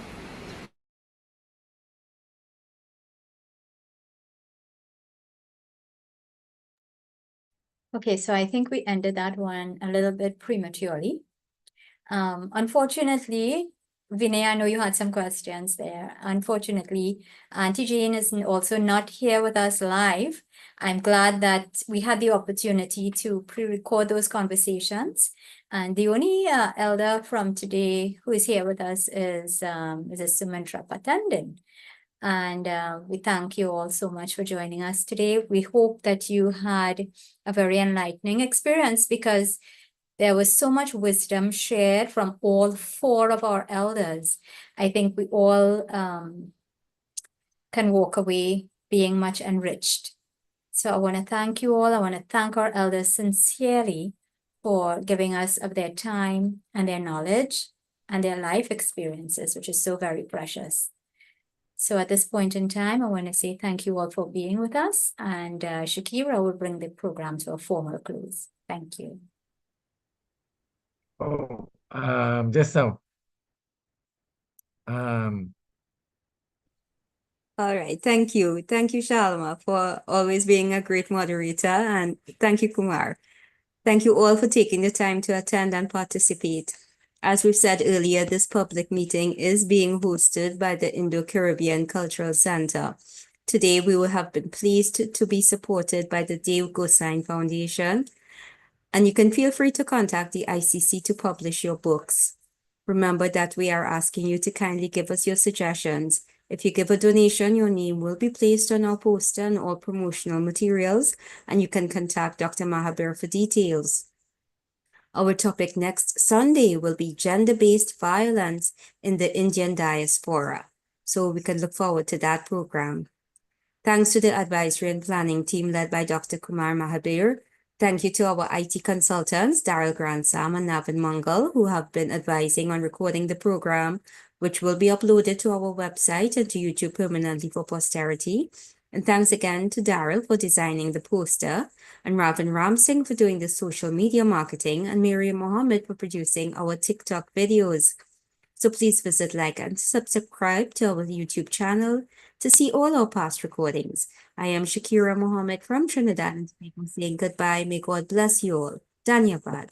Okay, so I think we ended that one a little bit prematurely. Unfortunately, Vinay, I know you had some questions there. Unfortunately, Auntie Jane is also not here with us live. I'm glad that we had the opportunity to pre-record those conversations. And the only elder from today who is here with us is Sumantra Patandin. And we thank you all so much for joining us today. We hope that you had a very enlightening experience because there was so much wisdom shared from all four of our elders. I think we all can walk away being much enriched. So I want to thank you all. I want to thank our elders sincerely for giving us of their time and their knowledge and their life experiences, which is so very precious. So at this point in time, I want to say thank you all for being with us. And Shakira will bring the program to a formal close. Thank you. Oh, just now. All right. Thank you. Thank you, Shalma, for always being a great moderator. And thank you, Kumar. Thank you all for taking the time to attend and participate. As we've said earlier, this public meeting is being hosted by the Indo-Caribbean Cultural Center. Today, we will have been pleased to be supported by the Dave Gosain Foundation. And you can feel free to contact the ICC to publish your books. Remember that we are asking you to kindly give us your suggestions. If you give a donation, your name will be placed on our poster and all promotional materials, and you can contact Dr. Mahabir for details. Our topic next Sunday will be gender-based violence in the Indian diaspora. So we can look forward to that program. Thanks to the advisory and planning team led by Dr. Kumar Mahabir, Thank you to our IT consultants, Daryl Grandsam and Navin Mangal, who have been advising on recording the program, which will be uploaded to our website and to YouTube permanently for posterity. And thanks again to Daryl for designing the poster, and Ravin Ramsingh for doing the social media marketing, and Miriam Mohammed for producing our TikTok videos. So please visit, like, and subscribe to our YouTube channel to see all our past recordings. I am Shakira Mohammed from Trinidad and Tobago saying goodbye. May God bless you all. Dhanyavad.